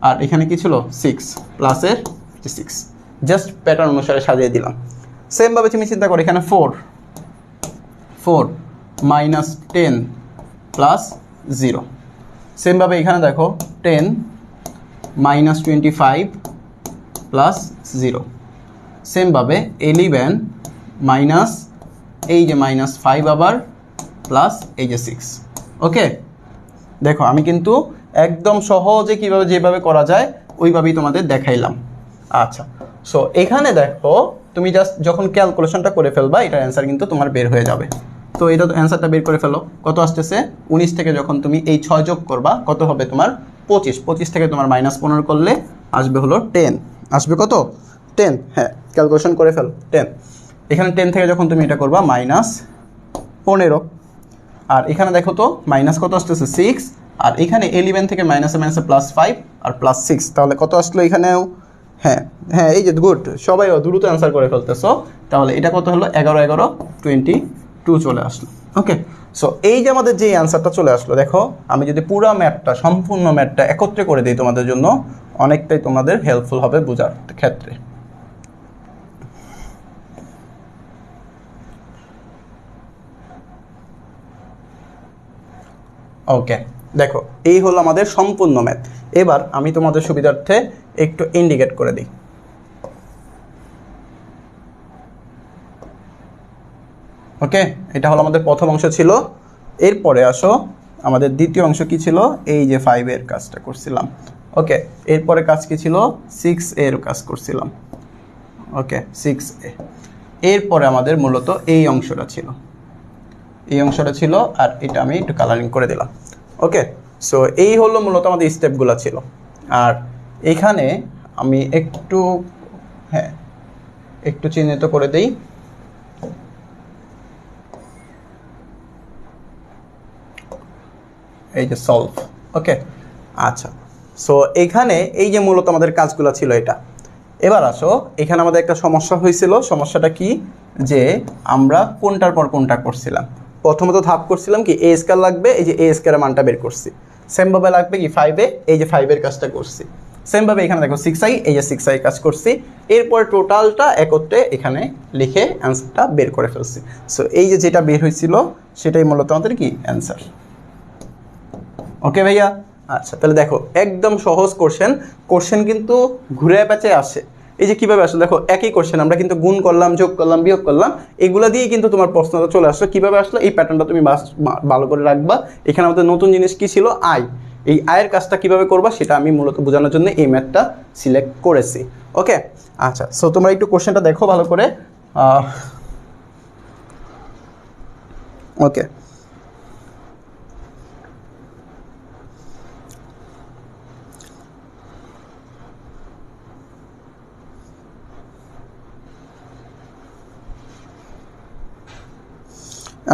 আর এখানে কি ছিল 6 প্লাসের 6, জাস্ট প্যাটার্ন অনুসারে সাজিয়ে দিলাম। সেমভাবে তুমি চিন্তা করো, এখানে 4 মাইনাস 10 প্লাস 0। সেমভাবে এখানে দেখো 10 মাইনাস 25 প্লাস 0। সেমভাবে 11 মাইনাস এই যে মাইনাস 5 আবার প্লাস এই যে 6, ওকে। দেখো আমি কিন্তু একদম সহজে কীভাবে যেভাবে করা যায় ওইভাবেই তোমাদের দেখাইলাম। আচ্ছা, সো এখানে দেখো তুমি জাস্ট যখন ক্যালকুলেশনটা করে ফেলবা, এটার অ্যান্সার কিন্তু তোমার বের হয়ে যাবে। তো এটা তো অ্যান্সারটা বের করে ফেলো, কত আসতেছে 19 থেকে যখন তুমি এই 6 যোগ করবা কত হবে তোমার 25, 25 থেকে তোমার -15 করলে আসবে হলো 10, আসবে কত 10, হ্যাঁ ক্যালকুলেশন করে ফেলো 10। এখানে 10 থেকে যখন তুমি এটা করবা -15, আর এখানে দেখো তো মাইনাস কত আসতেছে 6, আর এখানে 11 থেকে মাইনাসে +5 আর +6, তাহলে কত আসলো এখানেও, হ্যাঁ এই যে গুড, সবাই দ্রুত অ্যান্সার করে ফেলতেছো। তাহলে এটা কত হলো 11 22 চলে আসলো, ওকে। সো এই যে আমাদের যে অ্যান্সারটা চলে আসলো, দেখো আমি যদি পুরো ম্যাথটা সম্পূর্ণ ম্যাথটা একত্রে করে দিই তোমাদের জন্য, অনেকটাই তোমাদের হেল্পফুল হবে বোঝার ক্ষেত্রে। ওকে, দেখো এই হলো আমাদের সম্পূর্ণ ম্যাথ। এবার আমি তোমাদের সুবিধার্থে একটু ইন্ডিকেট করে দিই। ওকে, এটা হলো আমাদের প্রথম অংশ ছিল। এরপরে আসো আমাদের দ্বিতীয় অংশ কি ছিল, এই যে 5 এর কাজটা করছিলাম, ওকে। এরপরে কাজ কি ছিল, 6 এর কাজ করছিলাম, ওকে 6a। এরপরে আমাদের মূলত এই অংশটা ছিল, আর এটা আমি একটু কালারিং করে দিলাম, ওকে। সো এই হলো মূলত আমাদের স্টেপগুলো ছিল। আর এখানে আমি একটু চিহ্নিত করে দেই, এই যে সলভ, ওকে। আচ্ছা, সো এখানে এই যে মূলত আমাদের কাজগুলো ছিল এটা। এবার আসো এখানে আমাদের একটা সমস্যা হয়েছিল। সমস্যাটা কি, যে আমরা কোনটার পর কোনটা করছিলাম। প্রথমত ধাপ করছিলাম কি, এ স্কয়ার লাগবে, এই যে এ স্কয়ারের মানটা বের করছি। সেমভাবে লাগবে কি 5a, এই যে 5 এর কাজটা করছি। সেমভাবে এখানে দেখো 6i, এই যে 6i কাজ করছি। এরপর টোটালটা একত্রে এখানে লিখে অ্যান্সারটা বের করে ফেলছি। সো এই যে যেটা বের হয়েছিল সেটাই মূলত আমাদের কি অ্যান্সার। ওকে ভাইয়া, আচ্ছা তাহলে দেখো একদম সহজ কোশ্চেন কিন্তু ঘুরে পেঁচে আসে। এই যে কীভাবে আসলে দেখো একই কোশ্চেন আমরা কিন্তু গুণ করলাম, যোগ করলাম, বিয়োগ করলাম, এগুলো দিয়ে কিন্তু তোমার প্রশ্নটা চলে আসলো। কীভাবে আসলো এই প্যাটার্নটা তুমি ভালো করে রাখবা। এখানে আমাদের নতুন জিনিস কি ছিল, আয়। এই আয়ের কাজটা কিভাবে করবা সেটা আমি মূলত বোঝানোর জন্য এই ম্যাথটা সিলেক্ট করেছি। ওকে, আচ্ছা সো তোমরা একটু কোশ্চেনটা দেখো ভালো করে। ওকে,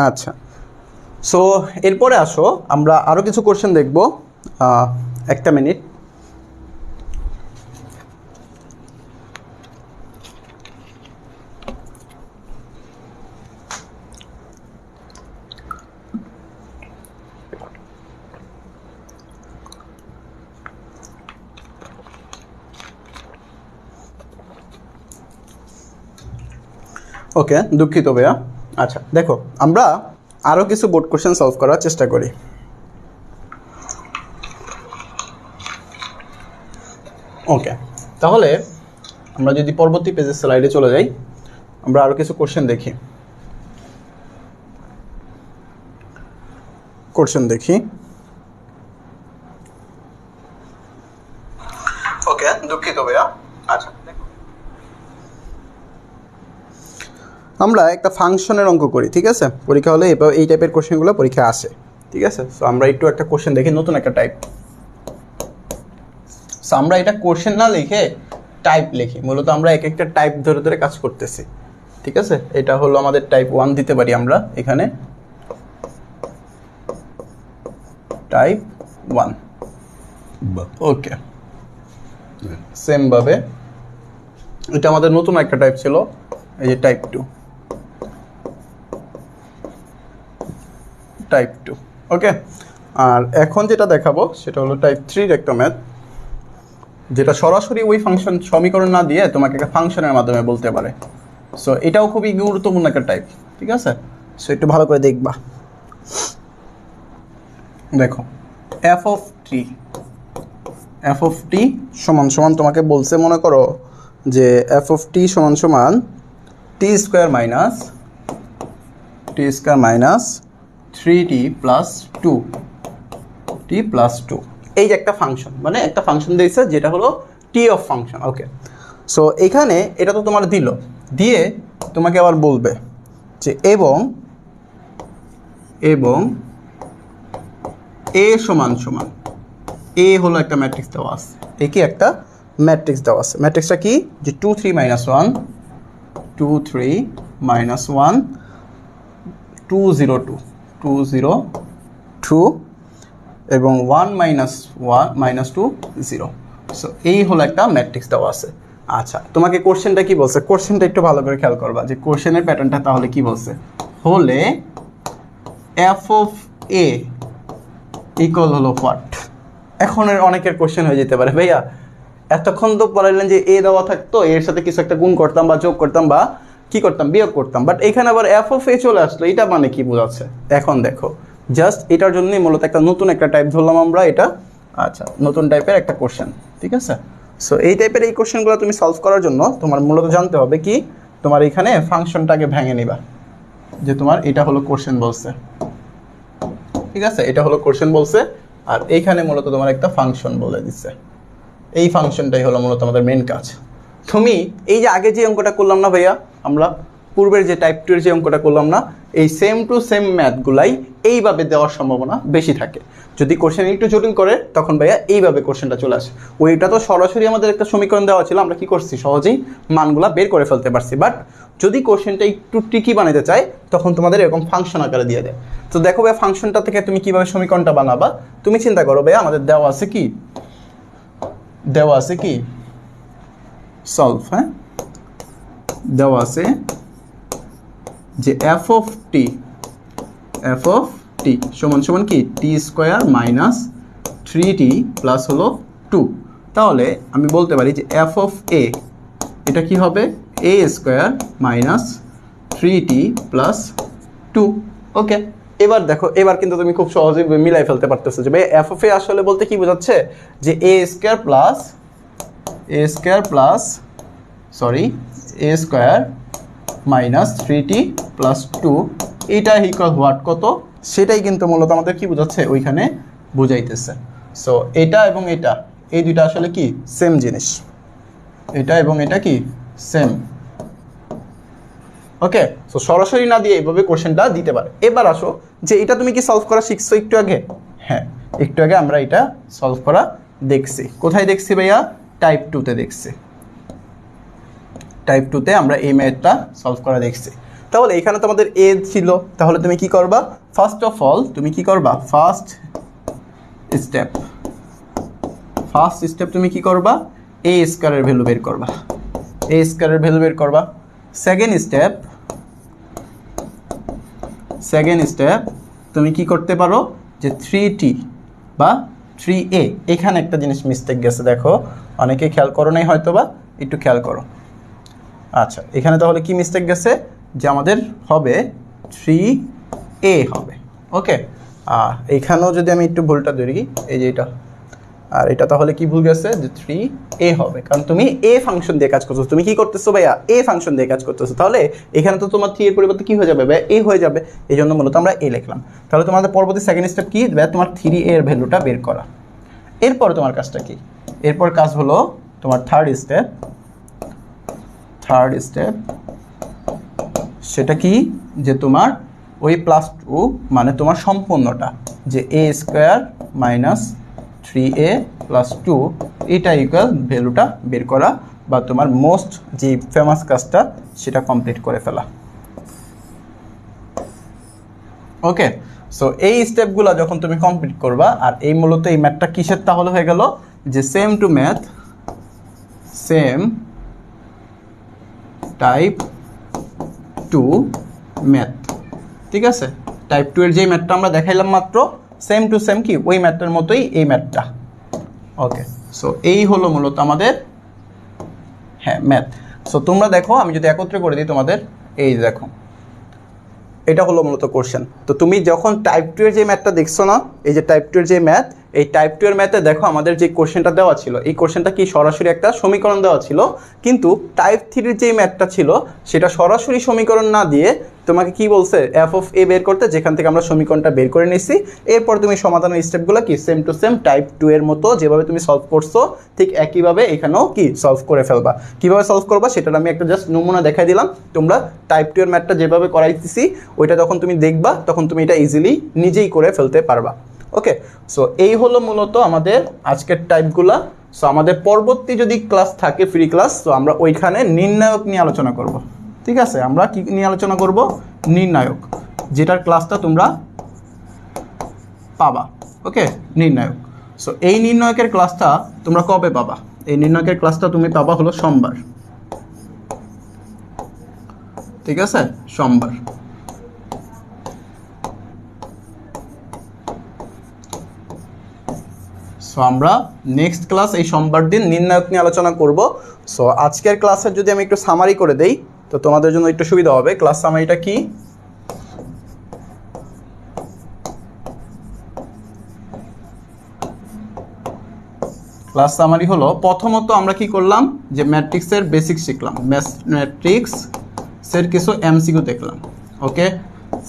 আচ্ছা সো এরপরে আসো আমরা আরও কিছু কোশ্চেন দেখব। একটা মিনিট। ওকে, দুঃখিত ভাইয়া। আচ্ছা দেখো আমরা আরও কিছু বোর্ড কোশ্চেন সলভ করার চেষ্টা করি। ওকে, তাহলে আমরা যদি পরবর্তী পেজের স্লাইডে চলে যাই, আমরা আরও কিছু কোশ্চেন দেখি। ওকে, দুঃখিত ভাইয়া। আচ্ছা আমরা একটা ফাংশনের অঙ্ক করি, ঠিক আছে? পরীক্ষা হলে এই টাইপের কোশ্চেনগুলো পরীক্ষা আসে, ঠিক আছে? সো আমরা একটু একটা কোশ্চেন দেখি, নতুন একটা টাইপ। সো আমরা এটা কোশ্চেন না লিখে টাইপ লিখি। মূলত আমরা এক একটা টাইপ ধরে ধরে কাজ করতেছি, ঠিক আছে? এটা হলো আমাদের টাইপ 1 দিতে পারি আমরা এখানে, টাইপ 1। ওকে, সেমভাবে এটা আমাদের নতুন একটা টাইপ ছিল, এই যে টাইপ 2। ওকে, আর এখন যেটা দেখাবো সেটা হলো টাইপ 3 একটা ম্যাথ, যেটা সরাসরি ওই ফাংশন সমীকরণ না দিয়ে তোমাকে একটা ফাংশনের মাধ্যমে বলতে পারে। সো এটাও খুবই গুরুত্বপূর্ণ একটা টাইপ, ঠিক আছে? সো একটু ভালো করে দেখবা। দেখো এফ অফ টি সমান সমান তোমাকে বলছে, মনে করো যে এফ অফ টি সমান সমান টি স্কোয়ার মাইনাস 3t প্লাস 2 এই যে একটা ফাংশন, মানে একটা ফাংশন দিয়েছে যেটা হলো T of function. Okay, so এখানে এটা তো তোমার দিয়ে তোমাকে আবার বলবে যে এবং এ সমান এ হলো একটা ম্যাট্রিক্স দেওয়া আছে। এ কি একটা ম্যাট্রিক্স দেওয়া আছে। ম্যাট্রিক্সটা কি, যে 2 3 - 1 2 3 - 1 2 0 2 2 0 2 এবং 1 - 2 0। সো এই হলো একটা ম্যাট্রিক্স দেওয়া আছে। আচ্ছা, তোমাকে কোশ্চেনটা কি বলছে, কোশ্চেনটা একটু ভালো করে খেয়াল করবা যে কোশ্চেনের প্যাটার্নটা তাহলে কি বলছে, হলে এফ অফ এ ইকুয়াল হলো হোয়াট। এখন অনেকের কোশ্চেন হয়ে যেতে পারে, ভাইয়া এতক্ষণ তো বলাইলেন যে এ দেওয়া থাকতো, এর সাথে কিছু একটা গুণ করতাম বা যোগ করতাম বা কি করতাম, বিয়োগ করতাম, বাট এখানে আবার এফ অফ এ চলে আসলো, এটা মানে কি বোঝাচ্ছে? এখন দেখো জাস্ট এটার জন্যই মূলত একটা নতুন একটা টাইপ ধরলাম আমরা এটা। আচ্ছা, নতুন টাইপের একটা কোশ্চেন, ঠিক আছে? সো এই টাইপের এই কোশ্চেনগুলো তুমি সলভ করার জন্য তোমার মূলত জানতে হবে কি, তোমার এখানে ফাংশনটাকে ভেঙে নিবা, যে তোমার এটা হলো কোশ্চেন বলছে, ঠিক আছে? এটা হলো কোশ্চেন বলছে, আর এইখানে মূলত তোমার একটা ফাংশন বলে দিচ্ছে। এই ফাংশনটাই হলো মূলত আমাদের মেন কাজ। তুমি এই যে আগে যে অঙ্কটা করলাম না ভাইয়া, আমরা পূর্বের যে টাইপ 2 এর যে অঙ্কটা করলাম না, এই সেম টু সেম ম্যাথগুলাই এইভাবে দেওয়ার সম্ভাবনা বেশি থাকে। যদি কোশ্চেন একটু জটিল করে তখন ভাইয়া এইভাবে কোশ্চেনটা চলে আসে। ওইটা তো সরাসরি আমাদের একটা সমীকরণ দেওয়া ছিল, আমরা কি করছি, সহজেই মানগুলা বের করে ফেলতে পারছি। বাট যদি কোশ্চেনটা একটু ট্রিকি বানাতে চাই তখন তোমাদের এরকম ফাংশন আকারে দিয়ে দেয়। তো দেখো ভাইয়া ফাংশনটা থেকে তুমি কিভাবে সমীকরণটা বানাবা, তুমি চিন্তা করো ভাইয়া আমাদের দেওয়া আছে কি সলভ, হ্যাঁ দেওয়া আছে যে এফ অফ টি সমান কি টি স্কোয়ার মাইনাস 3t প্লাস হলো 2। তাহলে আমি বলতে পারি যে এফ অফ এ এটা কি হবে এ স্কোয়ার মাইনাস 3t প্লাস 2। ওকে, এবার দেখো, এবার কিন্তু তুমি খুব সহজেই মিলাই ফেলতে পারতেছো যে ভাই এফ অফ এ আসলে বলতে কি বোঝাচ্ছে যে এ স্কোয়ার প্লাস এ স্কোয়ার মাইনাস 3t প্লাস 2 এটা ইকুয়াল হোয়াট কত, সেটাই কিন্তু মূলত আমাদের কি বোঝাচ্ছে ওইখানে বুঝাইতেছে। সো এটা এবং এটা এই দুইটা আসলে কি সেম জিনিস, এটা এবং এটা কি সেম। ওকে, সো সরাসরি না দিয়ে এইভাবে কোশ্চেনটা দিতে পারে। এবার আসো যে এটা তুমি কি সলভ করা শিখছো একটু আগে? হ্যাঁ, একটু আগে আমরা এটা সলভ করা দেখছি। কোথায় দেখছি ভাইয়া? টাইপ 2-তে দেখছি। টাইপ 2-তে আমরা এই ম্যাথটা সলভ করা দেখছি। তাহলে এখানে তো আমাদের এ ছিল, তাহলে তুমি কি করবা? ফার্স্ট অফ অল তুমি কি করবা? ফার্স্ট স্টেপ তুমি কি করবা? এ স্কয়ারের ভ্যালু বের করবা। এ স্কয়ারের ভ্যালু বের করবা। সেকেন্ড স্টেপ তুমি কি করতে পারো যে 3t বা 3a, এখানে একটা জিনিস মিস্টেক গেছে, দেখো অনেকে খেয়াল করো নাই হয়তো, বা একটু খেয়াল করো। আচ্ছা, এখানে তাহলে কি মিস্টেক গেছে যে আমাদের হবে 3a হবে। ওকে, এইখানেও যদি আমি একটু ভুলটা ধরি, এই যে এটা আর এটা, তাহলে কি ভুল গেছে যে 3a হবে, কারণ তুমি a ফাংশন দিয়ে কাজ করছো। তুমি কি করতেছো ভাইয়া? a ফাংশন দিয়ে কাজ করতেছো। তাহলে এখানে তো তোমার 3 এর পরিবর্তে কি হয়ে যাবে ভাইয়া? a হয়ে যাবে। এই জন্য মূলত আমরা a লিখলাম। তাহলে তোমাদের পরবর্তী সেকেন্ড স্টেপ কি ভাইয়া? তোমার 3a এর ভ্যালুটা বের করা। এরপর তোমার কাজটা কি? এরপর কাজ হলো তোমার থার্ড স্টেপ। সেটা কি যে তোমার ওই +2 মানে তোমার সম্পূর্ণটা, যে a square minus 3a plus 2 এটা ইকুয়াল ভ্যালুটা বের করা, বা তোমার মোস্ট যে ফেমাস কাজটা সেটা কমপ্লিট করে ফেলা। ওকে, সো এই স্টেপগুলো যখন তুমি কমপ্লিট করবা, আর এই মূলত এই ম্যাথটা কিসের তাহলে হয়ে গেল যে সেম টাইপ 2 ম্যাথ। ঠিক আছে, টাইপ 2 এর যে ম্যাথটা আমরা দেখাইলাম মাত্র, সেম টু সেম কি ওই ম্যাথটার মতোই এই ম্যাথটা। ওকে, সো এই হলো মূলত আমাদের ম্যাথ। সো তোমরা দেখো, আমি যদি একত্রে করে দিই তোমাদের, এই দেখো এটা হলো মূলত কোশ্চেন। তো তুমি যখন টাইপ 2 এর যে ম্যাথটা দেখছো না, এই যে টাইপ 2 এর যে ম্যাথ, এই টাইপ 2 এর ম্যাথে দেখো আমাদের যে কোশ্চেনটা দেওয়া ছিল, এই কোশ্চেনটা কি সরাসরি একটা সমীকরণ দেওয়া ছিল, কিন্তু টাইপ 3 এর যে ম্যাথটা ছিল সেটা সরাসরি সমীকরণ না দিয়ে তোমাকে কি বলছে এফ অফ এ বের করতে, যেখান থেকে আমরা সমীকরণটা বের করে নিছি। এরপর তুমি সমাধানের স্টেপগুলো কি সেম টু সেম টাইপ 2 এর মতো যেভাবে তুমি সলভ করছো ঠিক একইভাবে এখানেও কি সলভ করে ফেলবা। কিভাবে সলভ করবা সেটা আমি একটা জাস্ট নমুনা দেখাই দিলাম। তোমরা টাইপ 2 এর ম্যাথটা যেভাবে করাইতেছি ওইটা যখন তুমি দেখবা তখন তুমি এটা ইজিলি নিজেই করে ফেলতে পারবা। ওকে, সো এই হলো মূলত আমাদের আজকের টাইপগুলা। সো আমাদের পরবর্তী যদি ক্লাস থাকে ফ্রি ক্লাস, তো আমরা ওইখানে নির্ণায়ক নিয়ে আলোচনা করব। ঠিক আছে, আমরা কি নিয়ে আলোচনা করব? নির্ণায়ক, যেটার ক্লাসটা তোমরা পাবা। ওকে, নির্ণায়ক। সো এই নির্ণায়কের ক্লাসটা তোমরা কবে পাবা? এই নির্ণায়কের ক্লাসটা তুমি পাবা হলো সোমবার। ঠিক আছে, সোমবার। সো আমরা নেক্সট ক্লাস এই সোমবার দিন নির্ণায়ক নিয়ে আলোচনা করব। সো আজকের ক্লাসের যদি আমি একটু সামারি করে দেই তো তোমাদের জন্য একটু সুবিধা হবে। ক্লাস সামারিটা কি? ক্লাস সামারি হলো, প্রথমত আমরা কি করলাম যে ম্যাট্রিক্সের বেসিক শিখলাম, ম্যাট্রিক্সের কিছু এমসিকিউ দেখলাম। ওকে,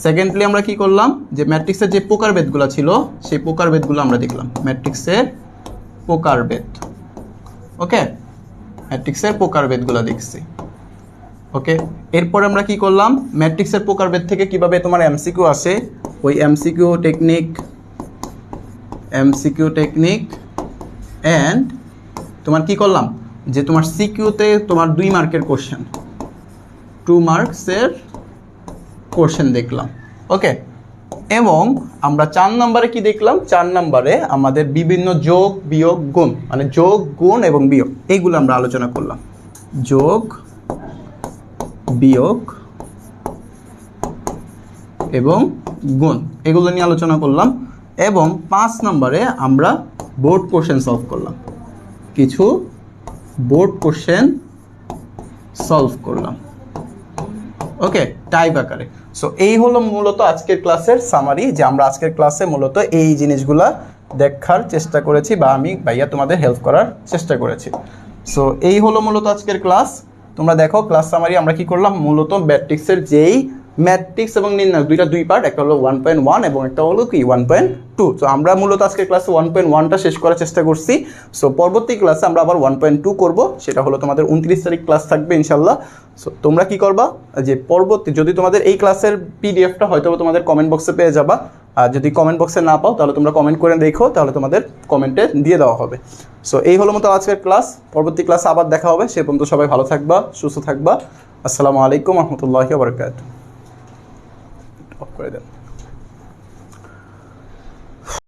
সেকেন্ডলি আমরা কি করলাম যে ম্যাট্রিক্সের যে প্রকারভেদগুলো ছিল সেই প্রকারভেদগুলো আমরা দেখলাম, ম্যাট্রিক্সের প্রকারভেদ। ওকে, ম্যাট্রিক্সের প্রকারভেদগুলো দেখছি। ওকে, এরপর আমরা কি করলাম, ম্যাট্রিক্সের প্রকারভেদ থেকে কিভাবে তোমার এমসিকিউ আসে ওই এমসিকিউ টেকনিক অ্যান্ড তোমার কি করলাম যে তোমার সিকিউতে তোমার 2 মার্কের কোশ্চেন, 2 মার্কসের কোশ্চেন দেখলাম। ওকে, এবং আমরা 4 নম্বরে কি দেখলাম? 4 নম্বরে আমাদের বিভিন্ন যোগ বিয়োগ গুণ, মানে যোগ গুণ এবং বিয়োগ, এইগুলো আমরা আলোচনা করলাম। যোগ বিয়োগ এবং গুণ এগুলো নিয়ে আলোচনা করলাম। এবং 5 নম্বরে আমরা বোর্ড কোশ্চেন সলভ করলাম, কিছু বোর্ড কোশ্চেন সলভ করলাম, ওকে, টাইপ আকারে। সো এই হলো মূলত আজকের ক্লাসের সামারি, যে আমরা আজকের ক্লাসে মূলত এই জিনিসগুলা দেখার চেষ্টা করেছি বা আমি ভাইয়া তোমাদের হেল্প করার চেষ্টা করেছি। সো এই হলো মূলত আজকের ক্লাস। তোমরা দেখো ক্লাস সামারি আমরা কি করলাম, মূলত ম্যাট্রিক্সের যেই ম্যাট্রিক্স এবং নির্ণায়ক দুই পার্ট, একটা হলো 1.1 এবং একটা হলো কি 1.2। তো আমরা মূলত আজকের ক্লাসে 1.1টা শেষ করার চেষ্টা করছি। সো পরবর্তী ক্লাসে আমরা আবার 1.2 করব, সেটা হলো তোমাদের 29 তারিখ ক্লাস থাকবে ইনশাল্লাহ। সো তোমরা কি করবা, যে পরবর্তী যদি তোমাদের এই ক্লাসের পিডিএফটা হয়তো তোমাদের কমেন্ট বক্সে পেয়ে যাবা, আর যদি কমেন্ট বক্সে না পাও তাহলে তোমরা কমেন্ট করে দেখো, তাহলে তোমাদের কমেন্টে দিয়ে দেওয়া হবে। সো এই হলো মতো আজকের ক্লাস, পরবর্তী ক্লাসে আবার দেখা হবে। সে পর্যন্ত সবাই ভালো থাকবা, সুস্থ থাকবা। আসসালামু আলাইকুম রহমতুল্লাহি ওয়া বারাকাতুহু। অফ করে দেন।